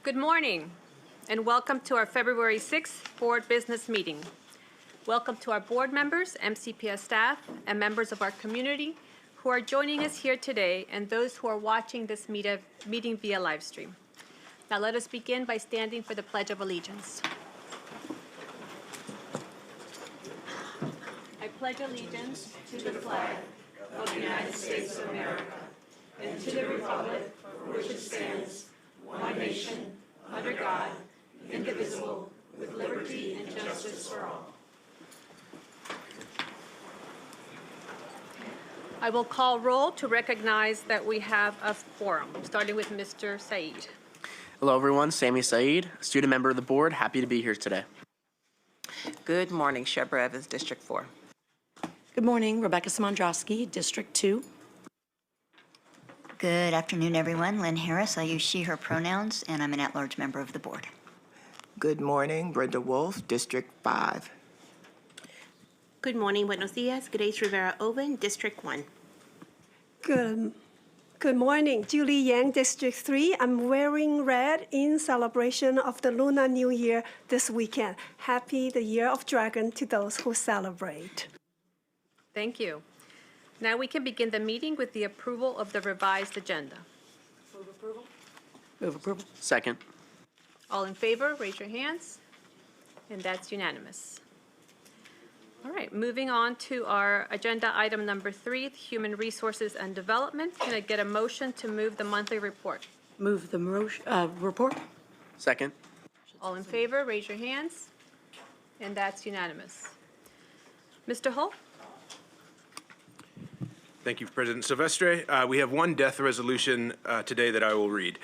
Good morning, and welcome to our February 6th Board Business Meeting. Welcome to our board members, MCPS staff, and members of our community who are joining us here today, and those who are watching this meeting via live stream. Now let us begin by standing for the Pledge of Allegiance. I pledge allegiance to the flag of the United States of America and to the republic for which it stands, one nation, under God, indivisible, with liberty and justice for all. I will call roll to recognize that we have a quorum, starting with Mr. Saeed. Hello everyone, Sammy Saeed, student member of the board, happy to be here today. Good morning, Shebra Evans, District 4. Good morning, Rebecca Simondrowski, District 2. Good afternoon, everyone. Lynn Harris. I use she, her pronouns, and I'm an at-large member of the board. Good morning, Brenda Wolf, District 5. Good morning, buenos dias. Grace Rivera Oven, District 1. Good morning, Julie Yang, District 3. I'm wearing red in celebration of the Lunar New Year this weekend. Happy the Year of Dragon to those who celebrate. Thank you. Now we can begin the meeting with the approval of the revised agenda. Move approval. Second. All in favor, raise your hands. And that's unanimous. All right, moving on to our agenda item number 3, Human Resources and Development. Can I get a motion to move the monthly report? Move the report. Second. All in favor, raise your hands. And that's unanimous. Mr. Hull? Thank you, President Silvestre. We have one death resolution today that I will read.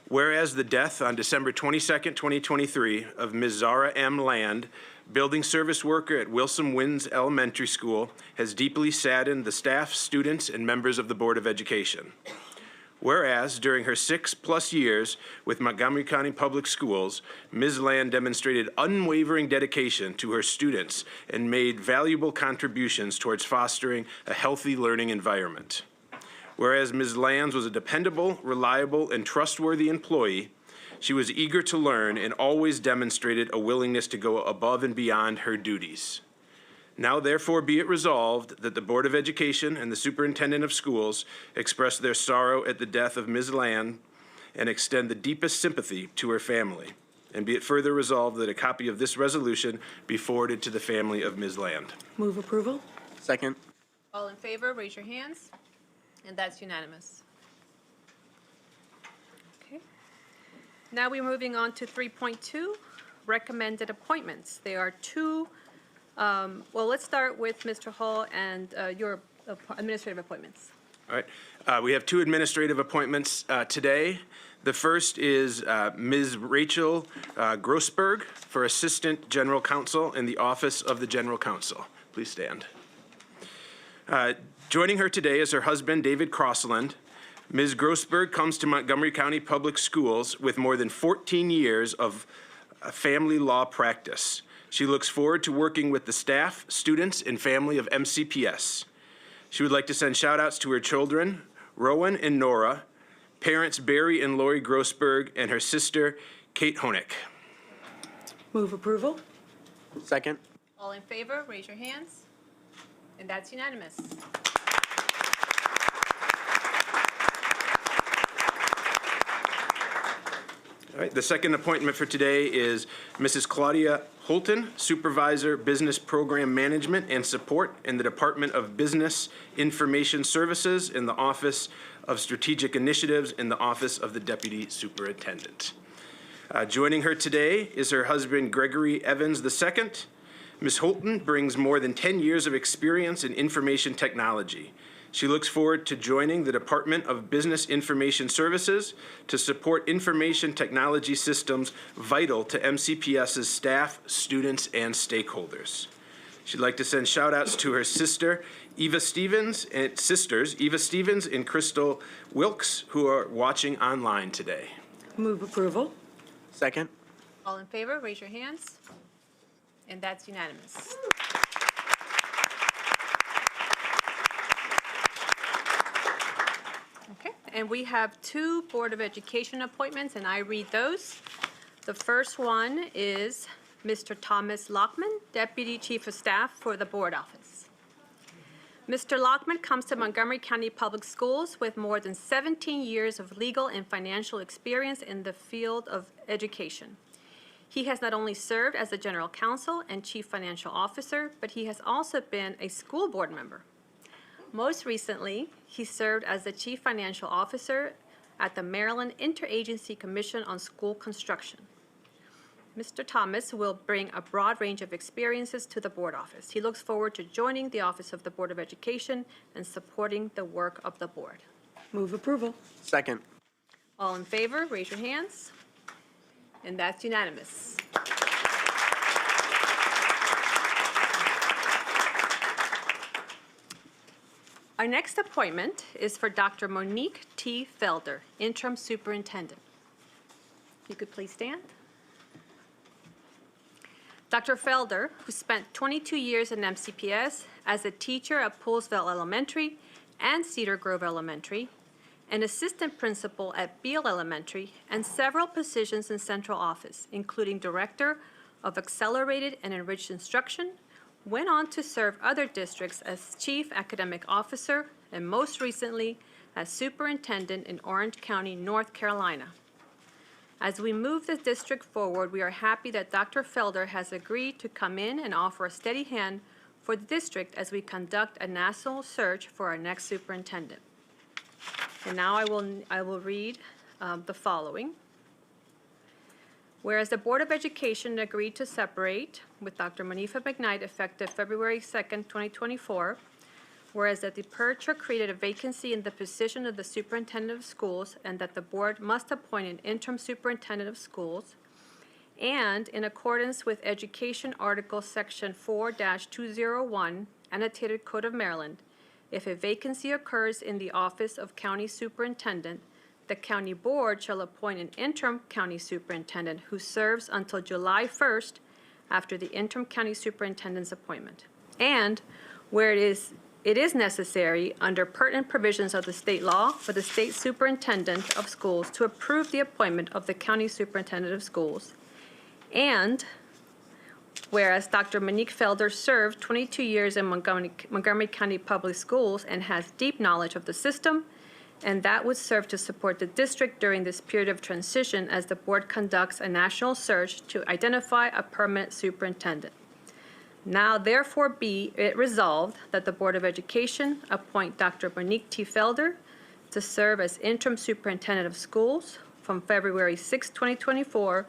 Whereas the death on December 22nd, 2023 of Ms. Zara M. Land, building service worker at Wilson Winds Elementary School, has deeply saddened the staff, students, and members of the Board of Education. Whereas during her 6+ years with Montgomery County Public Schools, Ms. Land demonstrated unwavering dedication to her students and made valuable contributions towards fostering a healthy learning environment. Whereas Ms. Land was a dependable, reliable, and trustworthy employee, she was eager to learn and always demonstrated a willingness to go above and beyond her duties. Now, therefore, be it resolved that the Board of Education and the Superintendent of Schools express their sorrow at the death of Ms. Land and extend the deepest sympathy to her family. And be it further resolved that a copy of this resolution be forwarded to the family of Ms. Land. Move approval. Second. All in favor, raise your hands. And that's unanimous. Okay. Now we're moving on to 3.2, recommended appointments. There are two. Well, let's start with Mr. Hall and your administrative appointments. All right. We have two administrative appointments today. The first is Ms. Rachel Grossberg for Assistant General Counsel in the Office of the General Counsel. Please stand. Joining her today is her husband, David Crossland. Ms. Grossberg comes to Montgomery County Public Schools with more than 14 years of family law practice. She looks forward to working with the staff, students, and family of MCPS. She would like to send shout-outs to her children, Rowan and Nora, parents Barry and Lori Grossberg, and her sister, Kate Honig. Move approval. Second. All in favor, raise your hands. And that's unanimous. All right, the second appointment for today is Mrs. Claudia Holton, Supervisor, Business Program Management and Support in the Department of Business Information Services in the Office of Strategic Initiatives in the Office of the Deputy Superintendent. Joining her today is her husband, Gregory Evans II. Ms. Holton brings more than 10 years of experience in information technology. She looks forward to joining the Department of Business Information Services to support information technology systems vital to MCPS's staff, students, and stakeholders. She'd like to send shout-outs to her sister, Eva Stevens, and sisters, Eva Stevens and Crystal Wilkes, who are watching online today. Move approval. Second. All in favor, raise your hands. And that's unanimous. Okay, and we have two Board of Education appointments, and I read those. The first one is Mr. Thomas Lockman, Deputy Chief of Staff for the Board Office. Mr. Lockman comes to Montgomery County Public Schools with more than 17 years of legal and financial experience in the field of education. He has not only served as the General Counsel and Chief Financial Officer, but he has also been a school board member. Most recently, he served as the Chief Financial Officer at the Maryland Interagency Commission on School Construction. Mr. Thomas will bring a broad range of experiences to the board office. He looks forward to joining the Office of the Board of Education and supporting the work of the board. Move approval. Second. All in favor, raise your hands. And that's unanimous. Our next appointment is for Dr. Monique T. Felder, Interim Superintendent. You could please stand. Dr. Felder, who spent 22 years in MCPS as a teacher at Poolsville Elementary and Cedar Grove Elementary, an assistant principal at Beale Elementary, and several positions in central office, including Director of Accelerated and Enriched Instruction, went on to serve other districts as Chief Academic Officer and most recently as Superintendent in Orange County, North Carolina. As we move the district forward, we are happy that Dr. Felder has agreed to come in and offer a steady hand for the district as we conduct a national search for our next superintendent. And now I will read the following. Whereas the Board of Education agreed to separate with Dr. Monifa McKnight effective February 2nd, 2024, whereas that departure created a vacancy in the position of the Superintendent of Schools and that the Board must appoint an interim Superintendent of Schools, and in accordance with Education Article Section 4-201, Annotated Code of Maryland, if a vacancy occurs in the office of County Superintendent, the County Board shall appoint an interim County Superintendent who serves until July 1st after the interim County Superintendent's appointment. And where it is necessary under pertinent provisions of the state law for the State Superintendent of Schools to approve the appointment of the County Superintendent of Schools. And whereas Dr. Monique Felder served 22 years in Montgomery County Public Schools and has deep knowledge of the system, and that would serve to support the district during this period of transition as the board conducts a national search to identify a permanent superintendent. Now therefore be it resolved that the Board of Education appoint Dr. Monique T. Felder to serve as interim superintendent of schools from February 6, 2024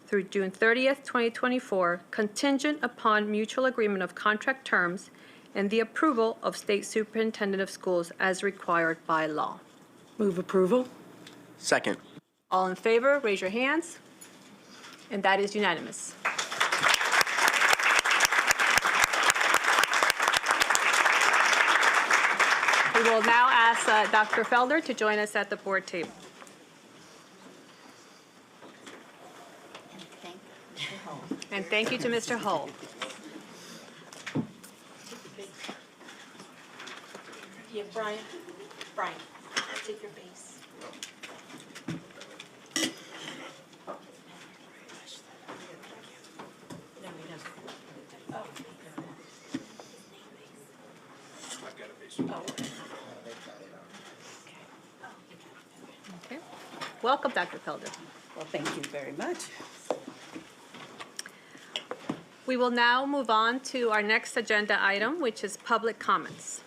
through June 30th, 2024, contingent upon mutual agreement of contract terms and the approval of State Superintendent of Schools as required by law. Move approval. Second. All in favor, raise your hands. And that is unanimous. We will now ask Dr. Felder to join us at the board table. And thank you to Mr. Hull. Yeah, Brian, take your base. Okay. Welcome, Dr. Felder. Well, thank you very much. We will now move on to our next agenda item, which is public comments.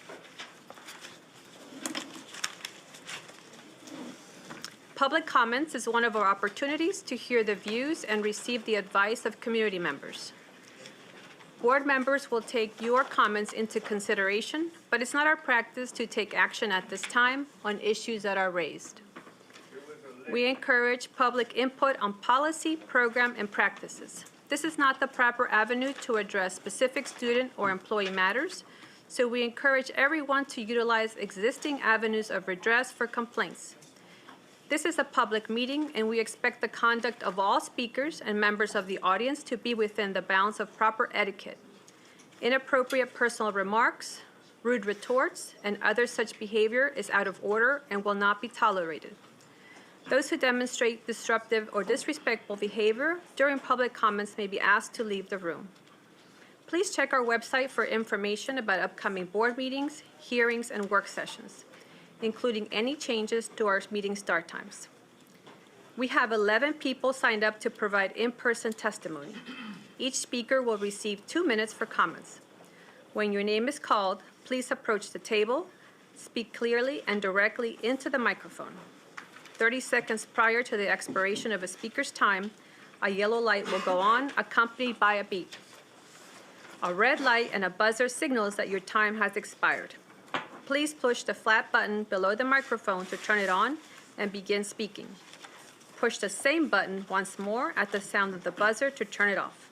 Public comments is one of our opportunities to hear the views and receive the advice of community members. Board members will take your comments into consideration, but it's not our practice to take action at this time on issues that are raised. We encourage public input on policy, program, and practices. This is not the proper avenue to address specific student or employee matters, so we encourage everyone to utilize existing avenues of redress for complaints. This is a public meeting, and we expect the conduct of all speakers and members of the audience to be within the bounds of proper etiquette. Inappropriate personal remarks, Rude retorts and other such behavior is out of order and will not be tolerated. Those who demonstrate disruptive or disrespectful behavior during public comments may be asked to leave the room. Please check our website for information about upcoming board meetings, hearings, and work sessions, including any changes to our meeting start times. We have 11 people signed up to provide in-person testimony. Each speaker will receive 2 minutes for comments. When your name is called, please approach the table, speak clearly and directly into the microphone. 30 seconds prior to the expiration of a speaker's time, a yellow light will go on, accompanied by a beep. A red light and a buzzer signals that your time has expired. Please push the flat button below the microphone to turn it on and begin speaking. Push the same button once more at the sound of the buzzer to turn it off.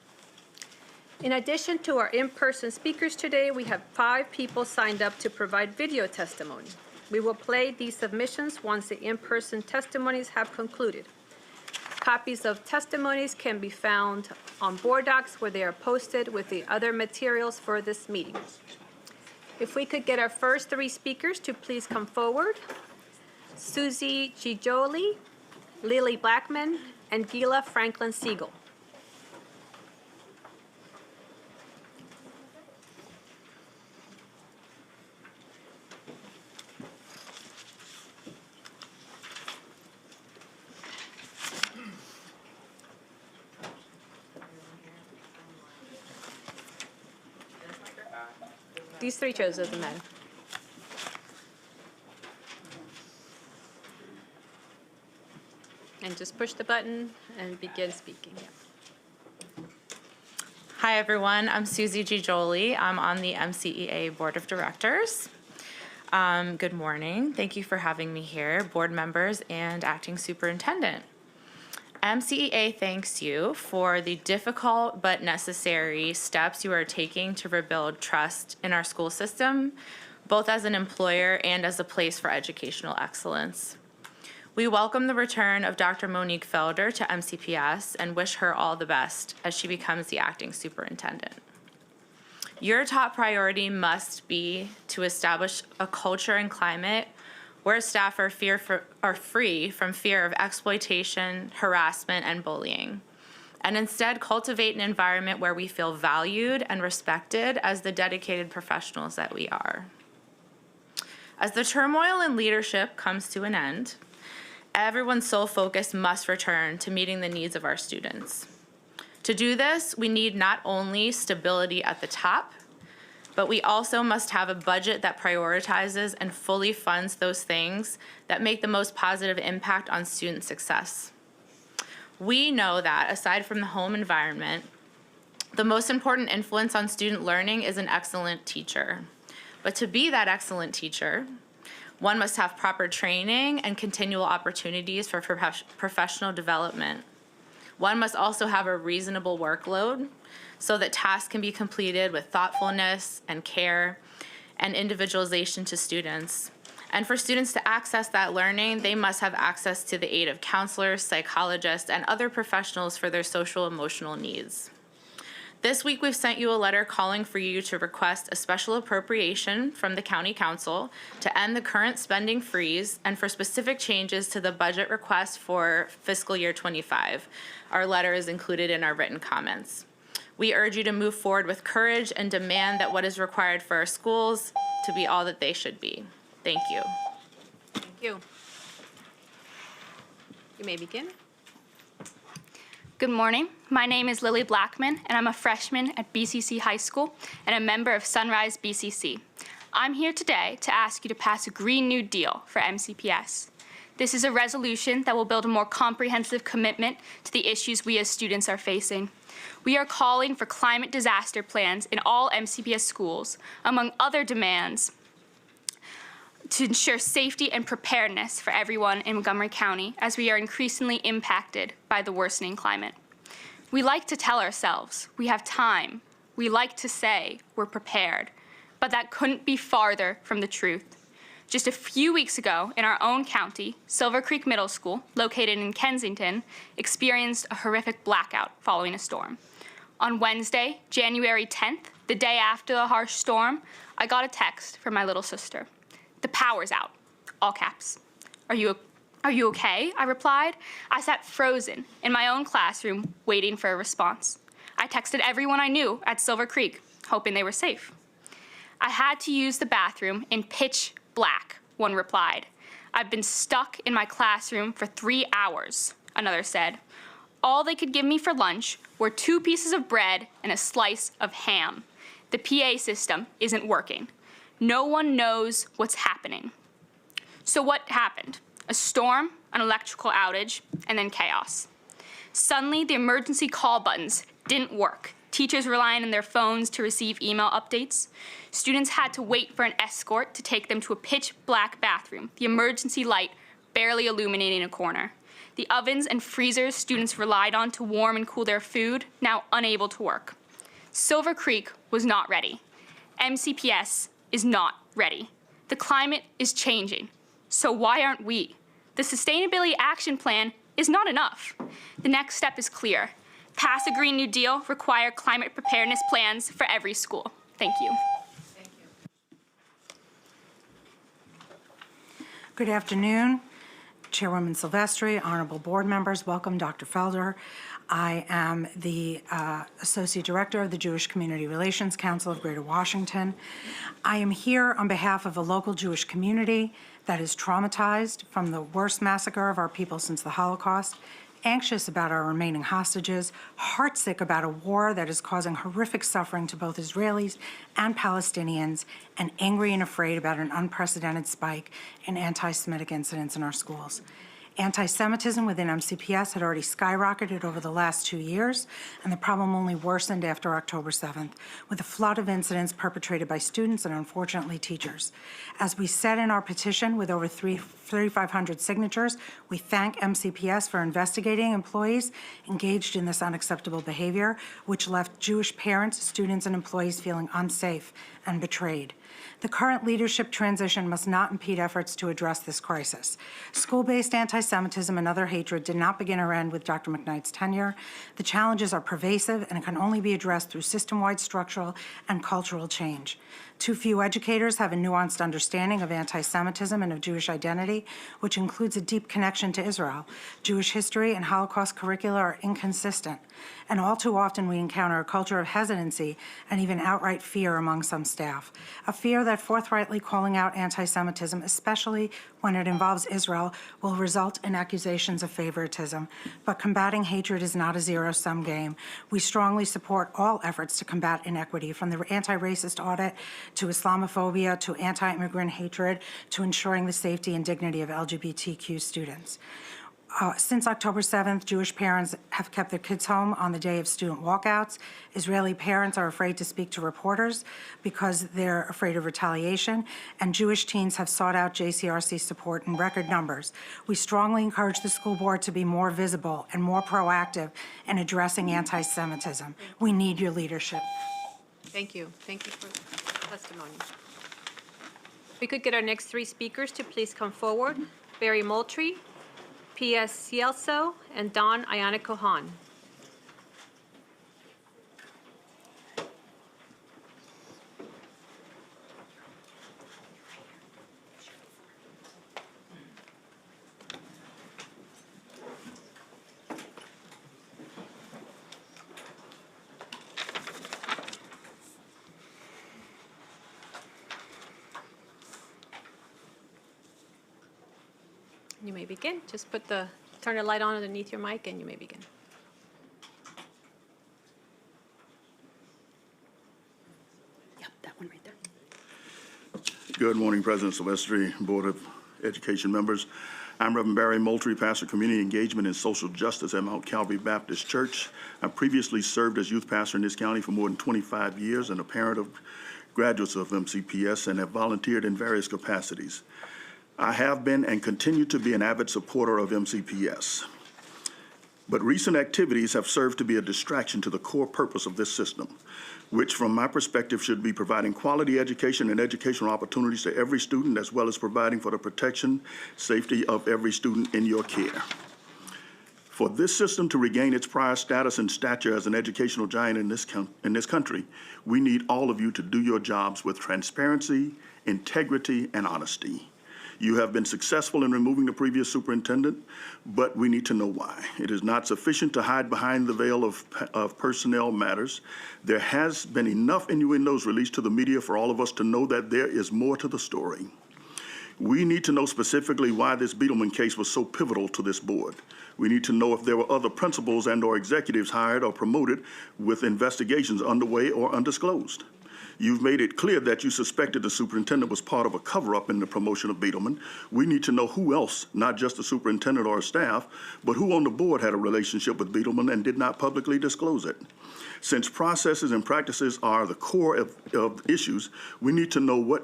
In addition to our in-person speakers today, we have 5 people signed up to provide video testimony. We will play these submissions once the in-person testimonies have concluded. Copies of testimonies can be found on board docs where they are posted with the other materials for this meeting. If we could get our first 3 speakers to please come forward. Susie Gijoli, Lily Blackman, and Gila Franklin Siegel. These 3 chairs are the men. And just push the button and begin speaking. Yeah. Hi, everyone. I'm Susie Gijoli. I'm on the MCEA Board of Directors. Good morning. Thank you for having me here, board members and acting superintendent. MCEA thanks you for the difficult but necessary steps you are taking to rebuild trust in our school system, both as an employer and as a place for educational excellence. We welcome the return of Dr. Monique Felder to MCPS and wish her all the best as she becomes the acting superintendent. Your top priority must be to establish a culture and climate where staff are free from fear of exploitation, harassment, and bullying, and instead cultivate an environment where we feel valued and respected as the dedicated professionals that we are. As the turmoil in leadership comes to an end, everyone's sole focus must return to meeting the needs of our students. To do this, we need not only stability at the top, but we also must have a budget that prioritizes and fully funds those things that make the most positive impact on student success. We know that, aside from the home environment, the most important influence on student learning is an excellent teacher. But to be that excellent teacher, one must have proper training and continual opportunities for professional development. One must also have a reasonable workload so that tasks can be completed with thoughtfulness and care and individualization to students. And for students to access that learning, they must have access to the aid of counselors, psychologists, and other professionals for their social emotional needs. This week, we've sent you a letter calling for you to request a special appropriation from the County Council to end the current spending freeze and for specific changes to the budget request for fiscal year 25. Our letter is included in our written comments. We urge you to move forward with courage and demand that what is required for our schools to be all that they should be. Thank you. Thank you. You may begin. Good morning. My name is Lily Blackman, and I'm a freshman at BCC High School and a member of Sunrise BCC. I'm here today to ask you to pass a Green New Deal for MCPS. This is a resolution that will build a more comprehensive commitment to the issues we as students are facing. We are calling for climate disaster plans in all MCPS schools, among other demands, to ensure safety and preparedness for everyone in Montgomery County as we are increasingly impacted by the worsening climate. We like to tell ourselves we have time. We like to say we're prepared, but that couldn't be farther from the truth. Just a few weeks ago, in our own county, Silver Creek Middle School, located in Kensington, experienced a horrific blackout following a storm. On Wednesday, January 10th, the day after the harsh storm, I got a text from my little sister. "The power's out," all caps. Are you okay?" I replied. I sat frozen in my own classroom, waiting for a response. I texted everyone I knew at Silver Creek, hoping they were safe. "I had to use the bathroom in pitch black," one replied. "I've been stuck in my classroom for 3 hours," another said. "All they could give me for lunch were 2 pieces of bread and a slice of ham. The PA system isn't working. No one knows what's happening." So what happened? A storm, an electrical outage, and then chaos. Suddenly, the emergency call buttons didn't work. Teachers relying on their phones to receive email updates. Students had to wait for an escort to take them to a pitch black bathroom, the emergency light barely illuminating a corner. The ovens and freezers students relied on to warm and cool their food, now unable to work. Silver Creek was not ready. MCPS is not ready. The climate is changing. So why aren't we? The Sustainability Action Plan is not enough. The next step is clear. Pass a Green New Deal, require climate preparedness plans for every school. Thank you. Good afternoon, Chairwoman Silvestri, honorable board members. Welcome, Dr. Felder. I am the Associate Director of the Jewish Community Relations Council of Greater Washington. I am here on behalf of a local Jewish community that is traumatized from the worst massacre of our people since the Holocaust, anxious about our remaining hostages, heartsick about a war that is causing horrific suffering to both Israelis and Palestinians, and angry and afraid about an unprecedented spike in anti-Semitic incidents in our schools. Anti-Semitism within MCPS had already skyrocketed over the last 2 years, and the problem only worsened after October 7th, with a flood of incidents perpetrated by students and, unfortunately, teachers. As we said in our petition, with over 3,500 signatures, we thank MCPS for investigating employees engaged in this unacceptable behavior, which left Jewish parents, students, and employees feeling unsafe and betrayed. The current leadership transition must not impede efforts to address this crisis. School-based anti-Semitism and other hatred did not begin or end with Dr. McKnight's tenure. The challenges are pervasive and can only be addressed through system-wide structural and cultural change. Too few educators have a nuanced understanding of anti-Semitism and of Jewish identity, which includes a deep connection to Israel. Jewish history and Holocaust curricula are inconsistent, and all too often we encounter a culture of hesitancy and even outright fear among some staff, a fear that forthrightly calling out anti-Semitism, especially when it involves Israel, will result in accusations of favoritism. But combating hatred is not a zero-sum game. We strongly support all efforts to combat inequity, from the anti-racist audit to Islamophobia to anti-immigrant hatred to ensuring the safety and dignity of LGBTQ students. Since October 7th, Jewish parents have kept their kids home on the day of student walkouts. Israeli parents are afraid to speak to reporters because they're afraid of retaliation, and Jewish teens have sought out JCRC support in record numbers. We strongly encourage the school board to be more visible and more proactive in addressing anti-Semitism. We need your leadership. Thank you. Thank you for the testimony. If we could get our next 3 speakers to please come forward. Barry Moultrie, P.S. Cielso, and Don Ayana-Kohan. You may begin. Just turn the light on underneath your mic and you may begin. Yep, that one right there. Good morning, President Silvestri, Board of Education members. I'm Reverend Barry Moultrie, Pastor of Community Engagement and Social Justice at Mount Calvary Baptist Church. I previously served as youth pastor in this county for more than 25 years and a parent of graduates of MCPS and have volunteered in various capacities. I have been and continue to be an avid supporter of MCPS. But recent activities have served to be a distraction to the core purpose of this system, which from my perspective should be providing quality education and educational opportunities to every student, as well as providing for the protection, safety of every student in your care. For this system to regain its prior status and stature as an educational giant in this country, we need all of you to do your jobs with transparency, integrity, and honesty. You have been successful in removing the previous superintendent, but we need to know why. It is not sufficient to hide behind the veil of personnel matters. There has been enough innuendos released to the media for all of us to know that there is more to the story. We need to know specifically why this Beetleman case was so pivotal to this board. We need to know if there were other principals and/or executives hired or promoted with investigations underway or undisclosed. You've made it clear that you suspected the superintendent was part of a cover-up in the promotion of Beetleman. We need to know who else, not just the superintendent or staff, but who on the board had a relationship with Beetleman and did not publicly disclose it. Since processes and practices are the core of issues, we need to know what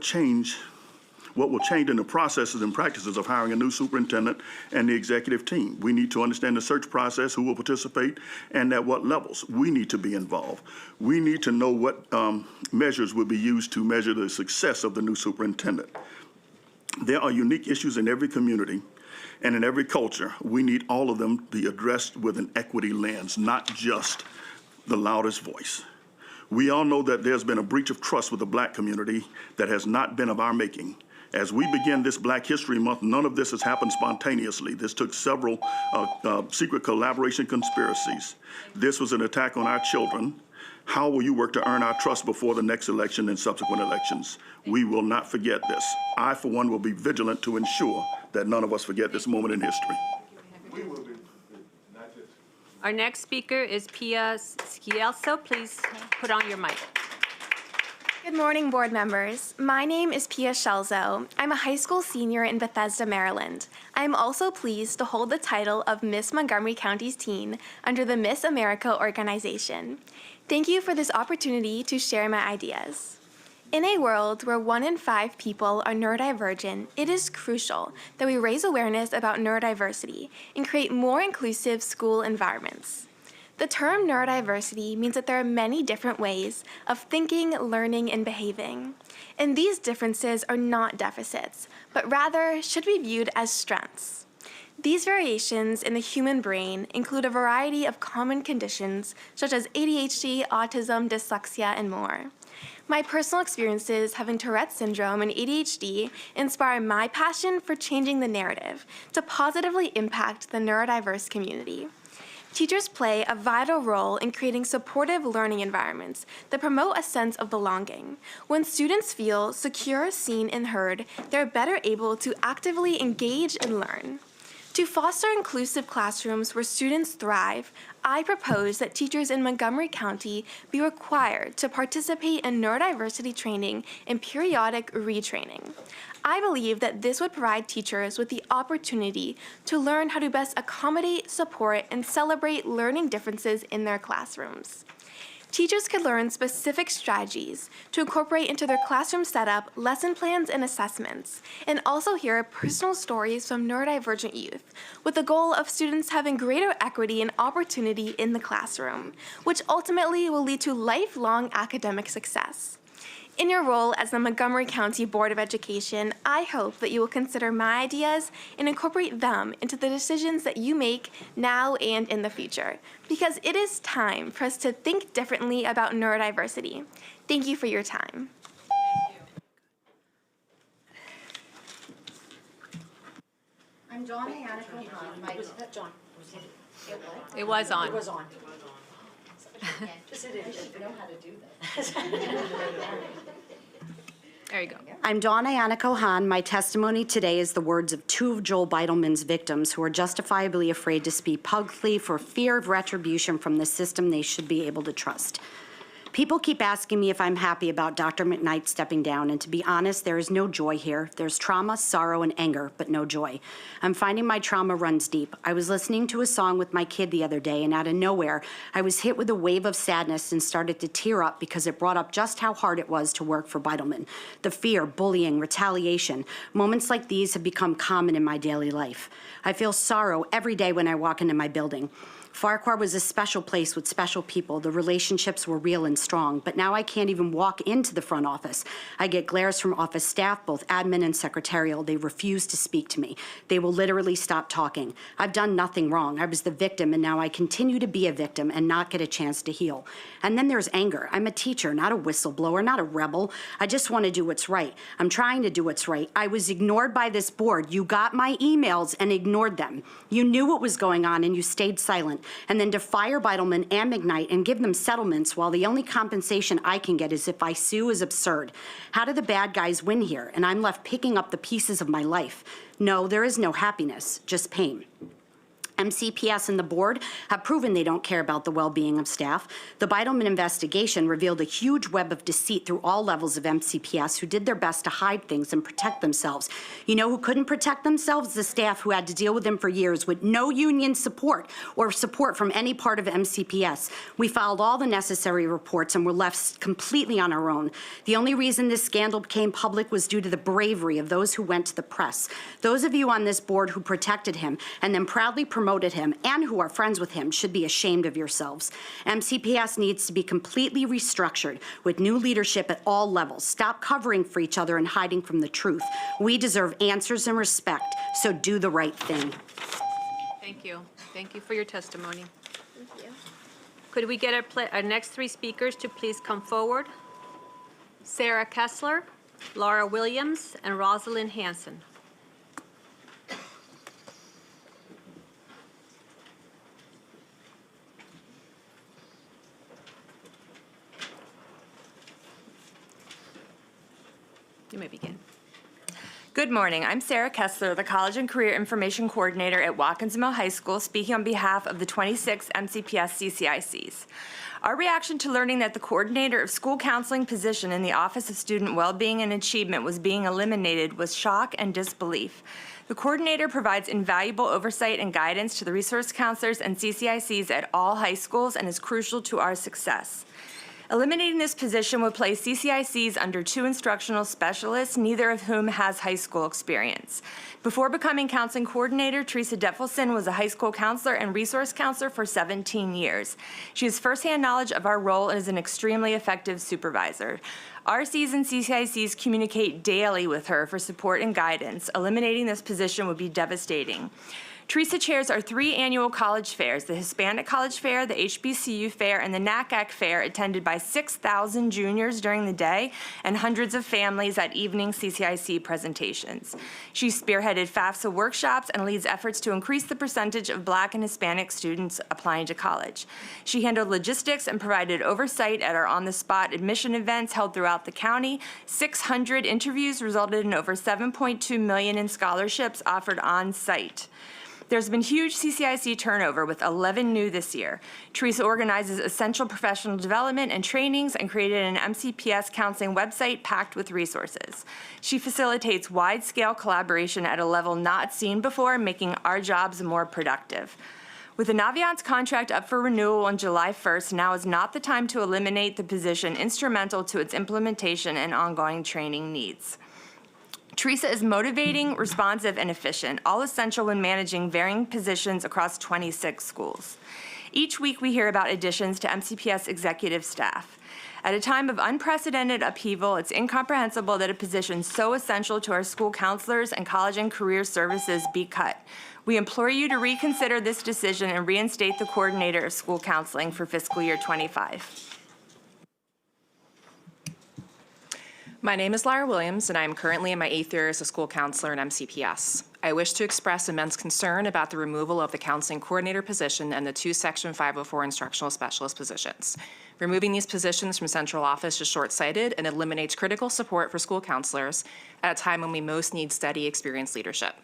will change in the processes and practices of hiring a new superintendent and the executive team. We need to understand the search process, who will participate, and at what levels. We need to be involved. We need to know what measures will be used to measure the success of the new superintendent. There are unique issues in every community and in every culture. We need all of them to be addressed with an equity lens, not just the loudest voice. We all know that there's been a breach of trust with the Black community that has not been of our making. As we begin this Black History Month, none of this has happened spontaneously. This took several secret collaboration conspiracies. This was an attack on our children. How will you work to earn our trust before the next election and subsequent elections? We will not forget this. I, for one, will be vigilant to ensure that none of us forget this moment in history. Our next speaker is Pia Scielso. Please put on your mic. Good morning, board members. My name is Pia Scielso. I'm a high school senior in Bethesda, Maryland. I'm also pleased to hold the title of Miss Montgomery County's teen under the Miss America organization. Thank you for this opportunity to share my ideas. In a world where 1 in 5 people are neurodivergent, it is crucial that we raise awareness about neurodiversity and create more inclusive school environments. The term neurodiversity means that there are many different ways of thinking, learning, and behaving. And these differences are not deficits, but rather should be viewed as strengths. These variations in the human brain include a variety of common conditions such as ADHD, autism, dyslexia, and more. My personal experiences having Tourette's syndrome and ADHD inspire my passion for changing the narrative to positively impact the neurodiverse community. Teachers play a vital role in creating supportive learning environments that promote a sense of belonging. When students feel secure, seen, and heard, they're better able to actively engage and learn. To foster inclusive classrooms where students thrive, I propose that teachers in Montgomery County be required to participate in neurodiversity training and periodic retraining. I believe that this would provide teachers with the opportunity to learn how to best accommodate, support, and celebrate learning differences in their classrooms. Teachers could learn specific strategies to incorporate into their classroom setup, lesson plans, and assessments, and also hear personal stories from neurodivergent youth, with the goal of students having greater equity and opportunity in the classroom, which ultimately will lead to lifelong academic success. In your role as the Montgomery County Board of Education, I hope that you will consider my ideas and incorporate them into the decisions that you make now and in the future, because it is time for us to think differently about neurodiversity. Thank you for your time. I'm John Hannico. It was on. It was on. Just you know how to do that. There you go. I'm Dawn Ayana Kohan. My testimony today is the words of 2 of Joel Beitelman's victims who are justifiably afraid to speak publicly for fear of retribution from the system they should be able to trust. People keep asking me if I'm happy about Dr. McKnight stepping down, and to be honest, there is no joy here. There's trauma, sorrow, and anger, but no joy. I'm finding my trauma runs deep. I was listening to a song with my kid the other day, and out of nowhere, I was hit with a wave of sadness and started to tear up because it brought up just how hard it was to work for Beitelman. The fear, bullying, retaliation. Moments like these have become common in my daily life. I feel sorrow every day when I walk into my building. Farquhar was a special place with special people. The relationships were real and strong, but now I can't even walk into the front office. I get glares from office staff, both admin and secretarial. They refuse to speak to me. They will literally stop talking. I've done nothing wrong. I was the victim, and now I continue to be a victim and not get a chance to heal. And then there's anger. I'm a teacher, not a whistleblower, not a rebel. I just want to do what's right. I'm trying to do what's right. I was ignored by this board. You got my emails and ignored them. You knew what was going on and you stayed silent. And then to fire Beidelman and McKnight and give them settlements while the only compensation I can get is if I sue is absurd. How do the bad guys win here? And I'm left picking up the pieces of my life. No, there is no happiness, just pain. MCPS and the board have proven they don't care about the well-being of staff. The Beidelman investigation revealed a huge web of deceit through all levels of MCPS who did their best to hide things and protect themselves. You know who couldn't protect themselves? The staff who had to deal with them for years with no union support or support from any part of MCPS. We filed all the necessary reports and were left completely on our own. The only reason this scandal became public was due to the bravery of those who went to the press. Those of you on this board who protected him and then proudly promoted him and who are friends with him should be ashamed of yourselves. MCPS needs to be completely restructured with new leadership at all levels. Stop covering for each other and hiding from the truth. We deserve answers and respect, so do the right thing. Thank you. Thank you for your testimony. Thank you. Could we get our next three speakers to please come forward? Sarah Kessler, Laura Williams, and Rosalind Hanson. You may begin. Good morning. I'm Sarah Kessler, the College and Career Information Coordinator at Watkins Mill High School, speaking on behalf of the 26 MCPS CCICs. Our reaction to learning that the coordinator of school counseling position in the Office of Student Wellbeing and Achievement was being eliminated was shock and disbelief. The coordinator provides invaluable oversight and guidance to the resource counselors and CCICs at all high schools and is crucial to our success. Eliminating this position would place CCICs under 2 instructional specialists, neither of whom has high school experience. Before becoming counseling coordinator, Teresa Detfelson was a high school counselor and resource counselor for 17 years. She has firsthand knowledge of our role and is an extremely effective supervisor. RCs and CCICs communicate daily with her for support and guidance. Eliminating this position would be devastating. Teresa chairs our 3 annual college fairs, the Hispanic College Fair, the HBCU Fair, and the NACAC Fair, attended by 6,000 juniors during the day and hundreds of families at evening CCIC presentations. She spearheaded FAFSA workshops and leads efforts to increase the percentage of Black and Hispanic students applying to college. She handled logistics and provided oversight at our on-the-spot admission events held throughout the county. 600 interviews resulted in over $7.2 million in scholarships offered on-site. There's been huge CCIC turnover with 11 new this year. Teresa organizes essential professional development and trainings and created an MCPS counseling website packed with resources. She facilitates wide-scale collaboration at a level not seen before, making our jobs more productive. With the Naviance contract up for renewal on July 1st, now is not the time to eliminate the position instrumental to its implementation and ongoing training needs. Teresa is motivating, responsive, and efficient, all essential when managing varying positions across 26 schools. Each week we hear about additions to MCPS executive staff. At a time of unprecedented upheaval, it's incomprehensible that a position so essential to our school counselors and college and career services be cut. We implore you to reconsider this decision and reinstate the coordinator of school counseling for fiscal year 25. My name is Laura Williams, and I am currently in my 8th year as a school counselor in MCPS. I wish to express immense concern about the removal of the counseling coordinator position and the 2 Section 504 instructional specialist positions. Removing these positions from central office is short-sighted and eliminates critical support for school counselors at a time when we most need steady, experienced leadership.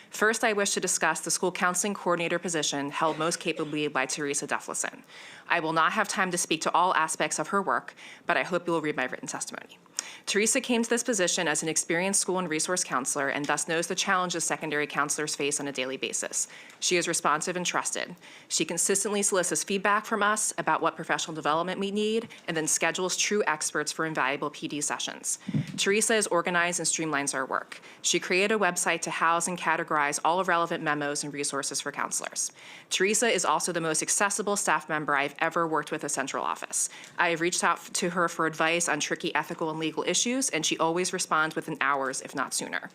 First, I wish to discuss the school counseling coordinator position held most capably by Teresa Detfelson. I will not have time to speak to all aspects of her work, but I hope you will read my written testimony. Teresa came to this position as an experienced school and resource counselor and thus knows the challenges secondary counselors face on a daily basis. She is responsive and trusted. She consistently solicits feedback from us about what professional development we need and then schedules true experts for invaluable PD sessions. Teresa is organized and streamlines our work. She created a website to house and categorize all relevant memos and resources for counselors. Teresa is also the most accessible staff member I've ever worked with at central office. I have reached out to her for advice on tricky ethical and legal issues, and she always responds within hours, if not sooner.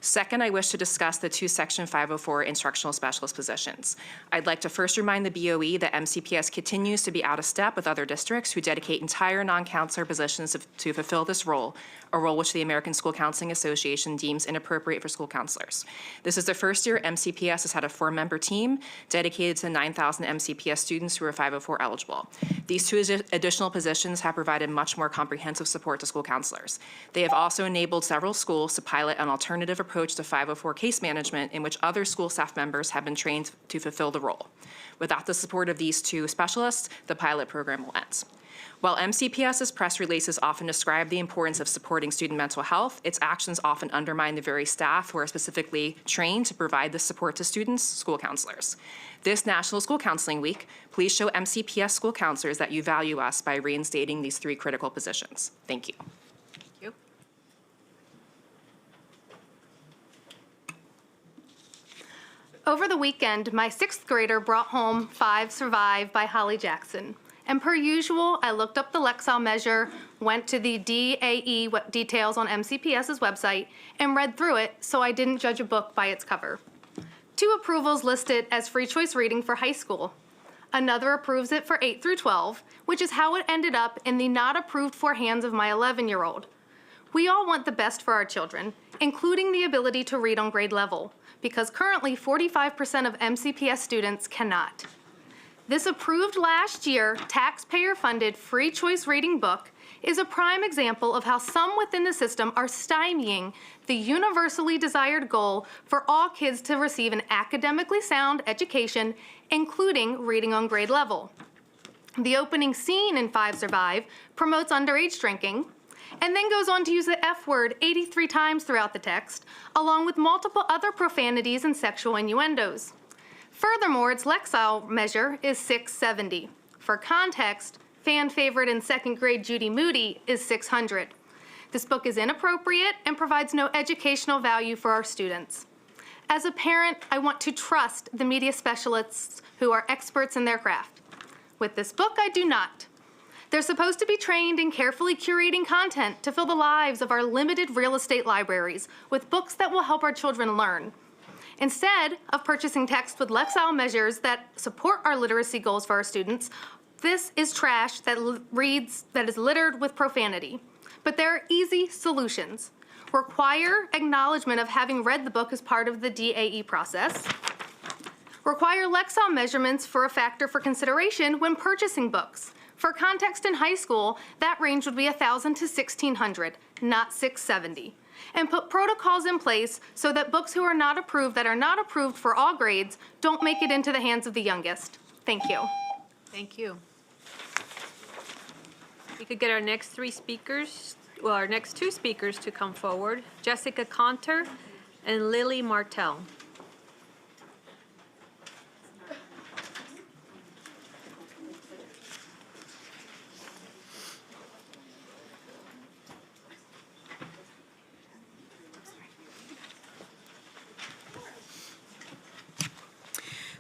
Second, I wish to discuss the two Section 504 instructional specialist positions. I'd like to first remind the BOE that MCPS continues to be out of step with other districts who dedicate entire non-counselor positions to fulfill this role, a role which the American School Counseling Association deems inappropriate for school counselors. This is the first year MCPS has had a 4-member team dedicated to 9,000 MCPS students who are 504 eligible. These two additional positions have provided much more comprehensive support to school counselors. They have also enabled several schools to pilot an alternative approach to 504 case management in which other school staff members have been trained to fulfill the role. Without the support of these two specialists, the pilot program will end. While MCPS's press releases often describe the importance of supporting student mental health, its actions often undermine the very staff who are specifically trained to provide this support to students, school counselors. This National School Counseling Week, please show MCPS school counselors that you value us by reinstating these 3 critical positions. Thank you. Over the weekend, my 6th grader brought home 5 Survive by Holly Jackson. And per usual, I looked up the Lexile measure, went to the DAE details on MCPS's website, and read through it so I didn't judge a book by its cover. 2 approvals listed as free choice reading for high school. Another approves it for 8 through 12, which is how it ended up in the not approved for hands of my 11-year-old. We all want the best for our children, including the ability to read on grade level, because currently 45% of MCPS students cannot. This approved last year, taxpayer-funded free choice reading book is a prime example of how some within the system are stymieing the universally desired goal for all kids to receive an academically sound education, including reading on grade level. The opening scene in 5 Survive promotes underage drinking, and then goes on to use the F word 83 times throughout the text, along with multiple other profanities and sexual innuendos. Furthermore, its Lexile measure is 670. For context, fan favorite in 2nd grade Judy Moody is 600. This book is inappropriate and provides no educational value for our students. As a parent, I want to trust the media specialists who are experts in their craft. With this book, I do not. They're supposed to be trained in carefully curating content to fill the lives of our limited real estate libraries with books that will help our children learn. Instead of purchasing text with Lexile measures that support our literacy goals for our students, this is trash that is littered with profanity. But there are easy solutions. Require acknowledgement of having read the book as part of the DAE process. Require Lexile measurements for a factor for consideration when purchasing books. For context in high school, that range would be 1,000 to 1,600, not 670. And put protocols in place so that books that are not approved for all grades don't make it into the hands of the youngest. Thank you. Thank you. We could get our next 2 speakers to come forward, Jessica Conter and Lily Martell.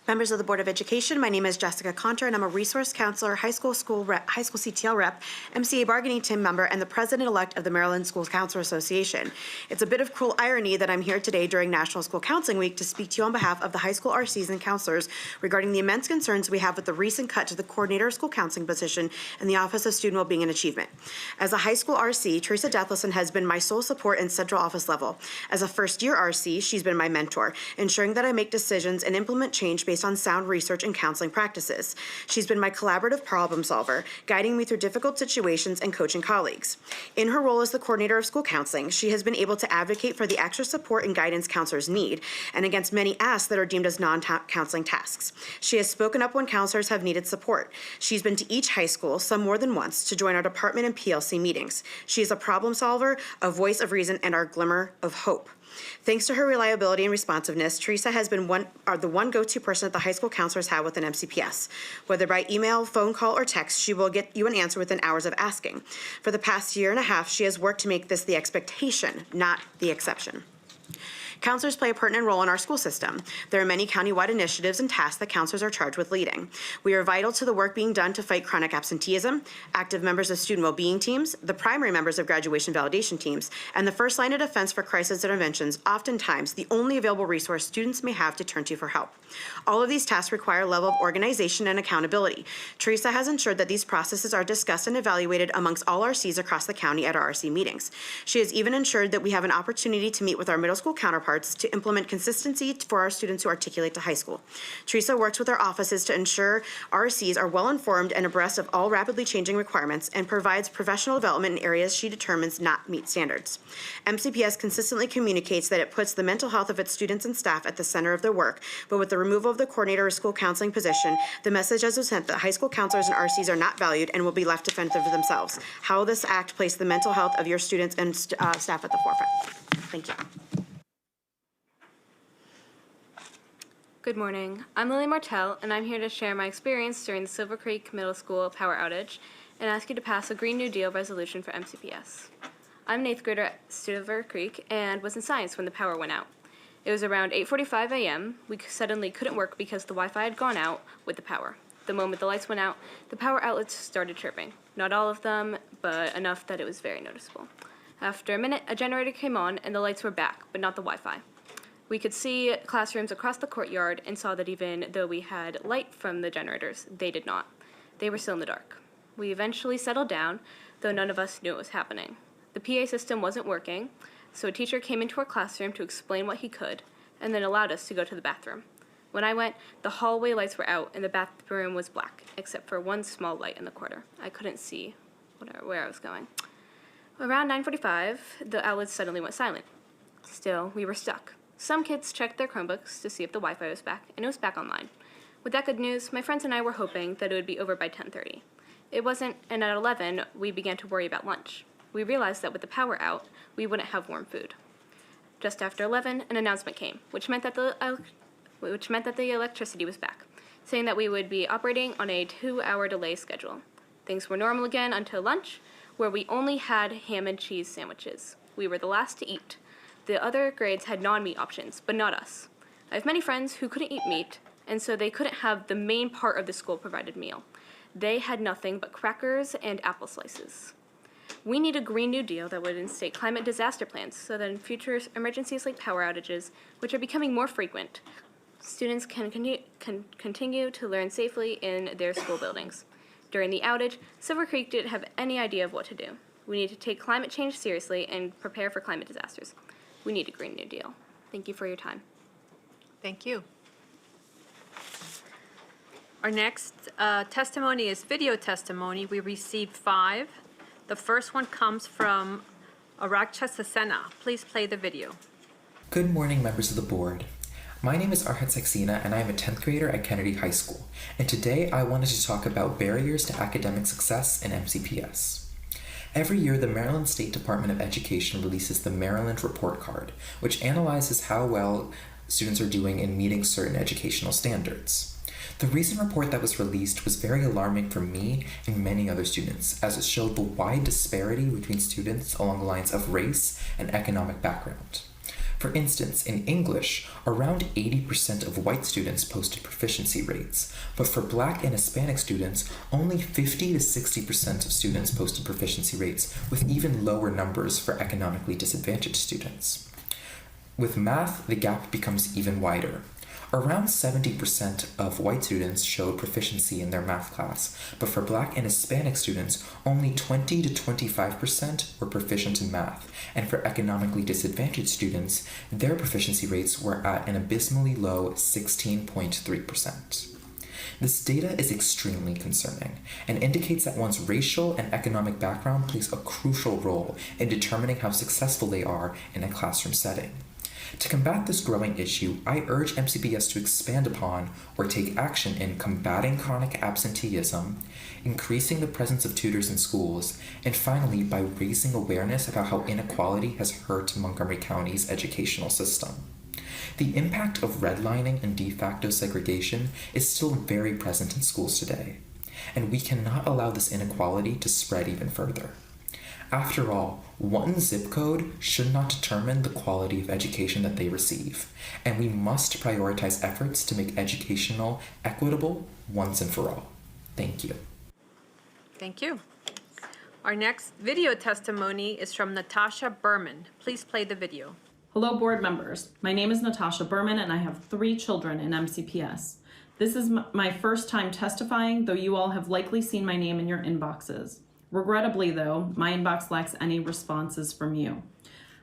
Members of the Board of Education, my name is Jessica Conter, and I'm a resource counselor, high school CTL rep, MCA bargaining team member, and the president-elect of the Maryland School Counselor Association. It's a bit of cruel irony that I'm here today during National School Counseling Week to speak to you on behalf of the high school RCs and counselors regarding the immense concerns we have with the recent cut to the coordinator of school counseling position in the Office of Student Wellbeing and Achievement. As a high school RC, Teresa Deathlison has been my sole support in central office level. As a first-year RC, she's been my mentor, ensuring that I make decisions and implement change based based on sound research and counseling practices. She's been my collaborative problem solver, guiding me through difficult situations and coaching colleagues. In her role as the coordinator of school counseling, she has been able to advocate for the extra support and guidance counselors need and against many asks that are deemed as non-counseling tasks. She has spoken up when counselors have needed support. She's been to each high school, some more than once, to join our department and PLC meetings. She is a problem solver, a voice of reason, and our glimmer of hope. Thanks to her reliability and responsiveness, Teresa has been the one go-to person that the high school counselors have within MCPS. Whether by email, phone call, or text, she will get you an answer within hours of asking. For the past year and a half, she has worked to make this the expectation, not the exception. Counselors play a pertinent role in our school system. There are many countywide initiatives and tasks that counselors are charged with leading. We are vital to the work being done to fight chronic absenteeism, active members of student well-being teams, the primary members of graduation validation teams, and the first line of defense for crisis interventions, oftentimes the only available resource students may have to turn to for help. All of these tasks require a level of organization and accountability. Teresa has ensured that these processes are discussed and evaluated amongst all RCs across the county at our RC meetings. She has even ensured that we have an opportunity to meet with our middle school counterparts to implement consistency for our students who articulate to high school. Teresa works with our offices to ensure RCs are well informed and abreast of all rapidly changing requirements and provides professional development in areas she determines not meet standards. MCPS consistently communicates that it puts the mental health of its students and staff at the center of their work, but with the removal of the coordinator or school counseling position, the message has been sent that high school counselors and RCs are not valued and will be left to fend for themselves. How will this act place the mental health of your students and staff at the forefront? Thank you. Good morning. I'm Lily Martell, and I'm here to share my experience during the Silver Creek Middle School power outage and ask you to pass a Green New Deal resolution for MCPS. I'm an 8th grader at Silver Creek and was in science when the power went out. It was around 8:45 a.m. We suddenly couldn't work because the Wi-Fi had gone out with the power. The moment the lights went out, the power outlets started chirping. Not all of them, but enough that it was very noticeable. After a minute, a generator came on and the lights were back, but not the Wi-Fi. We could see classrooms across the courtyard and saw that even though we had light from the generators, they did not. They were still in the dark. We eventually settled down, though none of us knew it was happening. The PA system wasn't working, so a teacher came into our classroom to explain what he could, and then allowed us to go to the bathroom. When I went, the hallway lights were out and the bathroom was black, except for one small light in the corner. I couldn't see where I was going. Around 9:45, the outlets suddenly went silent. Still, we were stuck. Some kids checked their Chromebooks to see if the Wi-Fi was back, and it was back online. With that good news, my friends and I were hoping that it would be over by 10:30. It wasn't, and at 11, we began to worry about lunch. We realized that with the power out, we wouldn't have warm food. Just after 11, an announcement came, which meant that the electricity was back, saying that we would be operating on a 2-hour delay schedule. Things were normal again until lunch, where we only had ham and cheese sandwiches. We were the last to eat. The other grades had non-meat options, but not us. I have many friends who couldn't eat meat, and so they couldn't have the main part of the school-provided meal. They had nothing but crackers and apple slices. We need a Green New Deal that would instate climate disaster plans so that in future emergencies like power outages, which are becoming more frequent, students can continue to learn safely in their school buildings. During the outage, Silver Creek didn't have any idea of what to do. We need to take climate change seriously and prepare for climate disasters. We need a Green New Deal. Thank you for your time. Thank you. Our next testimony is video testimony. We received 5. The first one comes from Arakcha Sena. Please play the video. Good morning, members of the board. My name is Arhat Saxena, and I am a 10th grader at Kennedy High School. And today I wanted to talk about barriers to academic success in MCPS. Every year, the Maryland State Department of Education releases the Maryland Report Card, which analyzes how well students are doing in meeting certain educational standards. The recent report that was released was very alarming for me and many other students, as it showed the wide disparity between students along the lines of race and economic background. For instance, in English, around 80% of white students posted proficiency rates, but for Black and Hispanic students, only 50 to 60% of students posted proficiency rates, with even lower numbers for economically disadvantaged students. With math, the gap becomes even wider. Around 70% of white students showed proficiency in their math class, but for Black and Hispanic students, only 20 to 25% were proficient in math, and for economically disadvantaged students, their proficiency rates were at an abysmally low 16.3%. This data is extremely concerning and indicates that one's racial and economic background plays a crucial role in determining how successful they are in a classroom setting. To combat this growing issue, I urge MCPS to expand upon or take action in combating chronic absenteeism, increasing the presence of tutors in schools, and finally by raising awareness about how inequality has hurt Montgomery County's educational system. The impact of redlining and de facto segregation is still very present in schools today, and we cannot allow this inequality to spread even further. After all, one zip code should not determine the quality of education that they receive, and we must prioritize efforts to make educational equitable once and for all. Thank you. Thank you. Our next video testimony is from Natasha Berman. Please play the video. Hello, board members. My name is Natasha Berman, and I have 3 children in MCPS. This is my first time testifying, though you all have likely seen my name in your inboxes. Regrettably, though, my inbox lacks any responses from you.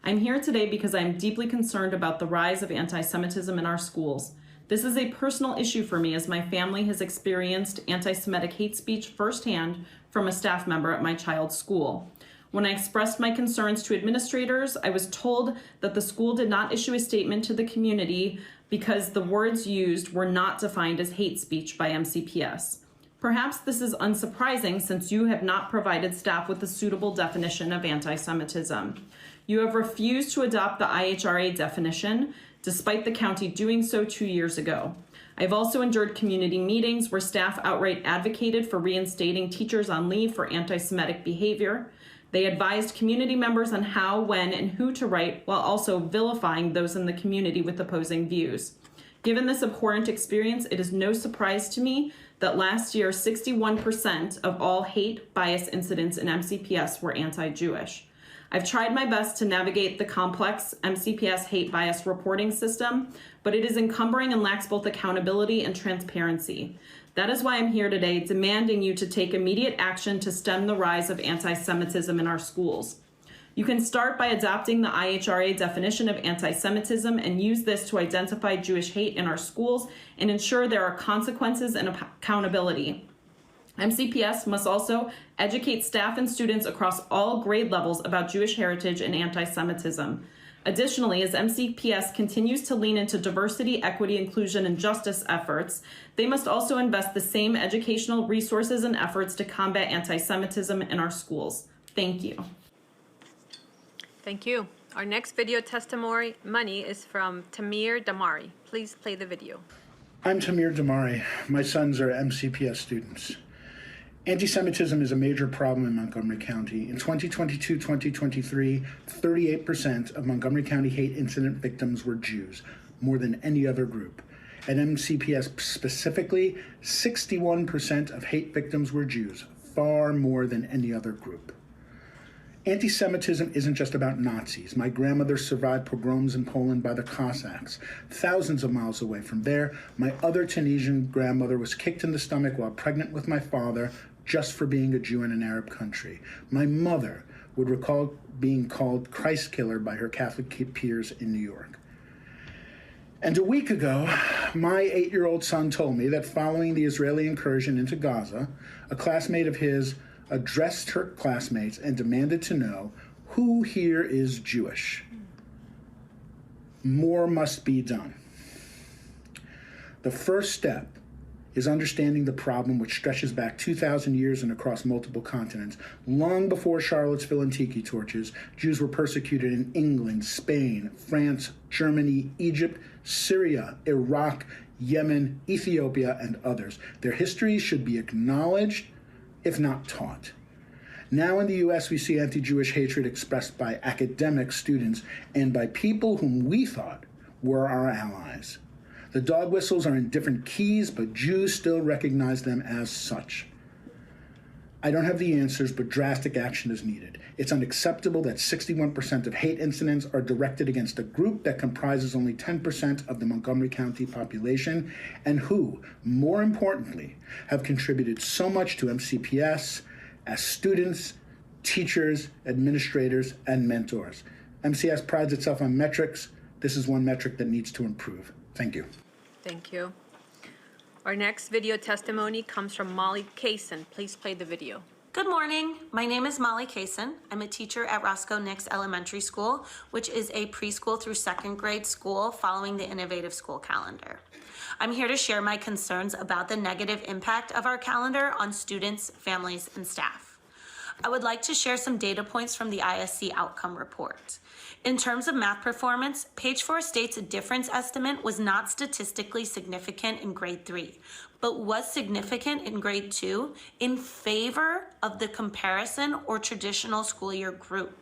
I'm here today because I am deeply concerned about the rise of anti-Semitism in our schools. This is a personal issue for me as my family has experienced anti-Semitic hate speech firsthand from a staff member at my child's school. When I expressed my concerns to administrators, I was told that the school did not issue a statement to the community because the words used were not defined as hate speech by MCPS. Perhaps this is unsurprising since you have not provided staff with a suitable definition of anti-Semitism. You have refused to adopt the IHRA definition, despite the county doing so 2 years ago. I've also endured community meetings where staff outright advocated for reinstating teachers on leave for anti-Semitic behavior. They advised community members on how, when, and who to write, while also vilifying those in the community with opposing views. Given this abhorrent experience, it is no surprise to me that last year 61% of all hate bias incidents in MCPS were anti-Jewish. I've tried my best to navigate the complex MCPS hate bias reporting system, but it is encumbering and lacks both accountability and transparency. That is why I'm here today demanding you to take immediate action to stem the rise of anti-Semitism in our schools. You can start by adopting the IHRA definition of anti-Semitism and use this to identify Jewish hate in our schools and ensure there are consequences and accountability. MCPS must also educate staff and students across all grade levels about Jewish heritage and anti-Semitism. Additionally, as MCPS continues to lean into diversity, equity, inclusion, and justice efforts, they must also invest the same educational resources and efforts to combat anti-Semitism in our schools. Thank you. Thank you. Our next video testimony is from Tamir Damari. Please play the video. I'm Tamir Damari. My sons are MCPS students. Anti-Semitism is a major problem in Montgomery County. In 2022-2023, 38% of Montgomery County hate incident victims were Jews, more than any other group. At MCPS specifically, 61% of hate victims were Jews, far more than any other group. Anti-Semitism isn't just about Nazis. My grandmother survived pogroms in Poland by the Cossacks. Thousands of miles away from there, my other Tunisian grandmother was kicked in the stomach while pregnant with my father just for being a Jew in an Arab country. My mother would recall being called Christ killer by her Catholic peers in New York. And a week ago, my 8-year-old son told me that following the Israeli incursion into Gaza, a classmate of his addressed her classmates and demanded to know who here is Jewish. More must be done. The first step is understanding the problem, which stretches back 2,000 years and across multiple continents. Long before Charlottesville and tiki torches, Jews were persecuted in England, Spain, France, Germany, Egypt, Syria, Iraq, Yemen, Ethiopia, and others. Their histories should be acknowledged, if not taught. Now in the U.S., we see anti-Jewish hatred expressed by academic students and by people whom we thought were our allies. The dog whistles are in different keys, but Jews still recognize them as such. I don't have the answers, but drastic action is needed. It's unacceptable that 61% of hate incidents are directed against a group that comprises only 10% of the Montgomery County population and who, more importantly, have contributed so much to MCPS as students, teachers, administrators, and mentors. MCS prides itself on metrics. This is one metric that needs to improve. Thank you. Thank you. Our next video testimony comes from Molly Kaysen. Please play the video. Good morning. My name is Molly Kaysen. I'm a teacher at Roscoe Nix Elementary School, which is a preschool through second grade school following the Innovative School Calendar. I'm here to share my concerns about the negative impact of our calendar on students, families, and staff. I would like to share some data points from the ISC outcome report. In terms of math performance, page 4 states a difference estimate was not statistically significant in grade 3, but was significant in grade 2 in favor of the comparison or traditional school year group.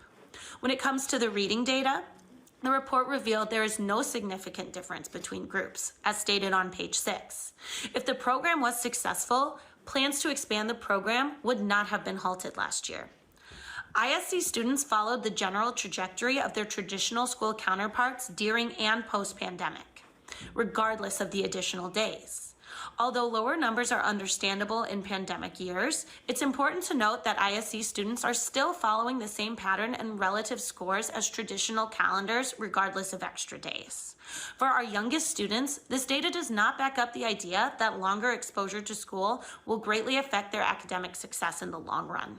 When it comes to the reading data, the report revealed there is no significant difference between groups, as stated on page 6. If the program was successful, plans to expand the program would not have been halted last year. ISC students followed the general trajectory of their traditional school counterparts during and post-pandemic, regardless of the additional days. Although lower numbers are understandable in pandemic years, it's important to note that ISC students are still following the same pattern and relative scores as traditional calendars, regardless of extra days. For our youngest students, this data does not back up the idea that longer exposure to school will greatly affect their academic success in the long run.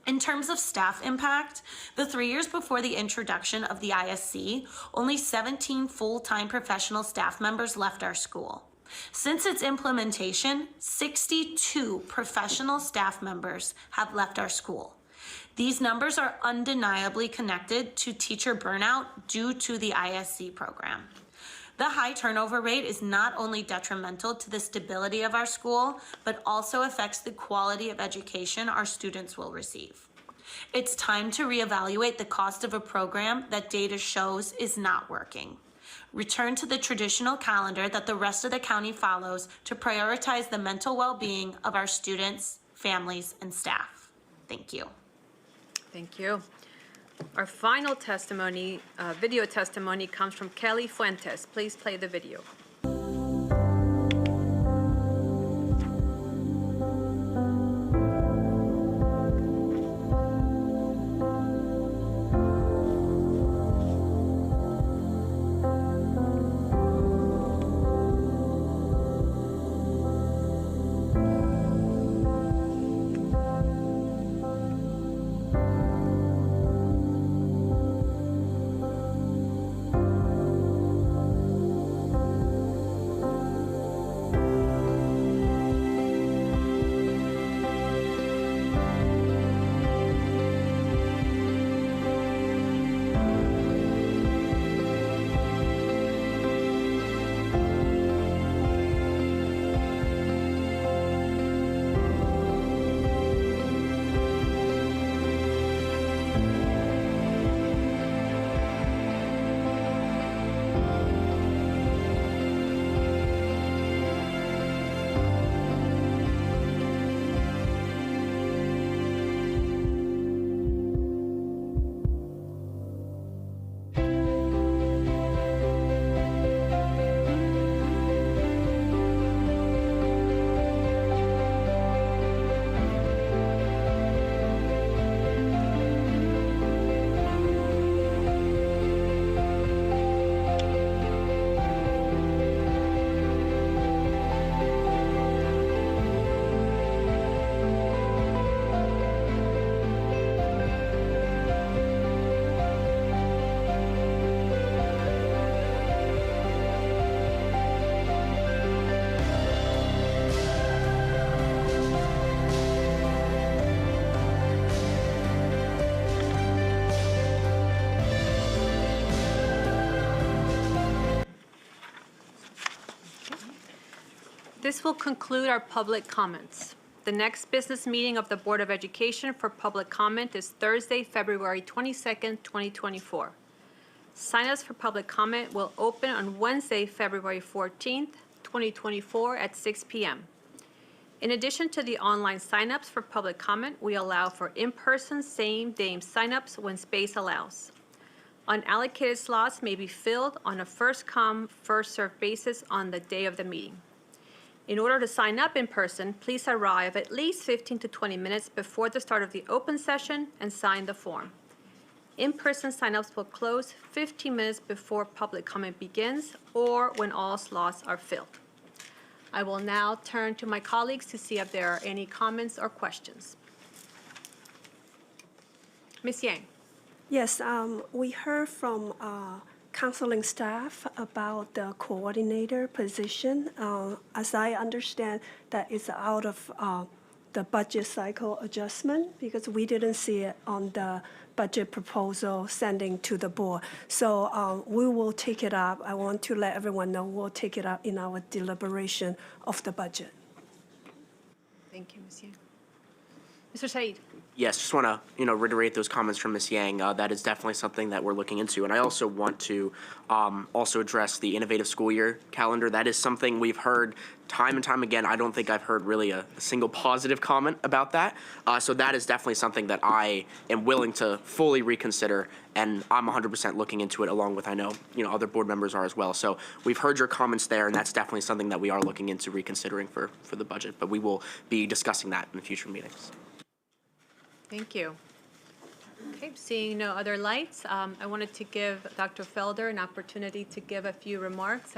In terms of staff impact, the 3 years before the introduction of the ISC, only 17 full-time professional staff members left our school. Since its implementation, 62 professional staff members have left our school. These numbers are undeniably connected to teacher burnout due to the ISC program. The high turnover rate is not only detrimental to the stability of our school, but also affects the quality of education our students will receive. It's time to reevaluate the cost of a program that data shows is not working. Return to the traditional calendar that the rest of the county follows to prioritize the mental well-being of our students, families, and staff. Thank you. Thank you. Our final testimony, video testimony, comes from Kelly Fuentes. Please play the video. This will conclude our public comments. The next business meeting of the Board of Education for public comment is Thursday, February 22nd, 2024. Sign-ups for public comment will open on Wednesday, February 14th, 2024 at 6 p.m. In addition to the online signups for public comment, we allow for in-person same-day signups when space allows. Unallocated slots may be filled on a first-come, first-served basis on the day of the meeting. In order to sign up in person, please arrive at least 15 to 20 minutes before the start of the open session and sign the form. In-person signups will close 15 minutes before public comment begins or when all slots are filled. I will now turn to my colleagues to see if there are any comments or questions. Ms. Yang. Yes, we heard from counseling staff about the coordinator position. As I understand, that is out of the budget cycle adjustment because we didn't see it on the budget proposal sending to the board. So we will take it up. I want to let everyone know we'll take it up in our deliberation of the budget. Thank you, Ms. Yang. Mr. Said. Yes, just want to reiterate those comments from Ms. Yang. That is definitely something that we're looking into, and I also want to also address the innovative school year calendar. That is something we've heard time and time again. I don't think I've heard really a single positive comment about that. So that is definitely something that I am willing to fully reconsider, and I'm 100% looking into it along with I know other board members are as well. So we've heard your comments there, and that's definitely something that we are looking into reconsidering for the budget. But we will be discussing that in future meetings. Thank you. Okay, seeing no other lights, I wanted to give Dr. Felder an opportunity to give a few remarks.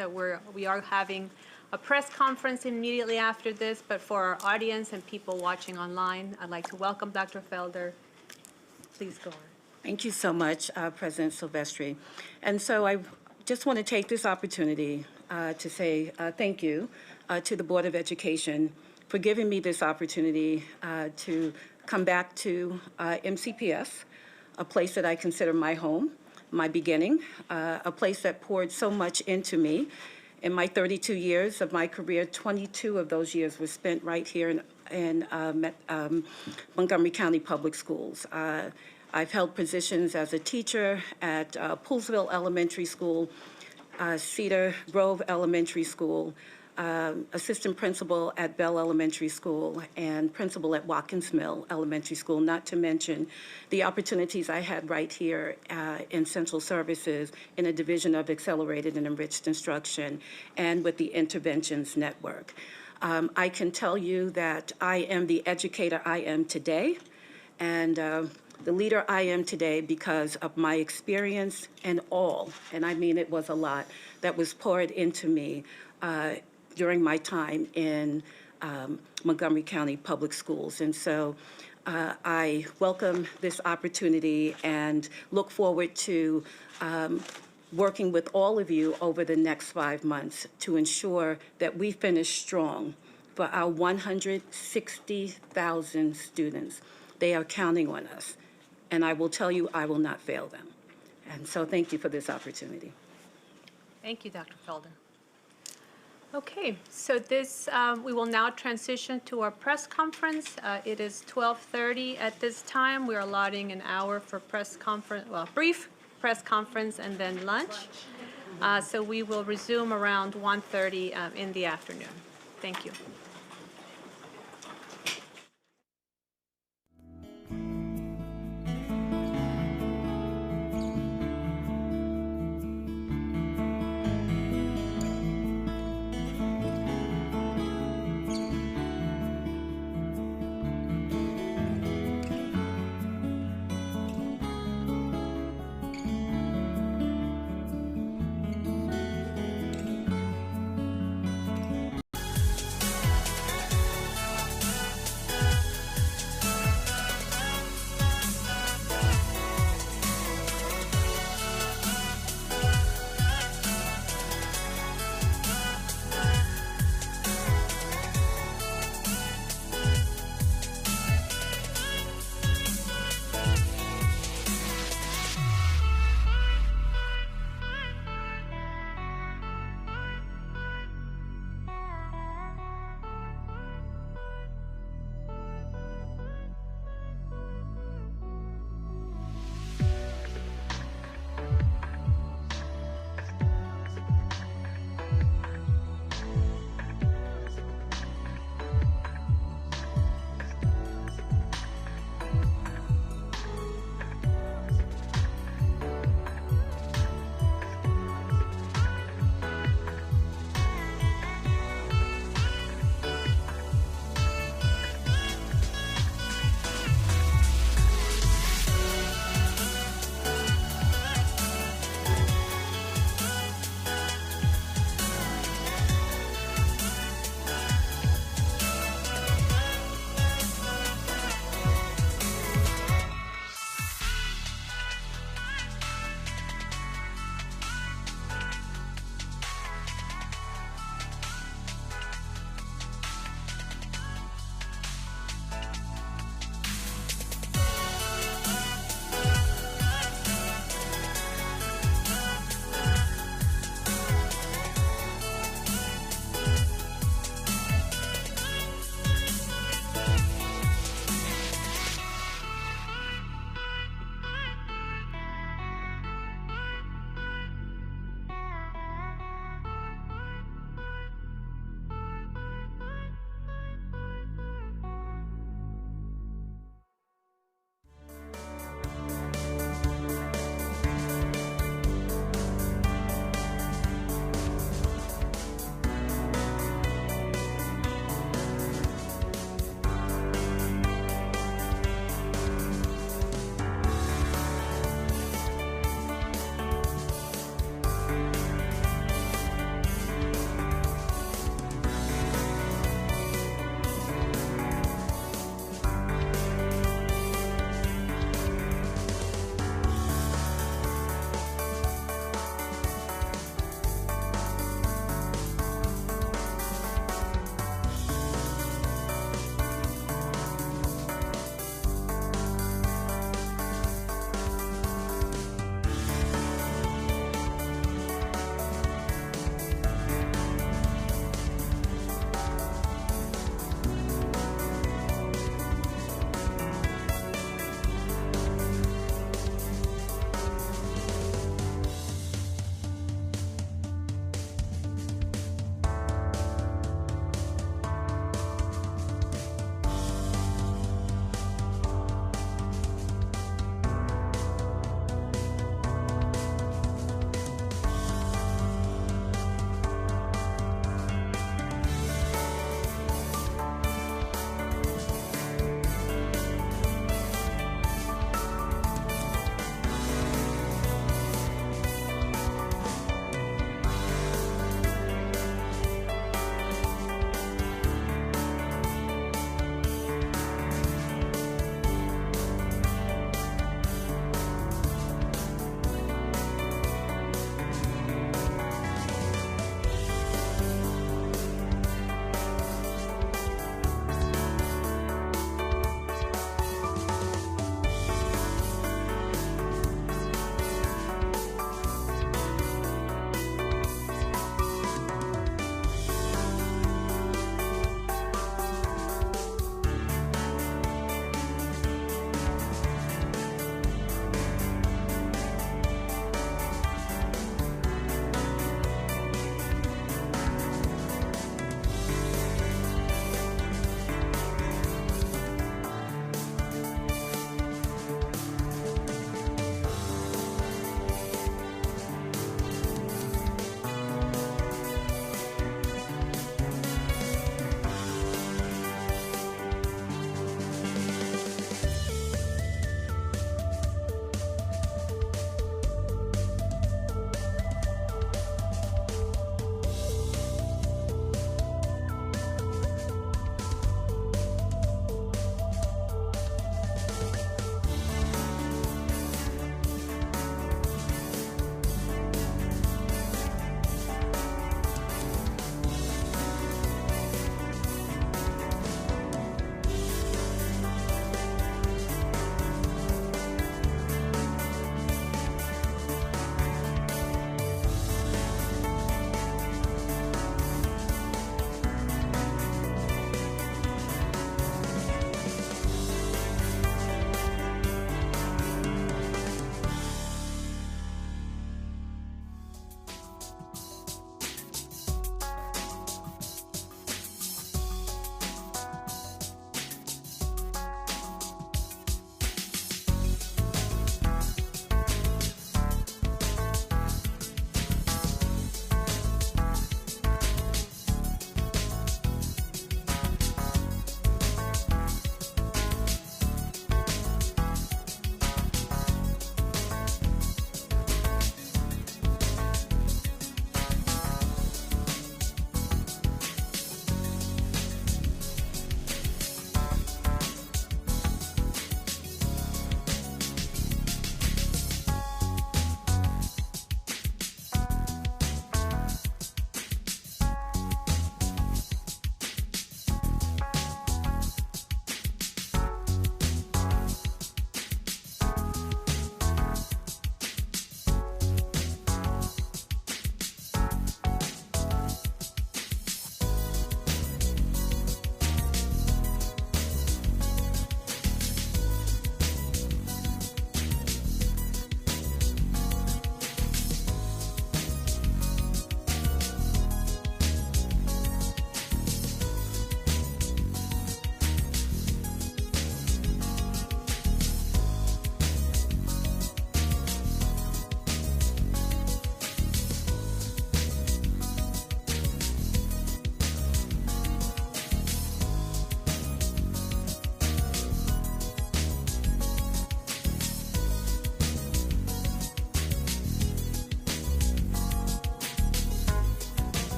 We are having a press conference immediately after this, but for our audience and people watching online, I'd like to welcome Dr. Felder. Please go on. Thank you so much, President Silvestri. And so I just want to take this opportunity to say thank you to the Board of Education for giving me this opportunity to come back to MCPS, a place that I consider my home, my beginning, a place that poured so much into me. In my 32 years of my career, 22 of those years were spent right here in Montgomery County Public Schools. I've held positions as a teacher at Poolsville Elementary School, Cedar Grove Elementary School, assistant principal at Bell Elementary School, and principal at Watkins Mill Elementary School, not to mention the opportunities I had right here in Central Services in a division of accelerated and enriched instruction and with the Interventions Network. I can tell you that I am the educator I am today, and the leader I am today because of my experience and I mean it was a lot, that was poured into me during my time in Montgomery County Public Schools. And so I welcome this opportunity and look forward to working with all of you over the next 5 months to ensure that we finish strong for our 160,000 students. They are counting on us, and I will tell you I will not fail them. And so thank you for this opportunity. Thank you, Dr. Felder. Okay, so we will now transition to our press conference. It is 12:30 at this time. We're allotting an hour for brief press conference and then lunch. So we will resume around 1:30 in the afternoon. Thank you.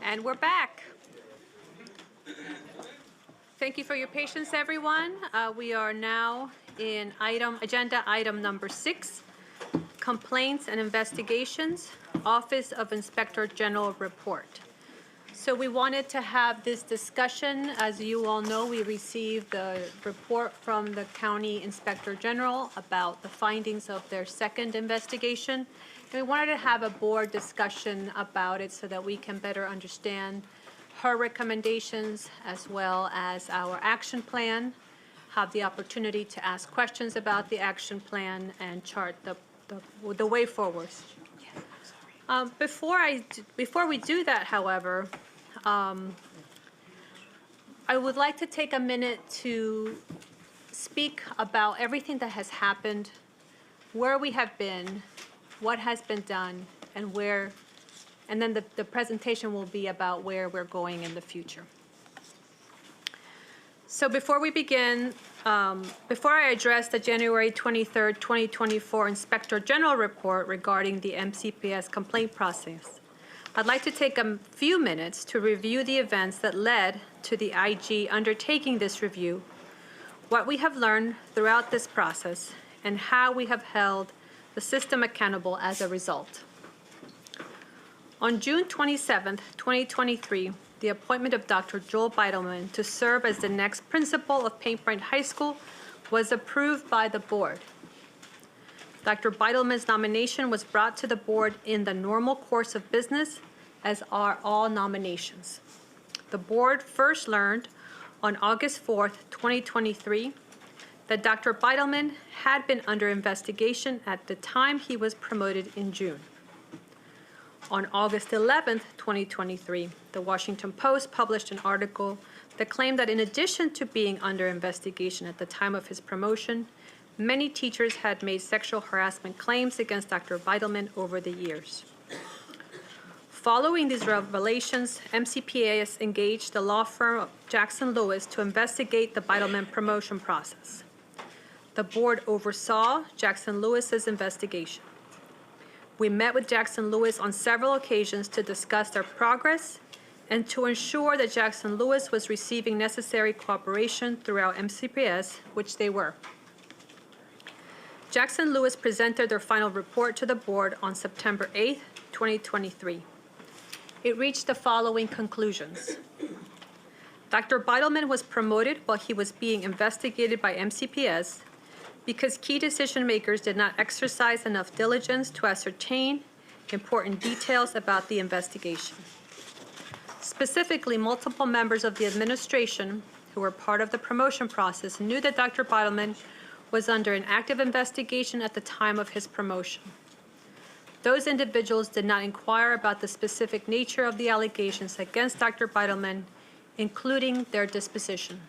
And we're back. Thank you for your patience, everyone. We are now in agenda item number 6, Complaints and Investigations, Office of Inspector General Report. So we wanted to have this discussion. As you all know, we received the report from the County Inspector General about the findings of their second investigation. And we wanted to have a board discussion about it so that we can better understand her recommendations as well as our action plan, have the opportunity to ask questions about the action plan and chart the way forward. Before we do that, however, I would like to take a minute to speak about everything that has happened, where we have been, what has been done, and where, and then the presentation will be about where we're going in the future. So before we begin, before I address the January 23rd, 2024 Inspector General Report regarding the MCPS complaint process, I'd like to take a few minutes to review the events that led to the IG undertaking this review, what we have learned throughout this process, and how we have held the system accountable as a result. On June 27th, 2023, the appointment of Dr. Joel Beidelman to serve as the next principal of Paint Brand High School was approved by the board. Dr. Beidelman's nomination was brought to the board in the normal course of business, as are all nominations. The board first learned on August 4th, 2023, that Dr. Beidelman had been under investigation at the time he was promoted in June. On August 11th, 2023, the Washington Post published an article that claimed that in addition to being under investigation at the time of his promotion, many teachers had made sexual harassment claims against Dr. Beidelman over the years. Following these revelations, MCPS engaged the law firm of Jackson Lewis to investigate the Beidelman promotion process. The board oversaw Jackson Lewis's investigation. We met with Jackson Lewis on several occasions to discuss their progress and to ensure that Jackson Lewis was receiving necessary cooperation throughout MCPS, which they were. Jackson Lewis presented their final report to the board on September 8th, 2023. It reached the following conclusions. Dr. Beidelman was promoted while he was being investigated by MCPS because key decision makers did not exercise enough diligence to ascertain important details about the investigation. Specifically, multiple members of the administration who were part of the promotion process knew that Dr. Beidelman was under an active investigation at the time of his promotion. Those individuals did not inquire about the specific nature of the allegations against Dr. Beidelman, including their disposition.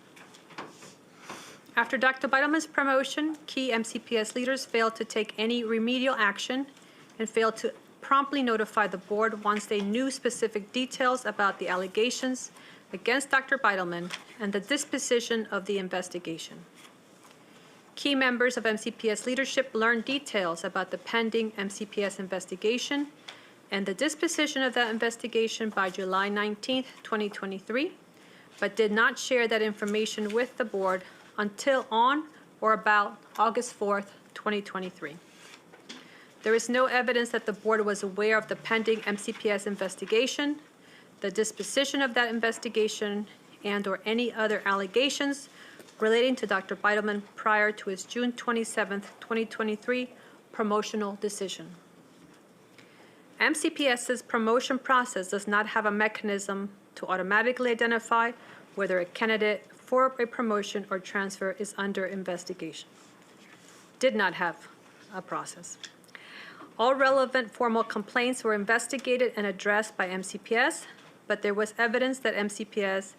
After Dr. Beidelman's promotion, key MCPS leaders failed to take any remedial action and failed to promptly notify the board once they knew specific details about the allegations against Dr. Beidelman and the disposition of the investigation. Key members of MCPS leadership learned details about the pending MCPS investigation and the disposition of that investigation by July 19th, 2023, but did not share that information with the board until on or about August 4th, 2023. There is no evidence that the board was aware of the pending MCPS investigation, the disposition of that investigation, and/or any other allegations relating to Dr. Beidelman prior to his June 27th, 2023 promotional decision. MCPS's promotion process does not have a mechanism to automatically identify whether a candidate for a promotion or transfer is under investigation. Did not have a process. All relevant formal complaints were investigated and addressed by MCPS, but there was evidence that MCPS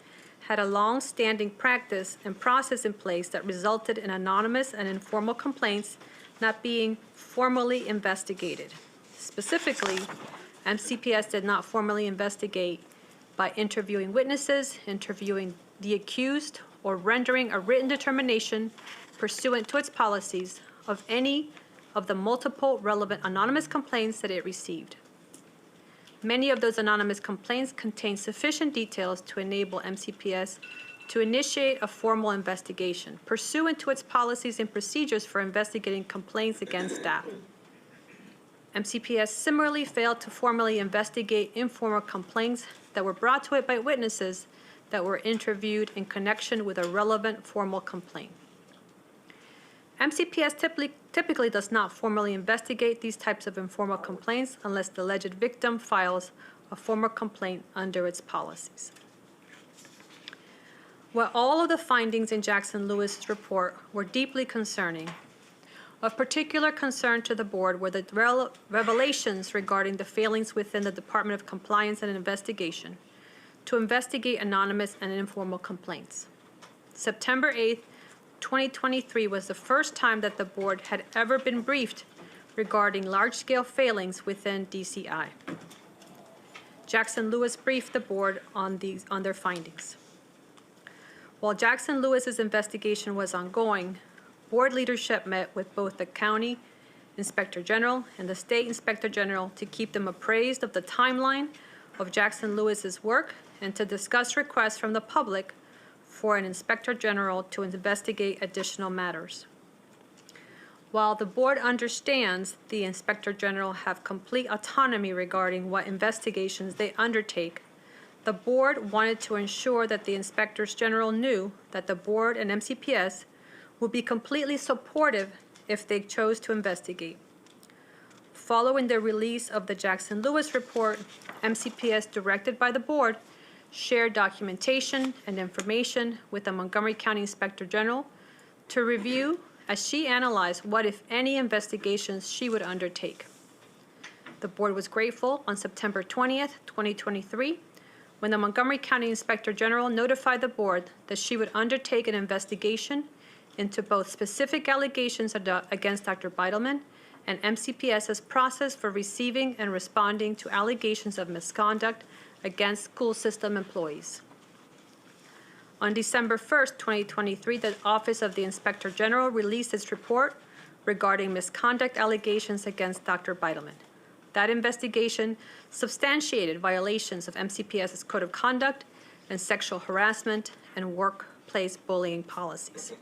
had a long-standing practice and process in place that resulted in anonymous and informal complaints not being formally investigated. Specifically, MCPS did not formally investigate by interviewing witnesses, interviewing the accused, or rendering a written determination pursuant to its policies of any of the multiple relevant anonymous complaints that it received. Many of those anonymous complaints contain sufficient details to enable MCPS to initiate a formal investigation pursuant to its policies and procedures for investigating complaints against staff. MCPS similarly failed to formally investigate informal complaints that were brought to it by witnesses that were interviewed in connection with a relevant formal complaint. MCPS typically does not formally investigate these types of informal complaints unless the alleged victim files a formal complaint under its policies. While all of the findings in Jackson Lewis's report were deeply concerning, of particular concern to the board were the revelations regarding the failings within the Department of Compliance and Investigation to investigate anonymous and informal complaints. September 8th, 2023 was the first time that the board had ever been briefed regarding large-scale failings within DCI. Jackson Lewis briefed the board on their findings. While Jackson Lewis's investigation was ongoing, board leadership met with both the County Inspector General and the State Inspector General to keep them appraised of the timeline of Jackson Lewis's work and to discuss requests from the public for an Inspector General to investigate additional matters. While the board understands the Inspector General have complete autonomy regarding what investigations they undertake, the board wanted to ensure that the Inspectors General knew that the board and MCPS would be completely supportive if they chose to investigate. Following the release of the Jackson Lewis report, MCPS, directed by the board, shared documentation and information with the Montgomery County Inspector General to review as she analyzed what, if any, investigations she would undertake. The board was grateful on September 20th, 2023, when the Montgomery County Inspector General notified the board that she would undertake an investigation into both specific allegations against Dr. Beidelman and MCPS's process for receiving and responding to allegations of misconduct against school system employees. On December 1st, 2023, the Office of the Inspector General released its report regarding misconduct allegations against Dr. Beidelman. That investigation substantiated violations of MCPS's Code of Conduct and sexual harassment and workplace bullying policies.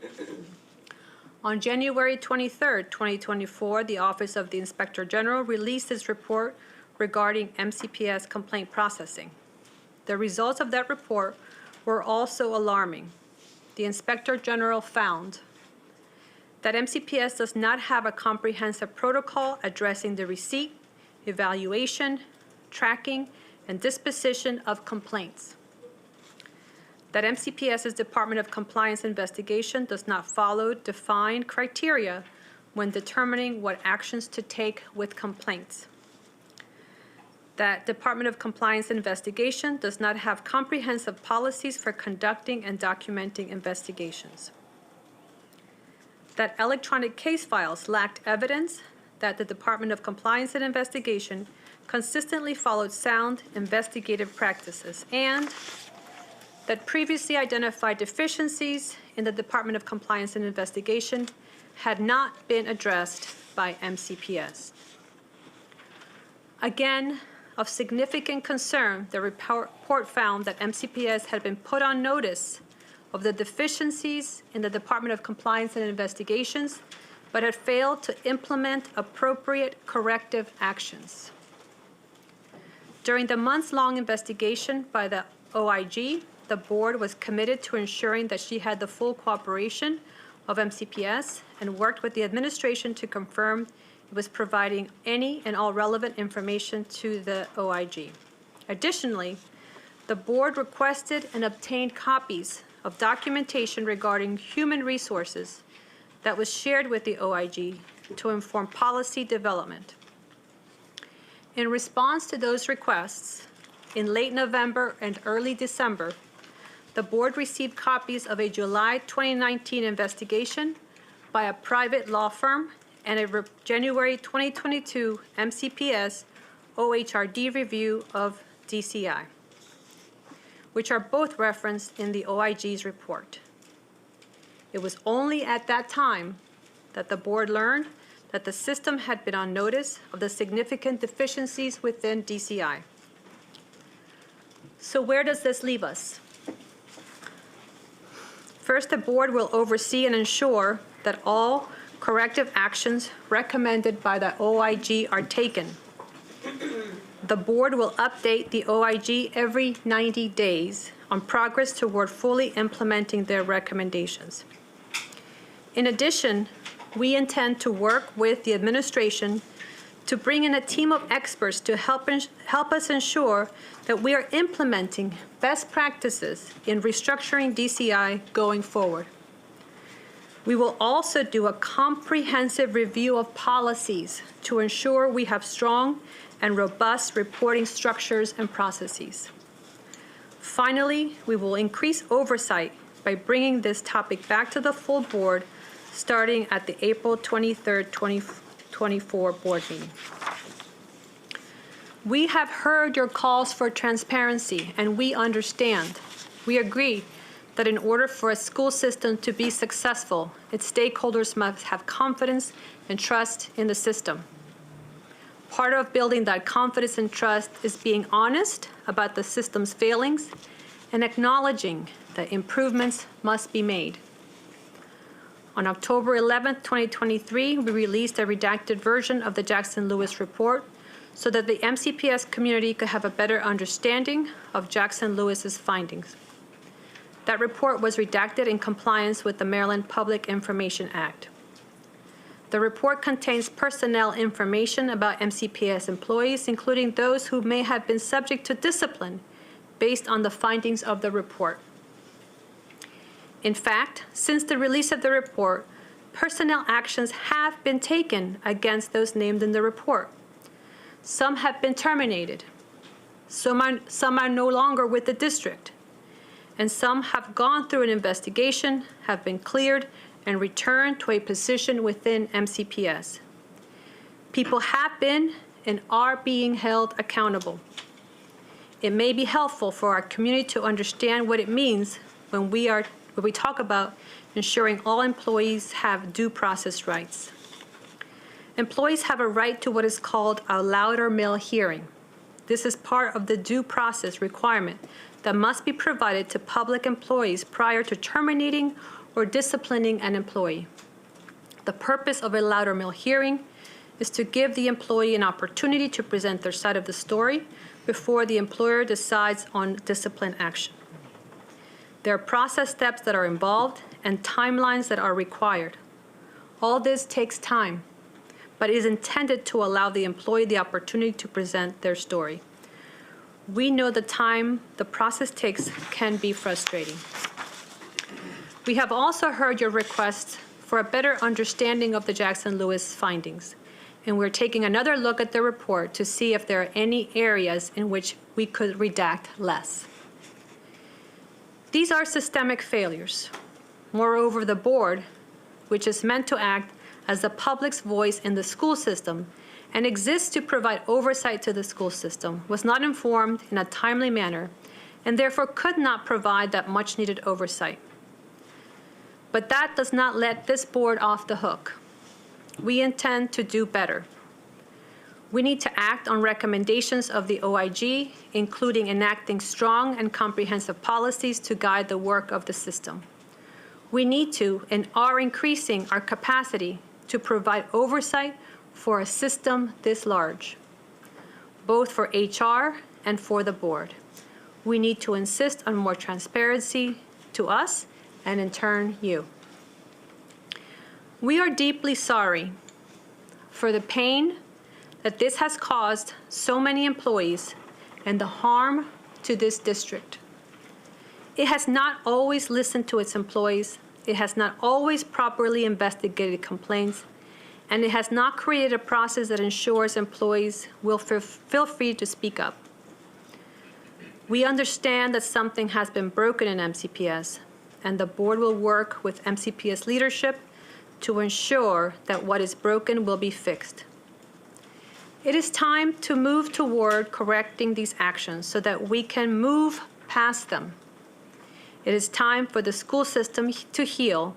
On January 23rd, 2024, the Office of the Inspector General released its report regarding MCPS complaint processing. The results of that report were also alarming. The Inspector General found that MCPS does not have a comprehensive protocol addressing the receipt, evaluation, tracking, and disposition of complaints. That MCPS's Department of Compliance investigation does not follow defined criteria when determining what actions to take with complaints. That Department of Compliance investigation does not have comprehensive policies for conducting and documenting investigations. That electronic case files lacked evidence that the Department of Compliance and Investigation consistently followed sound investigative practices, and that previously identified deficiencies in the Department of Compliance and Investigation had not been addressed by MCPS. Again, of significant concern, the report found that MCPS had been put on notice of the deficiencies in the Department of Compliance and Investigations, but had failed to implement appropriate corrective actions. During the months-long investigation by the OIG, the board was committed to ensuring that she had the full cooperation of MCPS and worked with the administration to confirm it was providing any and all relevant information to the OIG. Additionally, the board requested and obtained copies of documentation regarding human resources that was shared with the OIG to inform policy development. In response to those requests, in late November and early December, the board received copies of a July 2019 investigation by a private law firm and a January 2022 MCPS OHRD review of DCI, which are both referenced in the OIG's report. It was only at that time that the board learned that the system had been on notice of the significant deficiencies within DCI. So where does this leave us? First, the board will oversee and ensure that all corrective actions recommended by the OIG are taken. The board will update the OIG every 90 days on progress toward fully implementing their recommendations. In addition, we intend to work with the administration to bring in a team of experts to help us ensure that we are implementing best practices in restructuring DCI going forward. We will also do a comprehensive review of policies to ensure we have strong and robust reporting structures and processes. Finally, we will increase oversight by bringing this topic back to the full board starting at the April 23rd, 2024 board meeting. We have heard your calls for transparency, and we understand. We agree that in order for a school system to be successful, its stakeholders must have confidence and trust in the system. Part of building that confidence and trust is being honest about the system's failings and acknowledging that improvements must be made. On October 11th, 2023, we released a redacted version of the Jackson-Lewis report so that the MCPS community could have a better understanding of Jackson-Lewis's findings. That report was redacted in compliance with the Maryland Public Information Act. The report contains personnel information about MCPS employees, including those who may have been subject to discipline based on the findings of the report. In fact, since the release of the report, personnel actions have been taken against those named in the report. Some have been terminated. Some are no longer with the district. And some have gone through an investigation, have been cleared, and returned to a position within MCPS. People have been and are being held accountable. It may be helpful for our community to understand what it means when we talk about ensuring all employees have due process rights. Employees have a right to what is called a Loudermill hearing. This is part of the due process requirement that must be provided to public employees prior to terminating or disciplining an employee. The purpose of a Loudermill hearing is to give the employee an opportunity to present their side of the story before the employer decides on discipline action. There are process steps that are involved and timelines that are required. All this takes time, but is intended to allow the employee the opportunity to present their story. We know the time the process takes can be frustrating. We have also heard your requests for a better understanding of the Jackson-Lewis findings, and we're taking another look at the report to see if there are any areas in which we could redact less. These are systemic failures. Moreover, the board, which is meant to act as the public's voice in the school system and exists to provide oversight to the school system, was not informed in a timely manner and therefore could not provide that much-needed oversight. But that does not let this board off the hook. We intend to do better. We need to act on recommendations of the OIG, including enacting strong and comprehensive policies to guide the work of the system. We need to and are increasing our capacity to provide oversight for a system this large, both for HR and for the board. We need to insist on more transparency to us and in turn you. We are deeply sorry for the pain that this has caused so many employees and the harm to this district. It has not always listened to its employees, it has not always properly investigated complaints, and it has not created a process that ensures employees will feel free to speak up. We understand that something has been broken in MCPS, and the board will work with MCPS leadership to ensure that what is broken will be fixed. It is time to move toward correcting these actions so that we can move past them. It is time for the school system to heal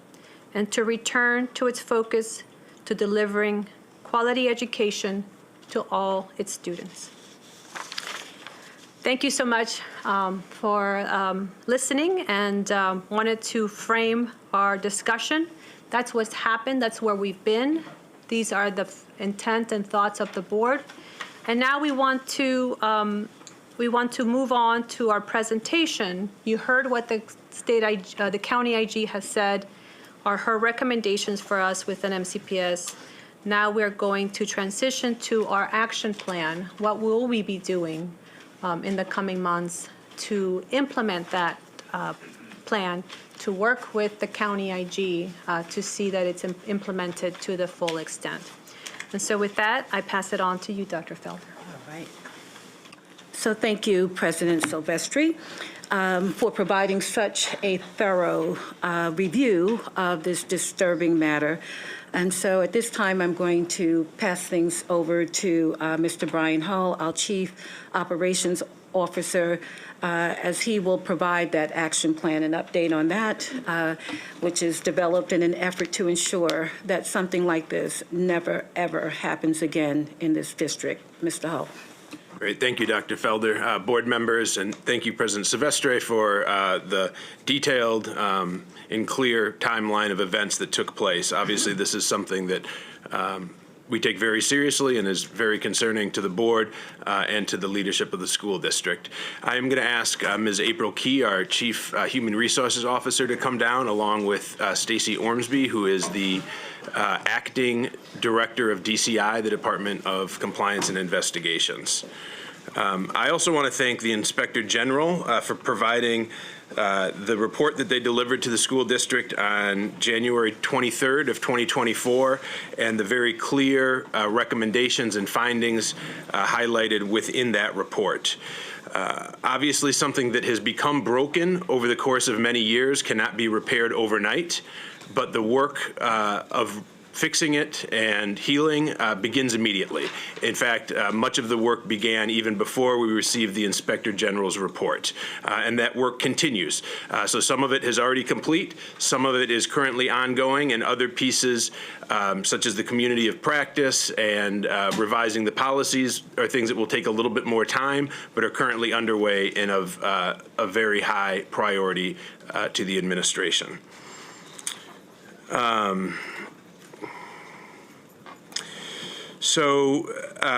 and to return to its focus to delivering quality education to all its students. Thank you so much for listening, and wanted to frame our discussion. That's what's happened. That's where we've been. These are the intent and thoughts of the board. And now we want to move on to our presentation. You heard what the the county IG has said are her recommendations for us within MCPS. Now we're going to transition to our action plan. What will we be doing in the coming months to implement that plan, to work with the county IG to see that it's implemented to the full extent. And so with that, I pass it on to you, Dr. Felder. All right. So thank you, President Silvestri, for providing such a thorough review of this disturbing matter. And so at this time, I'm going to pass things over to Mr. Brian Hull, our Chief Operations Officer, as he will provide that action plan and update on that, which is developed in an effort to ensure that something like this never, ever happens again in this district. Mr. Hull. Great. Thank you, Dr. Felder, board members, and thank you, President Silvestri, for the detailed and clear timeline of events that took place. Obviously, this is something that we take very seriously and is very concerning to the board and to the leadership of the school district. I am going to ask Ms. April Key, our Chief Human Resources Officer, to come down, along with Stacy Ormsby, who is the Acting Director of DCI, the Department of Compliance and Investigations. I also want to thank the Inspector General for providing the report that they delivered to the school district on January 23rd of 2024, and the very clear recommendations and findings highlighted within that report. Obviously, something that has become broken over the course of many years cannot be repaired overnight, but the work of fixing it and healing begins immediately. In fact, much of the work began even before we received the Inspector General's report, and that work continues. So some of it is already complete, some of it is currently ongoing, and other pieces, such as the community of practice and revising the policies, are things that will take a little bit more time, but are currently underway and of a very high priority to the administration. So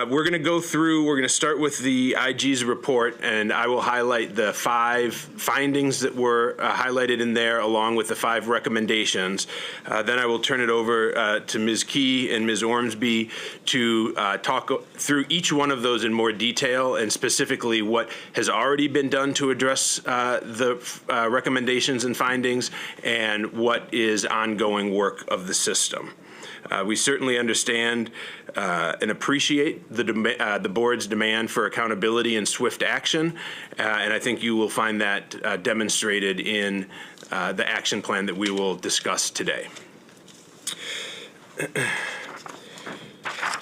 we're going to go through, we're going to start with the IG's report, and I will highlight the 5 findings that were highlighted in there, along with the 5 recommendations. Then I will turn it over to Ms. Key and Ms. Ormsby to talk through each one of those in more detail, and specifically what has already been done to address the recommendations and findings, and what is ongoing work of the system. We certainly understand and appreciate the board's demand for accountability and swift action, and I think you will find that demonstrated in the action plan that we will discuss today.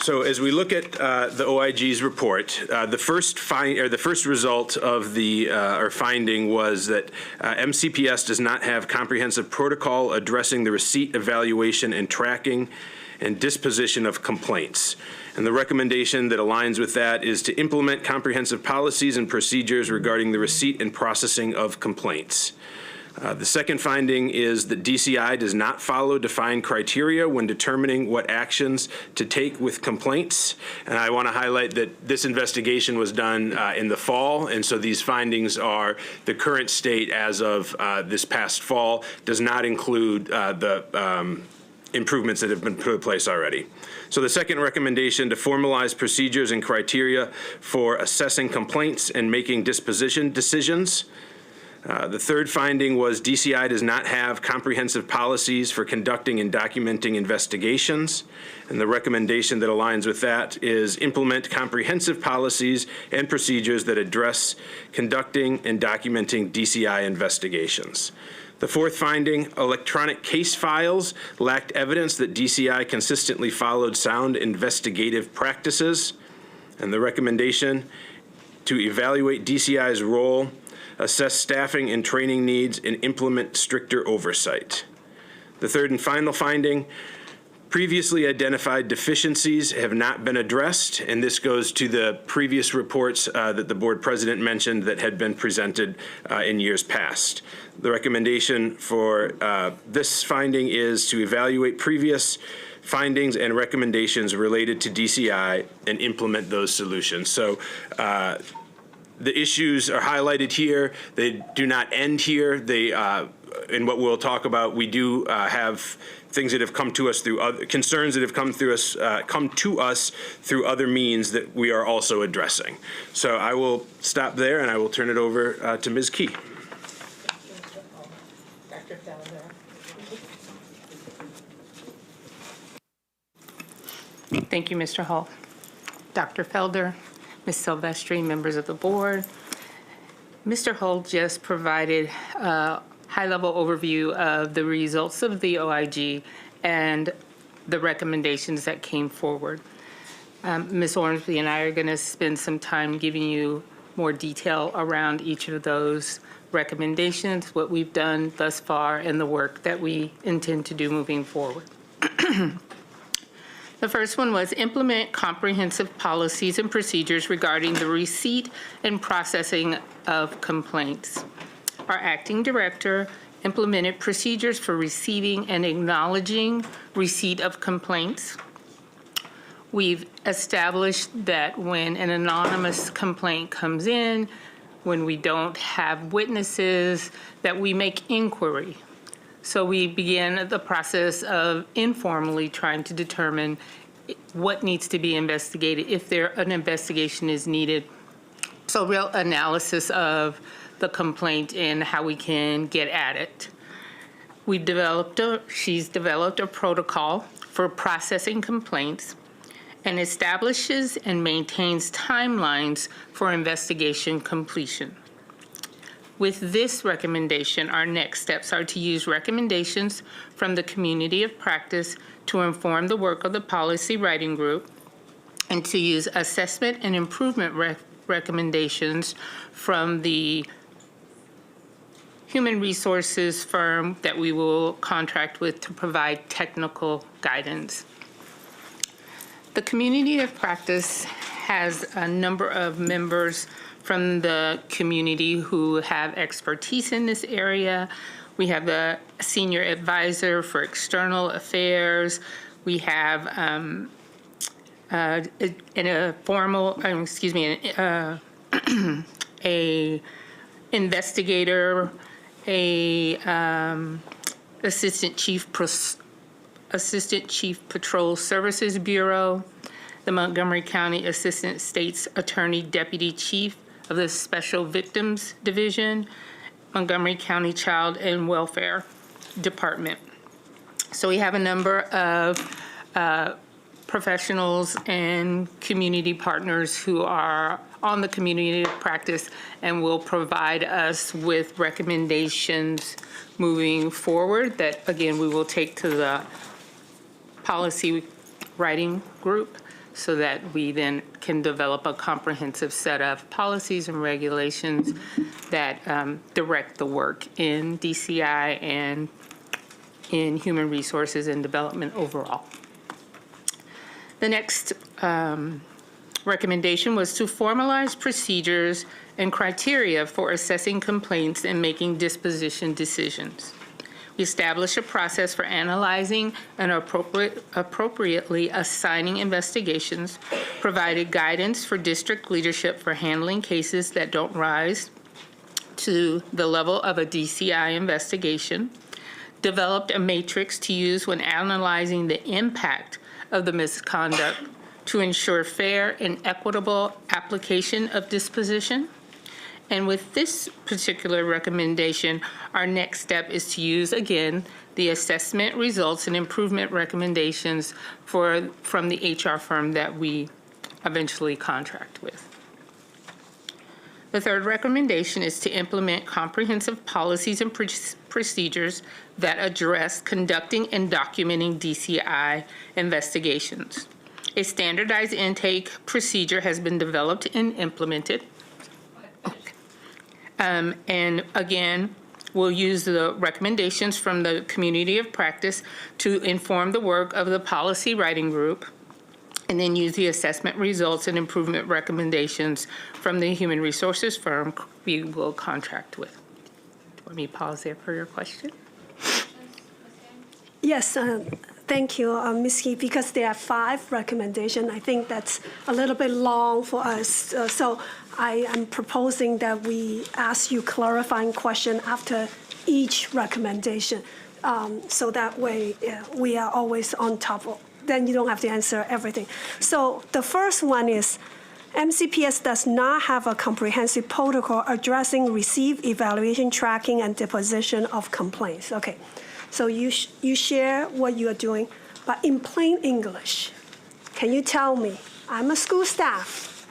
So as we look at the OIG's report, the first result of the or finding was that MCPS does not have comprehensive protocol addressing the receipt, evaluation, and tracking and disposition of complaints. And the recommendation that aligns with that is to implement comprehensive policies and procedures regarding the receipt and processing of complaints. The second finding is that DCI does not follow defined criteria when determining what actions to take with complaints. And I want to highlight that this investigation was done in the fall, and so these findings are the current state as of this past fall, does not include the improvements that have been put in place already. So the second recommendation, to formalize procedures and criteria for assessing complaints and making disposition decisions. The third finding was DCI does not have comprehensive policies for conducting and documenting investigations. And the recommendation that aligns with that is implement comprehensive policies and procedures that address conducting and documenting DCI investigations. The fourth finding, electronic case files lacked evidence that DCI consistently followed sound investigative practices. And the recommendation to evaluate DCI's role, assess staffing and training needs, and implement stricter oversight. The third and final finding, Previously identified deficiencies have not been addressed, and this goes to the previous reports that the board president mentioned that had been presented in years past. The recommendation for this finding is to evaluate previous findings and recommendations related to DCI and implement those solutions. So the issues are highlighted here. They do not end here. They, in what we'll talk about, we do have things that have come to us through other concerns that have come to us through other means that we are also addressing. So I will stop there and I will turn it over to Ms. Key. Dr. Felder. Thank you, Mr. Hall. Dr. Felder, Ms. Silvestri, members of the board. Mr. Hull just provided a high-level overview of the results of the OIG and the recommendations that came forward. Ms. Ormsby and I are going to spend some time giving you more detail around each of those recommendations, what we've done thus far, and the work that we intend to do moving forward. The first one was implement comprehensive policies and procedures regarding the receipt and processing of complaints. Our acting director implemented procedures for receiving and acknowledging receipt of complaints. We've established that when an anonymous complaint comes in, when we don't have witnesses, that we make inquiry. So we began the process of informally trying to determine what needs to be investigated, if an investigation is needed. So real analysis of the complaint and how we can get at it. She's developed a protocol for processing complaints and establishes and maintains timelines for investigation completion. With this recommendation, our next steps are to use recommendations from the community of practice to inform the work of the policy writing group, and to use assessment and improvement recommendations from the human resources firm that we will contract with to provide technical guidance. The community of practice has a number of members from the community who have expertise in this area. We have the senior advisor for external affairs. We have a investigator, assistant chief patrol services bureau, the Montgomery County Assistant State's Attorney Deputy Chief of the Special Victims Division, Montgomery County Child and Welfare Department. So we have a number of professionals and community partners who are on the community of practice and will provide us with recommendations moving forward that, again, we will take to the policy writing group so that we then can develop a comprehensive set of policies and regulations that direct the work in DCI and in human resources and development overall. The next recommendation was to formalize procedures and criteria for assessing complaints and making disposition decisions. We established a process for analyzing and appropriately assigning investigations, provided guidance for district leadership for handling cases that don't rise to the level of a DCI investigation, developed a matrix to use when analyzing the impact of the misconduct to ensure fair and equitable application of disposition. And with this particular recommendation, our next step is to use, again, the assessment results and improvement recommendations from the HR firm that we eventually contract with. The third recommendation is to implement comprehensive policies and procedures that address conducting and documenting DCI investigations. A standardized intake procedure has been developed and implemented. And again, We'll use the recommendations from the community of practice to inform the work of the policy writing group, and then use the assessment results and improvement recommendations from the human resources firm we will contract with. Let me pause there for your question. Yes, thank you, Ms. He, because there are 5 recommendations. I think that's a little bit long for us. So I am proposing that we ask you clarifying question after each recommendation. So that way we are always on top of, then you don't have to answer everything. So the first one is, MCPS does not have a comprehensive protocol addressing receive, evaluation, tracking, and deposition of complaints. Okay. So you share what you are doing, but in plain English, can you tell me, I'm a school staff,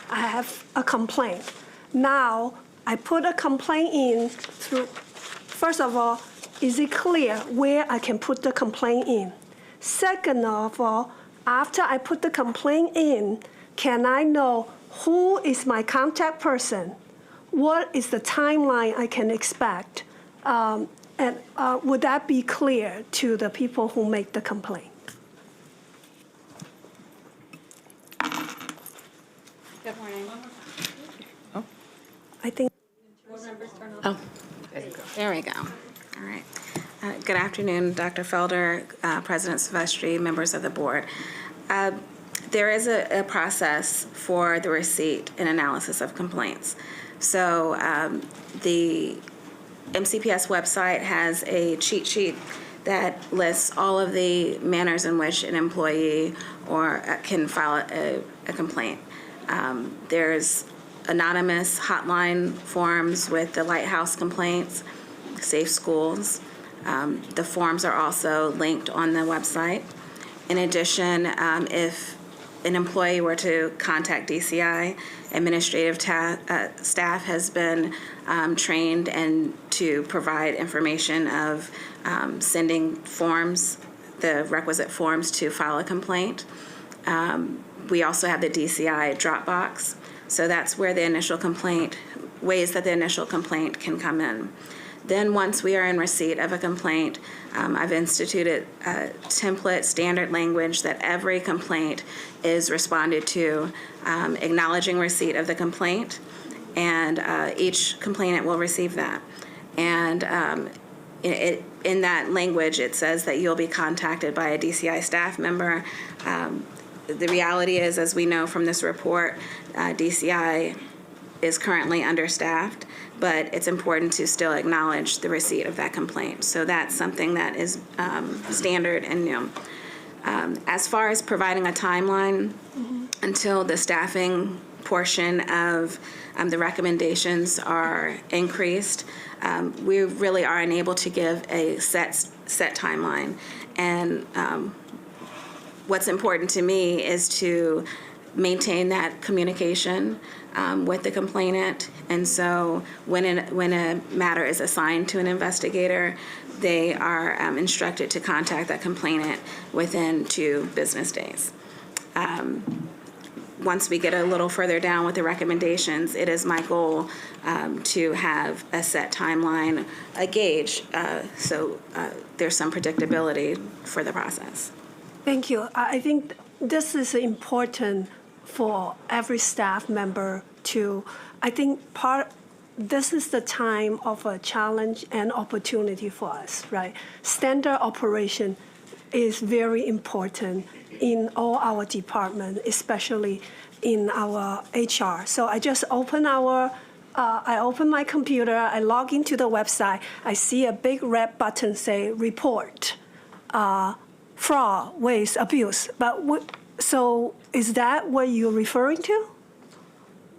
I have a complaint. Now, I put a complaint in through, first of all, is it clear where I can put the complaint in? Second of all, after I put the complaint in, can I know who is my contact person? What is the timeline I can expect? And would that be clear to the people who make the complaint? Good morning. Oh. I think. Oh, there we go. All right. Good afternoon, Dr. Felder, President Silvestri, members of the board. There is a process for the receipt and analysis of complaints. So the MCPS website has a cheat sheet that lists all of the manners in which an employee can file a complaint. There's anonymous hotline forms with the Lighthouse complaints, Safe Schools. The forms are also linked on the website. In addition, if an employee were to contact DCI, administrative staff has been trained and to provide information of sending forms, the requisite forms to file a complaint. We also have the DCI Dropbox, so that's where the initial complaint, ways that the initial complaint can come in. Then once we are in receipt of a complaint, I've instituted a template standard language that every complaint is responded to, acknowledging receipt of the complaint, and each complainant will receive that. And in that language, it says that you'll be contacted by a DCI staff member. The reality is, as we know from this report, DCI is currently understaffed, but it's important to still acknowledge the receipt of that complaint. So that's something that is standard and new. As far as providing a timeline until the staffing portion of the recommendations are increased, we really are unable to give a set timeline. And what's important to me is to maintain that communication with the complainant. And so when a matter is assigned to an investigator, they are instructed to contact that complainant within 2 business days. Once we get a little further down with the recommendations, it is my goal to have a set timeline, a gauge, so there's some predictability for the process. Thank you. I think this is important for every staff member to, I think this is the time of a challenge and opportunity for us, right? Standard operation is very important in all our departments, especially in our HR. So I just open I open my computer, I log into the website, I see a big red button say report, fraud, waste, abuse. But so is that what you're referring to?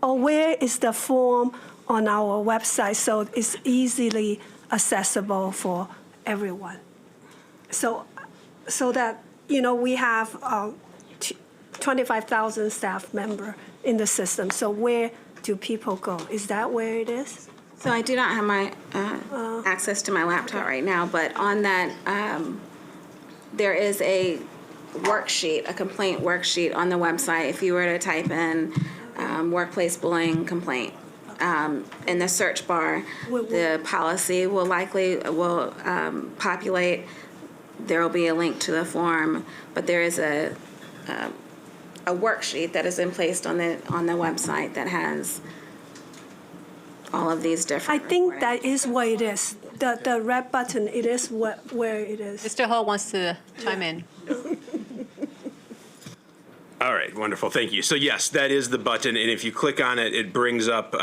Or where is the form on our website so it's easily accessible for everyone? So that, we have 25,000 staff members in the system. So where do people go? Is that where it is? So I do not have my access to my laptop right now, but on that, there is a worksheet, a complaint worksheet on the website. If you were to type in workplace bullying complaint, in the search bar, the policy will populate. There will be a link to the form, but there is a worksheet that has been placed on the website that has all of these different. I think that is what it is. The red button, it is where it is. Mr. Ho wants to chime in. All right, wonderful, thank you. So yes, that is the button, and if you click on it, it brings up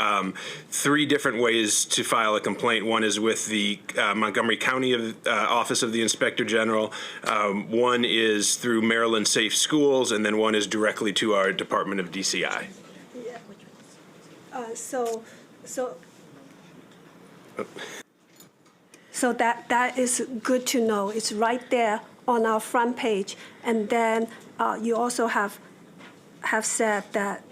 3 different ways to file a complaint. One is with the Montgomery County Office of the Inspector General. One is through Maryland Safe Schools, and then one is directly to our Department of DCI. So that is good to know. It's right there on our front page, and then you also have said that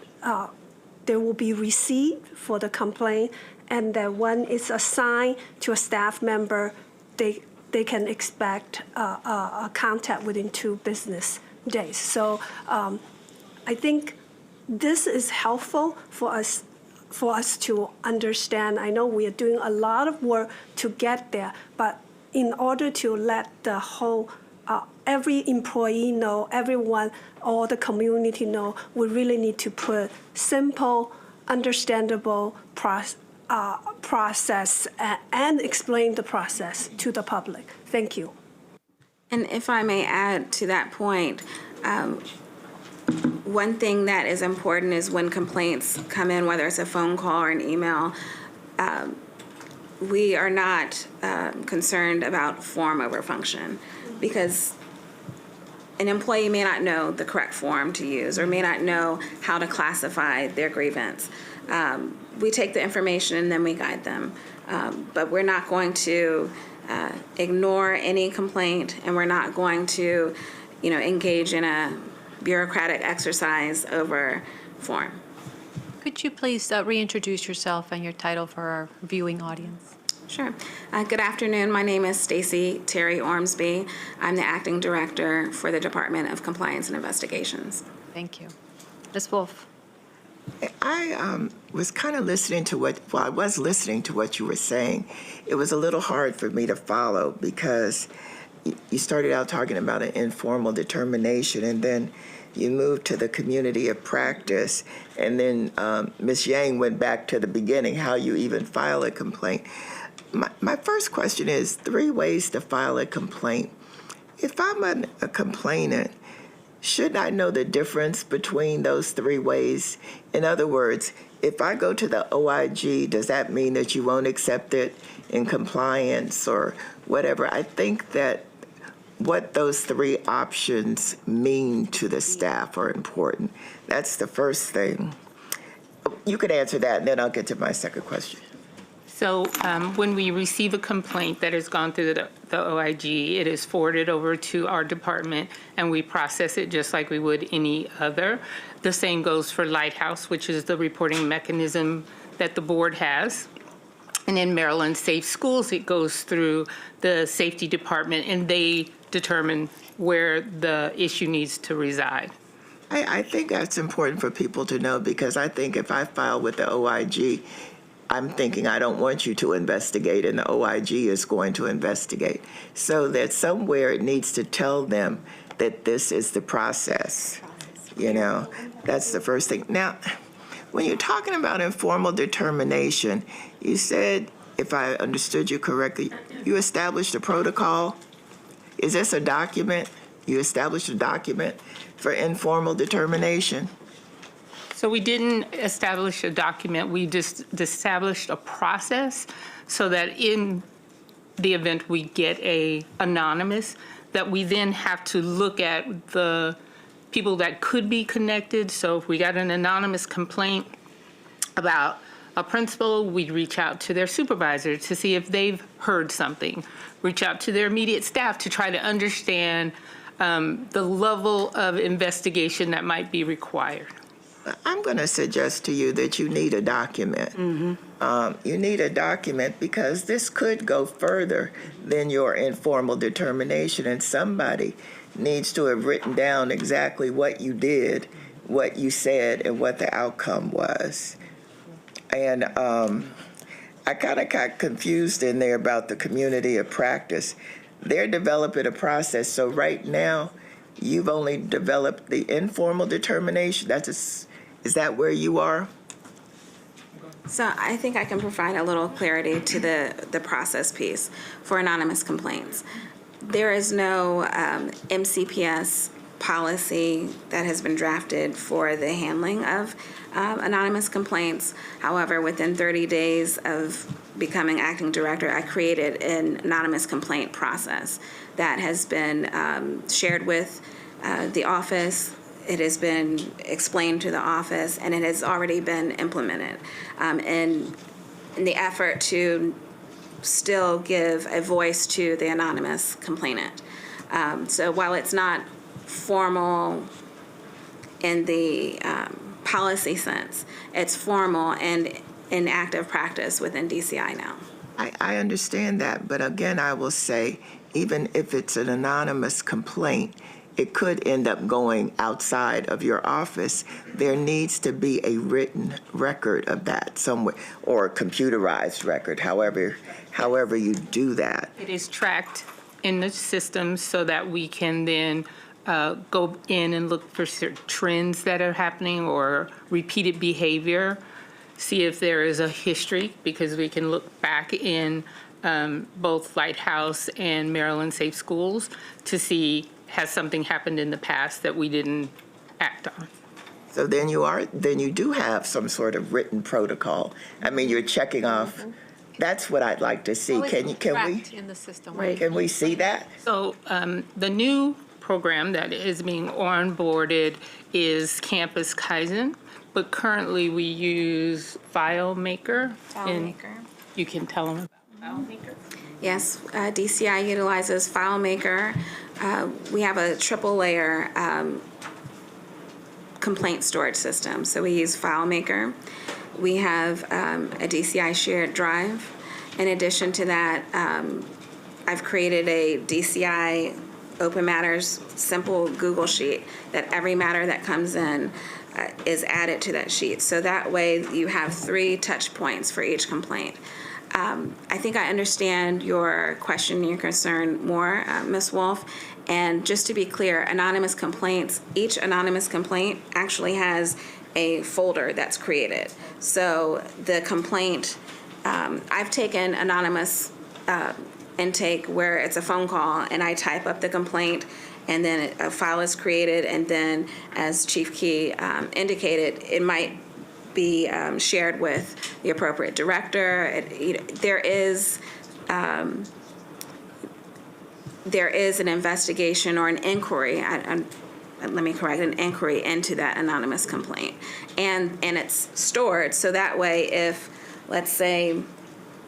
there will be receipt for the complaint, and that when it's assigned to a staff member, they can expect a contact within 2 business days. So I think this is helpful for us to understand. I know we are doing a lot of work to get there, but in order to let the whole every employee know, everyone, all the community know, we really need to put simple, understandable process and explain the process to the public. Thank you. And if I may add to that point, one thing that is important is when complaints come in, whether it's a phone call or an email, we are not concerned about form over function, because an employee may not know the correct form to use or may not know how to classify their grievance. We take the information and then we guide them. But we're not going to ignore any complaint, and we're not going to, engage in a bureaucratic exercise over form. Could you please reintroduce yourself and your title for our viewing audience? Sure. Good afternoon. My name is Stacy Terry Ormsby. I'm the acting director for the Department of Compliance and Investigations. Thank you. Ms. Wolf. I was kind of listening to I was listening to what you were saying. It was a little hard for me to follow, because you started out talking about an informal determination, and then you moved to the community of practice, and then Ms. Yang went back to the beginning, how you even file a complaint. My first question is 3 ways to file a complaint. If I'm a complainant, should I know the difference between those 3 ways? In other words, if I go to the OIG, does that mean that you won't accept it in compliance or whatever? I think that what those 3 options mean to the staff are important. That's the first thing. You could answer that, and then I'll get to my second question. So when we receive a complaint that has gone through the OIG, it is forwarded over to our department, and we process it just like we would any other. The same goes for Lighthouse, which is the reporting mechanism that the board has. And in Maryland Safe Schools, it goes through the safety department, and they determine where the issue needs to reside. I think that's important for people to know, because I think if I file with the OIG, I'm thinking I don't want you to investigate, and the OIG is going to investigate. So that somewhere it needs to tell them that this is the process. That's the first thing. Now, when you're talking about informal determination, you said, if I understood you correctly, you established a protocol. Is this a document? You established a document for informal determination? So we didn't establish a document. We just established a process so that in the event we get a anonymous, that we then have to look at the people that could be connected. So if we got an anonymous complaint about a principal, we'd reach out to their supervisor to see if they've heard something, reach out to their immediate staff to try to understand the level of investigation that might be required. I'm going to suggest to you that you need a document. You need a document, because this could go further than your informal determination, and somebody needs to have written down exactly what you did, what you said, and what the outcome was. And I kind of got confused in there about the community of practice. They're developing a process. So right now, you've only developed the informal determination. Is that where you are? So I think I can provide a little clarity to the process piece for anonymous complaints. There is no MCPS policy that has been drafted for the handling of anonymous complaints. However, within 30 days of becoming acting director, I created an anonymous complaint process that has been shared with the office. It has been explained to the office, and it has already been implemented in the effort to still give a voice to the anonymous complainant. So while it's not formal in the policy sense, it's formal and in active practice within DCI now. I understand that, but again, I will say, even if it's an anonymous complaint, it could end up going outside of your office. There needs to be a written record of that somewhere, or a computerized record, however you do that. It is tracked in the system so that we can then go in and look for certain trends that are happening or repeated behavior, see if there is a history, because we can look back in both Lighthouse and Maryland Safe Schools to see has something happened in the past that we didn't act on. So then you do have some sort of written protocol. I mean, you're checking off. That's what I'd like to see. Can we? In the system. Can we see that? So the new program that is being onboarded is Campus Kaizen, but currently we use FileMaker. FileMaker. You can tell them about FileMaker. Yes, DCI utilizes FileMaker. We have a triple layer complaint storage system. So we use FileMaker. We have a DCI shared drive. In addition to that, I've created a DCI Open Matters simple Google sheet that every matter that comes in is added to that sheet. So that way you have 3 touch points for each complaint. I think I understand your question and your concern more, Ms. Wolf. And just to be clear, anonymous complaints, each anonymous complaint actually has a folder that's created. So the complaint, I've taken anonymous intake where it's a phone call and I type up the complaint and then a file is created, and then as Chief Key indicated, it might be shared with the appropriate director. There is an investigation or an inquiry, let me correct, an inquiry into that anonymous complaint. And it's stored so that way if, let's say,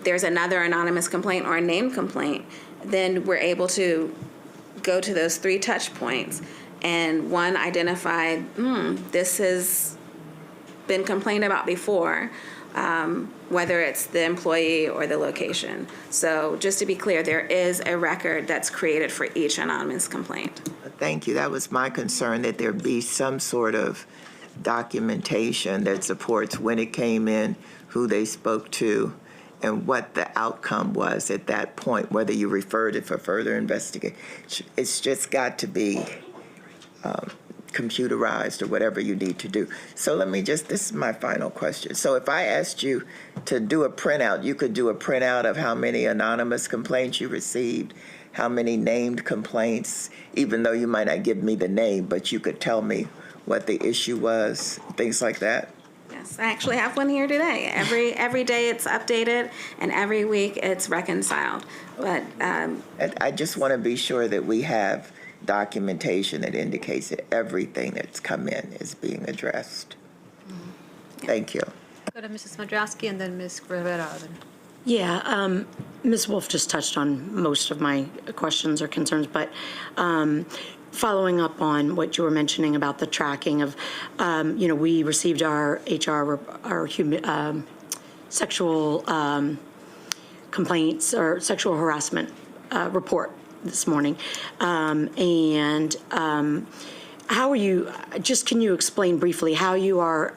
there's another anonymous complaint or a named complaint, then we're able to go to those 3 touch points and one identified, this has been complained about before, whether it's the employee or the location. So just to be clear, there is a record that's created for each anonymous complaint. Thank you. That was my concern, that there be some sort of documentation that supports when it came in, who they spoke to, and what the outcome was at that point, whether you referred it for further investigation. It's just got to be computerized or whatever you need to do. So this is my final question. So if I asked you to do a printout, you could do a printout of how many anonymous complaints you received, how many named complaints, even though you might not give me the name, but you could tell me what the issue was, things like that? Yes, I actually have one here today. Every day it's updated, and every week it's reconciled. But I just want to be sure that we have documentation that indicates that everything that's come in is being addressed. Thank you. Go to Mrs. Madrasky and then Ms. Rivera. Yeah, Ms. Wolf just touched on most of my questions or concerns, but following up on what you were mentioning about the tracking of, we received our sexual complaints or sexual harassment report this morning, and how are you, just can you explain briefly how you are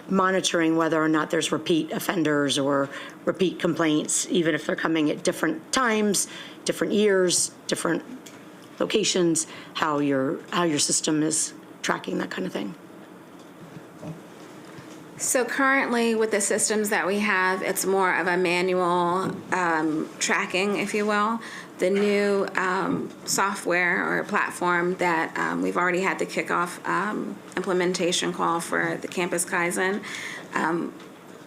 monitoring whether or not there's repeat offenders or repeat complaints, even if they're coming at different times, different years, different locations, how your system is tracking that kind of thing? So currently with the systems that we have, it's more of a manual tracking, if you will. The new software or platform that we've already had the kickoff implementation call for the Campus Kaizen.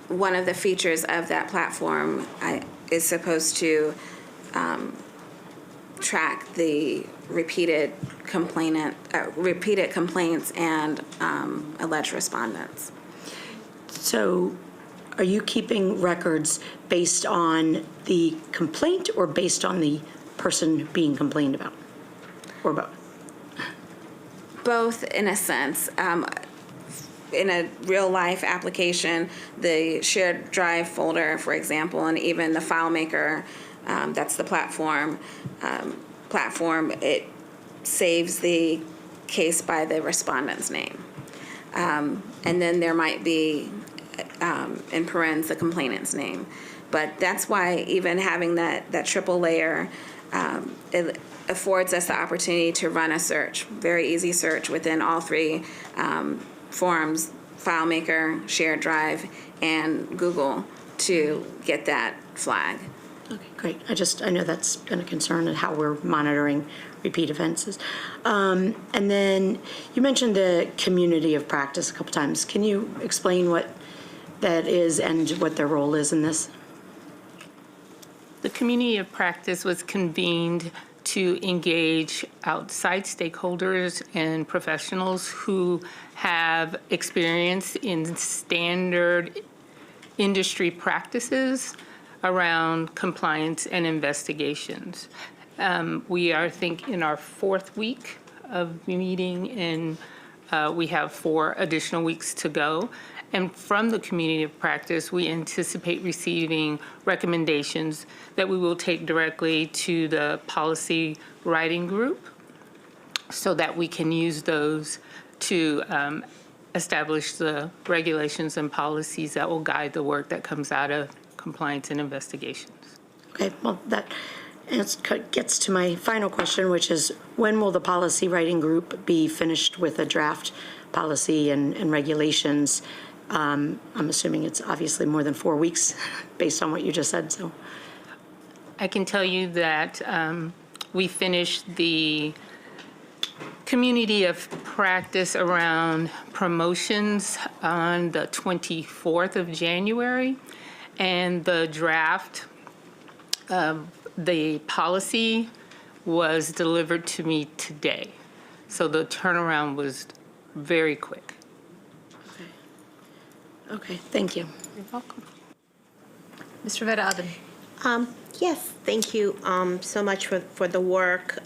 One of the features of that platform is supposed to track the repeated complaints and alleged respondents. So are you keeping records based on the complaint or based on the person being complained about, or both? Both, in a sense. In a real-life application, the shared drive folder, for example, and even the FileMaker, that's the platform, it saves the case by the respondent's name. And then there might be, in parentheses, the complainant's name. But that's why even having that triple layer, it affords us the opportunity to run a search, very easy search within all three forums, FileMaker, Shared Drive, and Google, to get that flag. Okay, great. I know that's been a concern in how we're monitoring repeat offenses. And then you mentioned the community of practice a couple times. Can you explain what that is and what their role is in this? The community of practice was convened to engage outside stakeholders and professionals who have experience in standard industry practices around compliance and investigations. We are, I think, in our 4th week of meeting, and we have 4 additional weeks to go. And from the community of practice, we anticipate receiving recommendations that we will take directly to the policy writing group so that we can use those to establish the regulations and policies that will guide the work that comes out of compliance and investigations. Okay, well, that gets to my final question, which is, when will the policy writing group be finished with a draft policy and regulations? I'm assuming it's obviously more than 4 weeks based on what you just said. So I can tell you that we finished the community of practice around promotions on the 24th of January, and the draft of the policy was delivered to me today. So the turnaround was very quick. Okay, thank you. You're welcome. Mr. Veda-Aden. Yes, thank you so much for the work.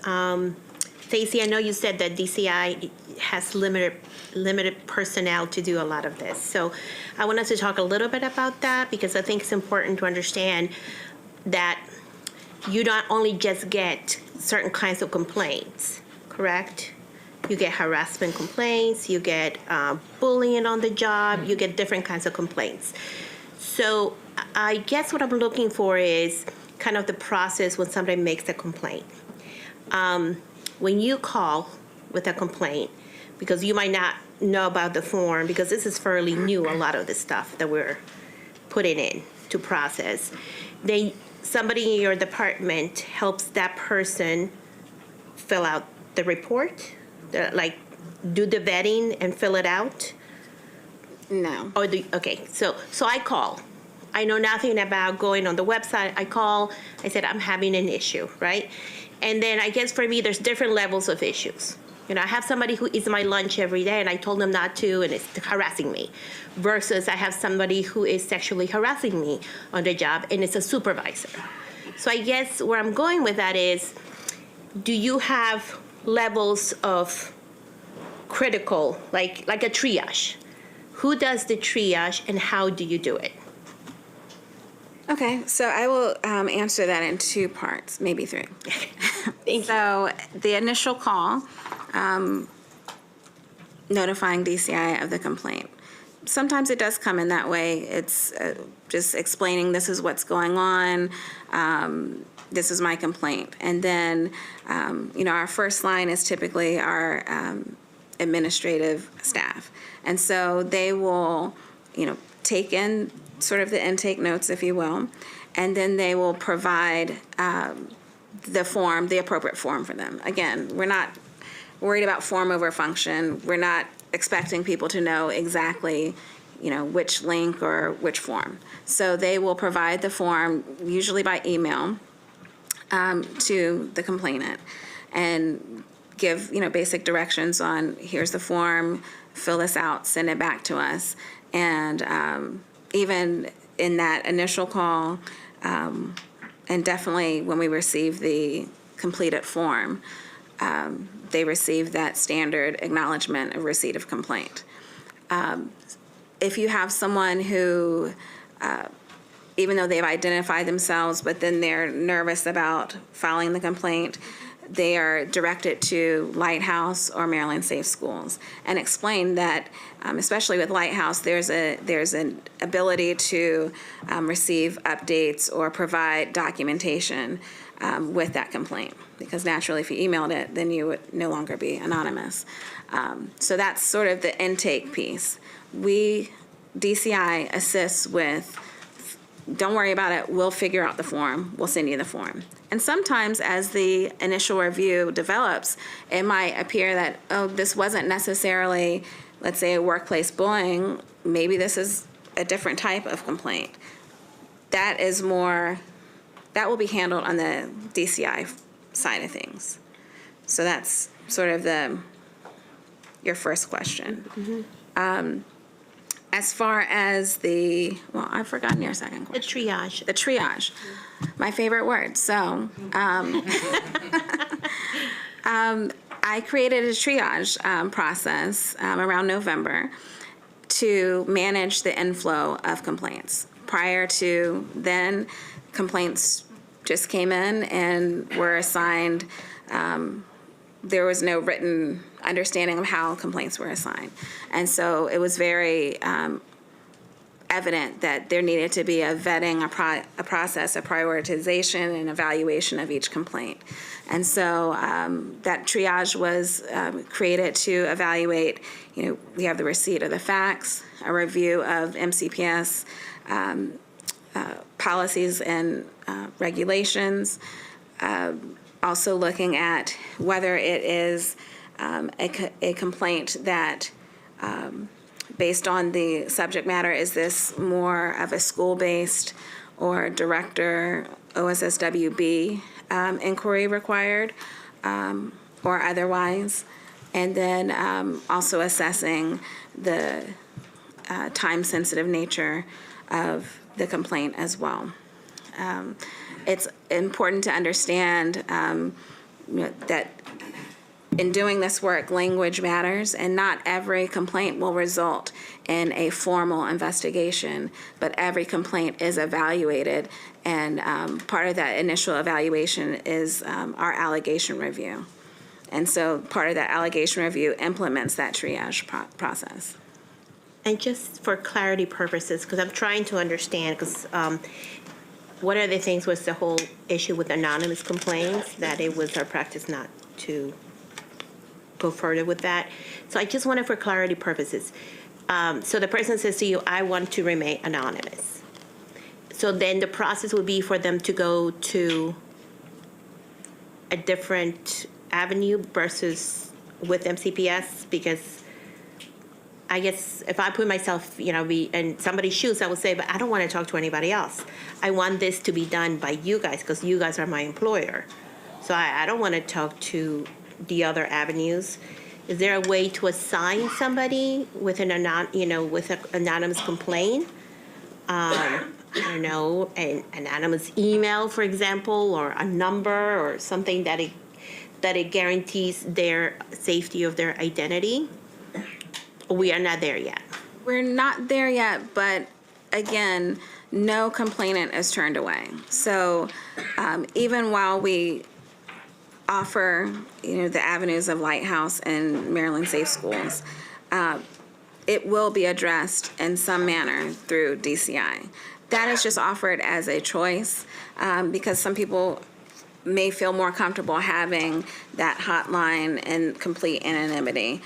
Stacey, I know you said that DCI has limited personnel to do a lot of this. So I wanted to talk a little bit about that, because I think it's important to understand that you don't only just get certain kinds of complaints, correct? You get harassment complaints, you get bullying on the job, you get different kinds of complaints. So I guess what I'm looking for is kind of the process when somebody makes a complaint. When you call with a complaint, because you might not know about the form, because this is fairly new, a lot of the stuff that we're putting in to process, then somebody in your department helps that person fill out the report, like do the vetting and fill it out? No. Or okay, so I call. I know nothing about going on the website. I call, I said, I'm having an issue, right? And then I guess for me, there's different levels of issues. You know, I have somebody who eats my lunch every day and I told them not to and it's harassing me. Versus I have somebody who is sexually harassing me on the job and it's a supervisor. So I guess where I'm going with that is, do you have levels of critical, like a triage? Who does the triage and how do you do it? Okay, so I will answer that in 2 parts, maybe 3. So the initial call, notifying DCI of the complaint. Sometimes it does come in that way. It's just explaining this is what's going on, this is my complaint. And then, our first line is typically our administrative staff. And so they will, take in sort of the intake notes, if you will, and then they will provide the appropriate form for them. Again, we're not worried about form over function. We're not expecting people to know exactly, which link or which form. So they will provide the form, usually by email, to the complainant and give, basic directions on here's the form, fill this out, send it back to us. And even in that initial call, and definitely when we receive the completed form, they receive that standard acknowledgement of receipt of complaint. If you have someone who, even though they've identified themselves, but then they're nervous about filing the complaint, they are directed to Lighthouse or Maryland Safe Schools and explain that, especially with Lighthouse, there's an ability to receive updates or provide documentation with that complaint. Because naturally, if you emailed it, then you would no longer be anonymous. So that's sort of the intake piece. DCI assists with, don't worry about it, we'll figure out the form, we'll send you the form. And sometimes as the initial review develops, it might appear that, this wasn't necessarily, let's say, a workplace bullying, maybe this is a different type of complaint. That will be handled on the DCI side of things. So that's sort of your first question. Mm-hmm. As far as I've forgotten your second question. The triage. The triage, my favorite word. So I created a triage process around November to manage the inflow of complaints. Prior to then, complaints just came in and were assigned. There was no written understanding of how complaints were assigned. And so it was very evident that there needed to be a vetting, a process, a prioritization, and evaluation of each complaint. And so that triage was created to evaluate, we have the receipt of the facts, a review of MCPS policies and regulations, also looking at whether it is a complaint that, based on the subject matter, is this more of a school-based or director OSSWB inquiry required or otherwise, and then also assessing the time-sensitive nature of the complaint as well. It's important to understand that in doing this work, language matters, and not every complaint will result in a formal investigation, but every complaint is evaluated, and part of that initial evaluation is our allegation review. And so part of that allegation review implements that triage process. And just for clarity purposes, because I'm trying to understand, because one of the things was the whole issue with anonymous complaints, that it was our practice not to go further with that. So I just wanted for clarity purposes. So the person says to you, I want to remain anonymous. So then the process would be for them to go to a different avenue versus with MCPS, because I guess if I put myself, in somebody's shoes, I would say, but I don't want to talk to anybody else. I want this to be done by you guys because you guys are my employer. So I don't want to talk to the other avenues. Is there a way to assign somebody with an anonymous complaint? I don't know, an anonymous email, for example, or a number or something that it guarantees their safety of their identity? We are not there yet. We're not there yet, but again, no complainant is turned away. So even while we offer, the avenues of Lighthouse and Maryland Safe Schools, it will be addressed in some manner through DCI. That is just offered as a choice because some people may feel more comfortable having that hotline in complete anonymity.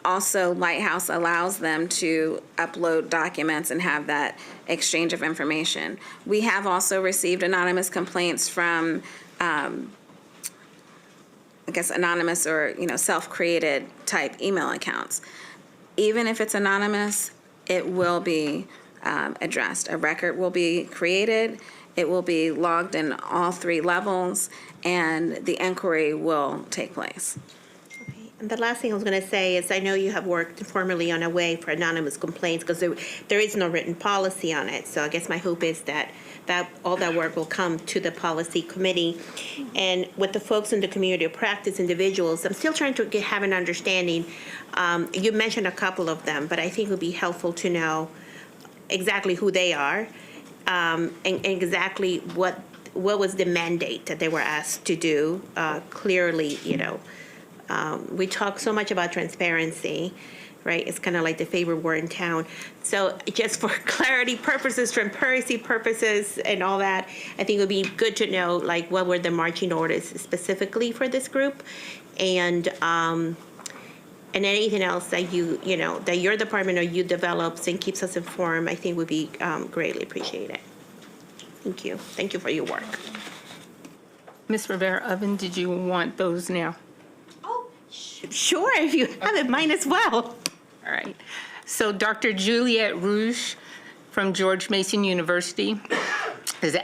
Also, Lighthouse allows them to upload documents and have that exchange of information. We have also received anonymous complaints from, I guess, anonymous or self-created type email accounts. Even if it's anonymous, it will be addressed. A record will be created. It will be logged in all 3 levels, and the inquiry will take place. And the last thing I was going to say is I know you have worked formally on a way for anonymous complaints because there is no written policy on it. So I guess my hope is that all that work will come to the policy committee. And with the folks in the community of practice individuals, I'm still trying to have an understanding. You mentioned a couple of them, but I think it would be helpful to know exactly who they are and exactly what was the mandate that they were asked to do. Clearly, we talk so much about transparency, right? It's kind of like the favorite word in town. So just for clarity purposes, transparency purposes, and all that, I think it would be good to know, like, what were the marching orders specifically for this group, and anything else that that your department or you develops and keeps us informed, I think would be greatly appreciated. Thank you. Thank you for your work. Ms. Rivera-Oven, did you want those now? Sure, if you have it, mine as well. All right. So Dr. Juliette Rouge from George Mason University is an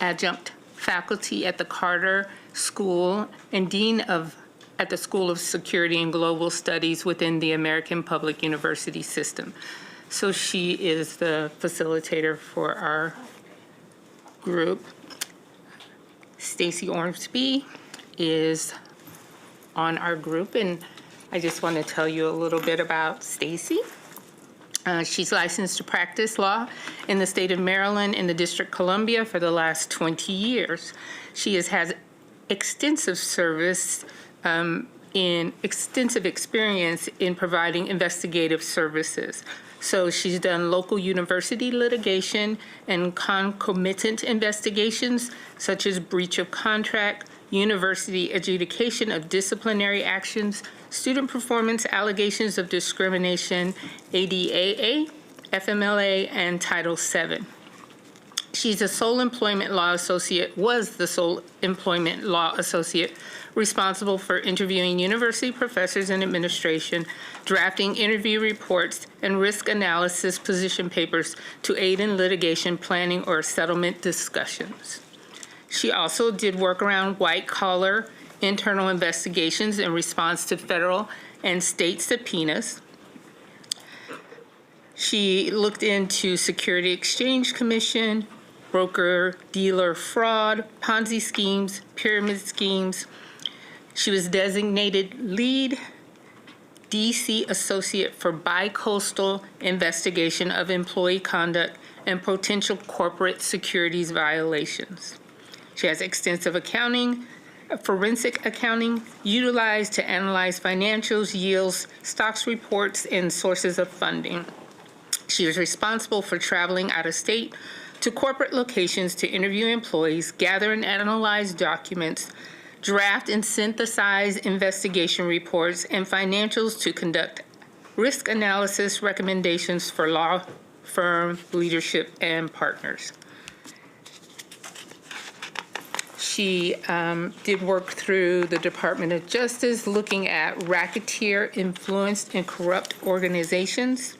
adjunct faculty at the Carter School and dean at the School of Security and Global Studies within the American Public University System. So she is the facilitator for our group. Stacy Ormsby is on our group, and I just want to tell you a little bit about Stacy. She's licensed to practice law in the state of Maryland and the District of Columbia for the last 20 years. She has extensive experience in providing investigative services. So she's done local university litigation and concomitant investigations, such as breach of contract, university adjudication of disciplinary actions, student performance allegations of discrimination, ADAA, FMLA, and Title VII. She's was the sole employment law associate responsible for interviewing university professors and administration, drafting interview reports, and risk analysis position papers to aid in litigation planning or settlement discussions. She also did work around white-collar internal investigations in response to federal and state subpoenas. She looked into Security Exchange Commission, broker-dealer fraud, Ponzi schemes, pyramid schemes. She was designated lead DC associate for bi-coastal investigation of employee conduct and potential corporate securities violations. She has extensive forensic accounting, utilized to analyze financials, yields, stocks reports, and sources of funding. She is responsible for traveling out of state to corporate locations to interview employees, gather and analyze documents, draft and synthesize investigation reports and financials to conduct risk analysis recommendations for law firm leadership and partners. She did work through the Department of Justice looking at racketeer, influenced, and corrupt organizations.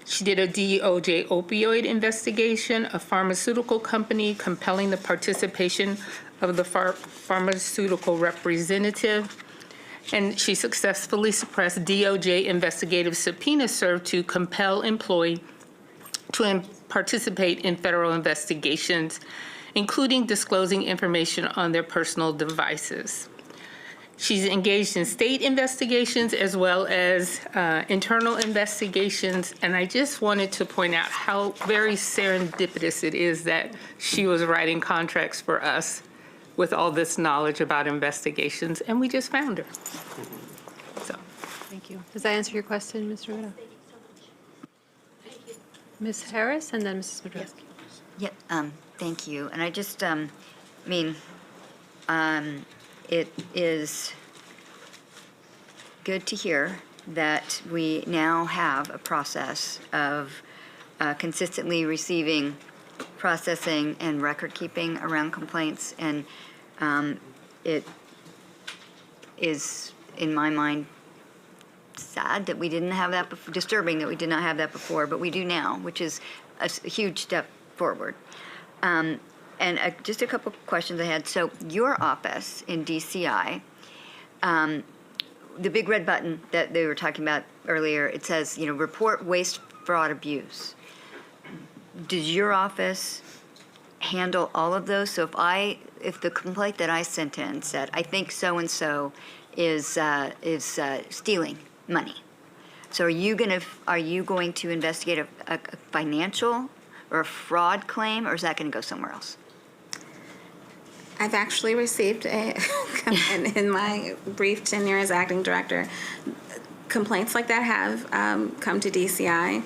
She did a DOJ opioid investigation, a pharmaceutical company compelling the participation of the pharmaceutical representative, and she successfully suppressed DOJ investigative subpoenas served to compel employee to participate in federal investigations, including disclosing information on their personal devices. She's engaged in state investigations as well as internal investigations, and I just wanted to point out how very serendipitous it is that she was writing contracts for us with all this knowledge about investigations, and we just found her. So Thank you. Does that answer your question, Ms. Rivera? Ms. Harris and then Mrs. Madrowski. Yeah, thank you. And I just, it is good to hear that we now have a process of consistently receiving, processing, and record keeping around complaints. And it is, in my mind, sad that we didn't have that before, disturbing that we did not have that before, but we do now, which is a huge step forward. And just a couple questions I had. So your office in DCI, the big red button that they were talking about earlier, it says, report waste, fraud, abuse. Does your office handle all of those? So if the complaint that I sent in said, I think so-and-so is stealing money, so are you going to investigate a financial or a fraud claim, or is that going to go somewhere else? I've actually received, in my brief tenure as acting director, complaints like that have come to DCI,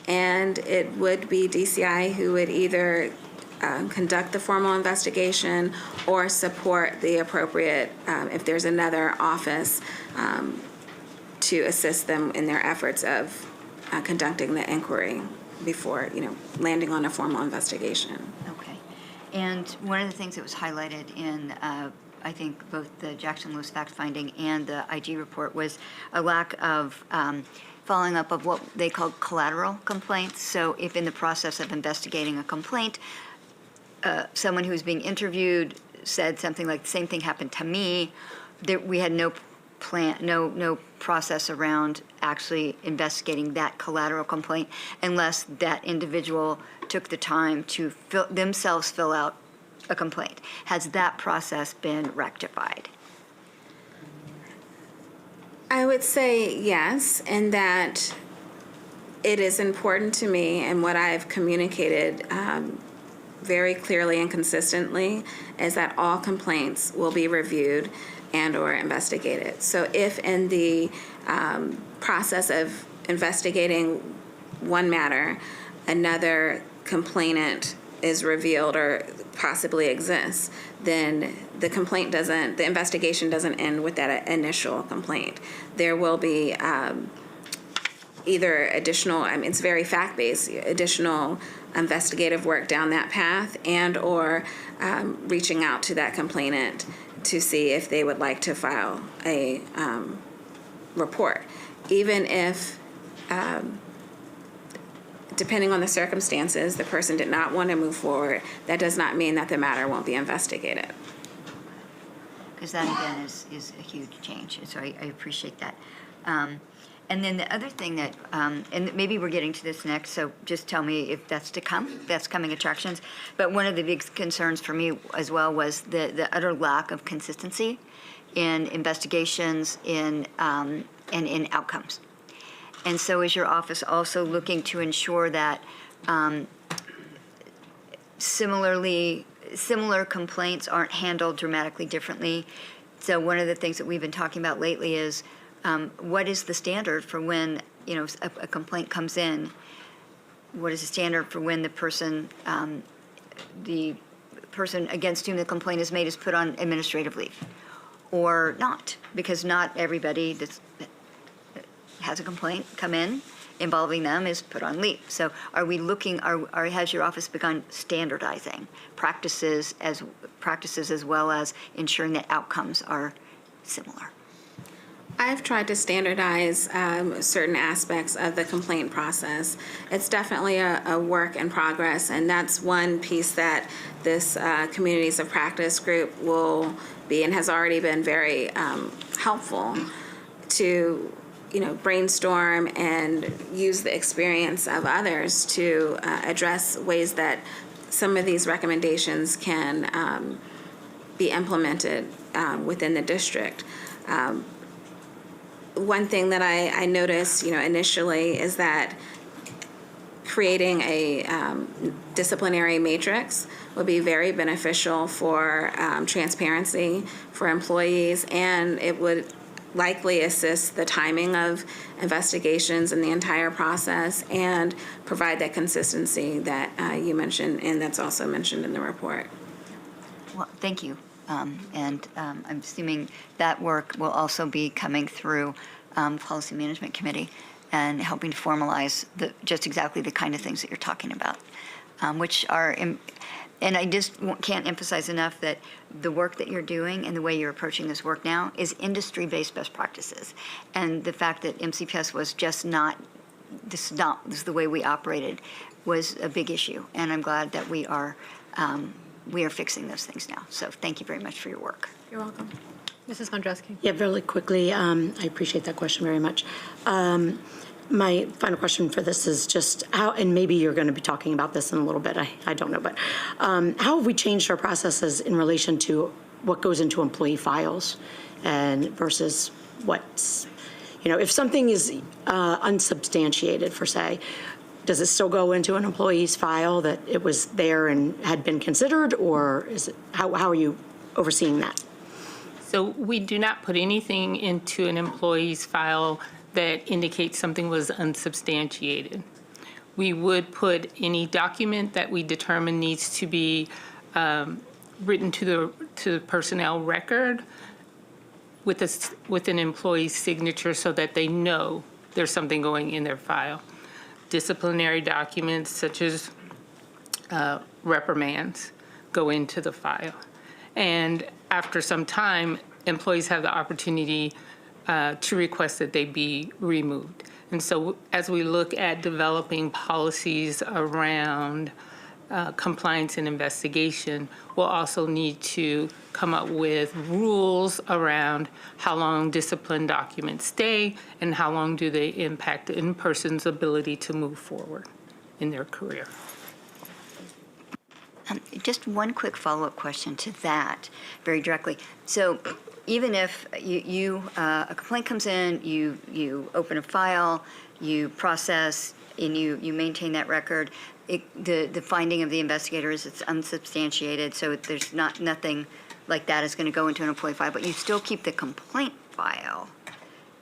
and it would be DCI who would either conduct the formal investigation or support the appropriate, if there's another office, to assist them in their efforts of conducting the inquiry before, landing on a formal investigation. Okay. And one of the things that was highlighted in, I think, both the Jackson-Lewis fact-finding and the IG report was a lack of following up of what they called collateral complaints. So if in the process of investigating a complaint, someone who was being interviewed said something like, the same thing happened to me, we had no plan, no process around actually investigating that collateral complaint unless that individual took the time to themselves fill out a complaint. Has that process been rectified? I would say yes, and that it is important to me, and what I've communicated very clearly and consistently is that all complaints will be reviewed and or investigated. So if in the process of investigating one matter, another complainant is revealed or possibly exists, then the investigation doesn't end with that initial complaint. There will be either additional, it's very fact-based, additional investigative work down that path, and or reaching out to that complainant to see if they would like to file a report. Even if, depending on the circumstances, the person did not want to move forward, that does not mean that the matter won't be investigated. Because that, again, is a huge change, so I appreciate that. And then the other thing that, and maybe we're getting to this next, so just tell me if that's to come, that's coming attractions. But one of the big concerns for me as well was the utter lack of consistency in investigations and in outcomes. And so is your office also looking to ensure that similar complaints aren't handled dramatically differently? So one of the things that we've been talking about lately is what is the standard for when a complaint comes in? What is the standard for when the person against whom the complaint is made is put on administrative leave, or not? Because not everybody that has a complaint come in involving them is put on leave. So are we looking? Has your office begun standardizing practices as well as ensuring that outcomes are similar? I've tried to standardize certain aspects of the complaint process. It's definitely a work in progress, and that's one piece that this Communities of Practice group will be and has already been very helpful to brainstorm and use the experience of others to address ways that some of these recommendations can be implemented within the district. One thing that I noticed, initially is that creating a disciplinary matrix would be very beneficial for transparency for employees, and it would likely assist the timing of investigations and the entire process and provide that consistency that you mentioned and that's also mentioned in the report. Well, thank you. I'm assuming that work will also be coming through Policy Management Committee and helping to formalize just exactly the kind of things that you're talking about, which are, and I just can't emphasize enough that the work that you're doing and the way you're approaching this work now is industry-based best practices. And the fact that MCPS was just this is the way we operated was a big issue. And I'm glad that we are fixing those things now. So thank you very much for your work. You're welcome. Mrs. Mondreski. Yeah, really quickly, I appreciate that question very much. My final question for this is just how, and maybe you're going to be talking about this in a little bit, I don't know, but how have we changed our processes in relation to what goes into employee files and versus what's, if something is unsubstantiated, for say, does it still go into an employee's file that it was there and had been considered, or is it, how are you overseeing that? So we do not put anything into an employee's file that indicates something was unsubstantiated. We would put any document that we determine needs to be written to the personnel record with an employee's signature so that they know there's something going in their file. Disciplinary documents such as reprimands go into the file. And after some time, employees have the opportunity to request that they be removed. And so as we look at developing policies around compliance and investigation, we'll also need to come up with rules around how long discipline documents stay and how long do they impact a person's ability to move forward in their career. Just one quick follow-up question to that, very directly. So even if a complaint comes in, you open a file, you process, and you maintain that record, the finding of the investigator is it's unsubstantiated, so there's nothing like that is going to go into an employee file, but you still keep the complaint file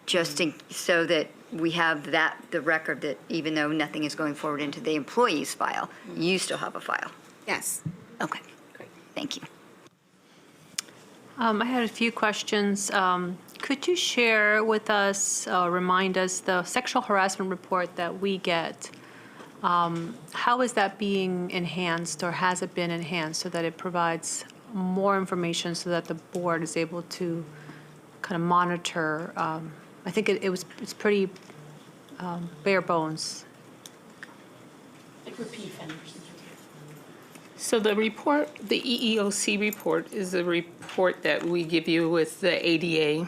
just so that we have the record that even though nothing is going forward into the employee's file, you still have a file. Yes. Okay, great. Thank you. I had a few questions. Could you share with us, remind us, the sexual harassment report that we get? How is that being enhanced, or has it been enhanced so that it provides more information so that the board is able to kind of monitor? I think it's pretty bare bones. Like repeat offenders. So the report, the EEOC report, is a report that we give you with the ADA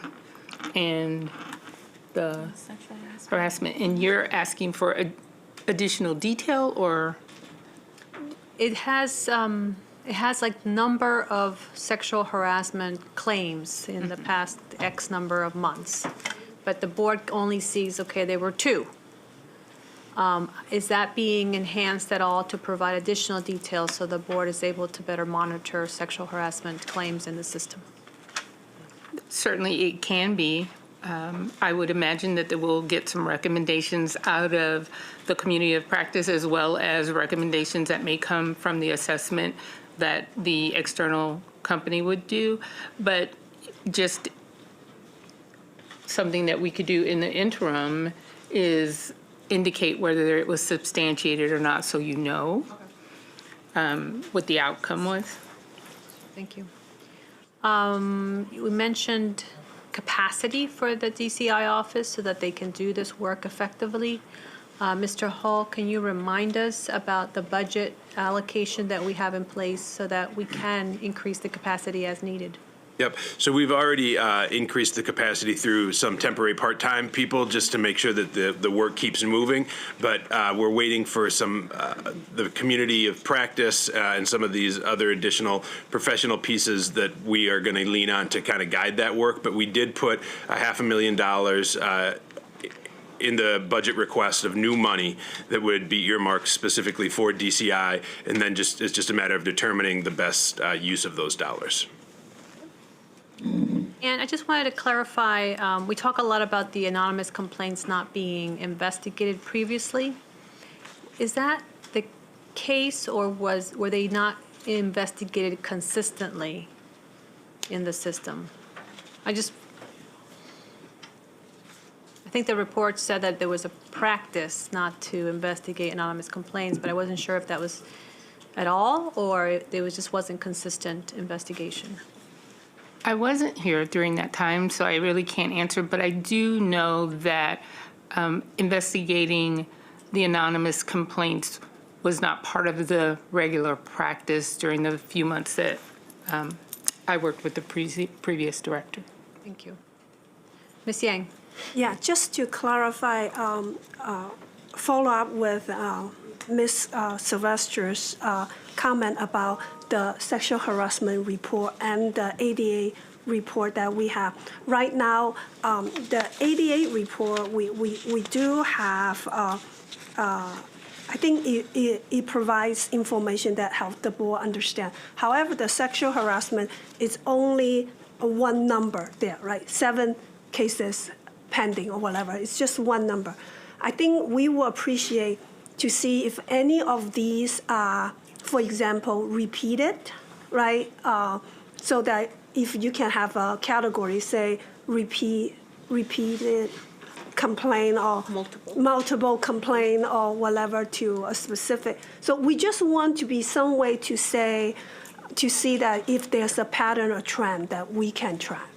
and the harassment. And you're asking for additional detail, or? It has like number of sexual harassment claims in the past X number of months, but the board only sees, okay, there were 2. Is that being enhanced at all to provide additional details so the board is able to better monitor sexual harassment claims in the system? Certainly it can be. I would imagine that we'll get some recommendations out of the community of practice, as well as recommendations that may come from the assessment that the external company would do. But just something that we could do in the interim is indicate whether it was substantiated or not, so you know what the outcome was. Thank you. We mentioned capacity for the DCI office so that they can do this work effectively. Mr. Hall, can you remind us about the budget allocation that we have in place so that we can increase the capacity as needed? Yep. So we've already increased the capacity through some temporary part-time people just to make sure that the work keeps moving. But we're waiting for some the community of practice and some of these other additional professional pieces that we are going to lean on to kind of guide that work. But we did put $500,000 in the budget request of new money that would be earmarked specifically for DCI, and then it's just a matter of determining the best use of those dollars. And I just wanted to clarify, we talk a lot about the anonymous complaints not being investigated previously. Is that the case, or were they not investigated consistently in the system? I think the report said that there was a practice not to investigate anonymous complaints, but I wasn't sure if that was at all, or there just wasn't consistent investigation. I wasn't here during that time, so I really can't answer, but I do know that investigating the anonymous complaints was not part of the regular practice during the few months that I worked with the previous director. Thank you. Ms. Yang. Yeah, just to clarify, follow up with Ms. Sylvester's comment about the sexual harassment report and the ADA report that we have. Right now, the ADA report, we do have, I think it provides information that helps the board understand. However, the sexual harassment is only one number there, right? 7 cases pending or whatever. It's just one number. I think we will appreciate to see if any of these are, for example, repeated, right? So that if you can have a category, say repeated complaint or multiple complaint or whatever to a specific. So we just want to be some way to say, to see that if there's a pattern or trend that we can track.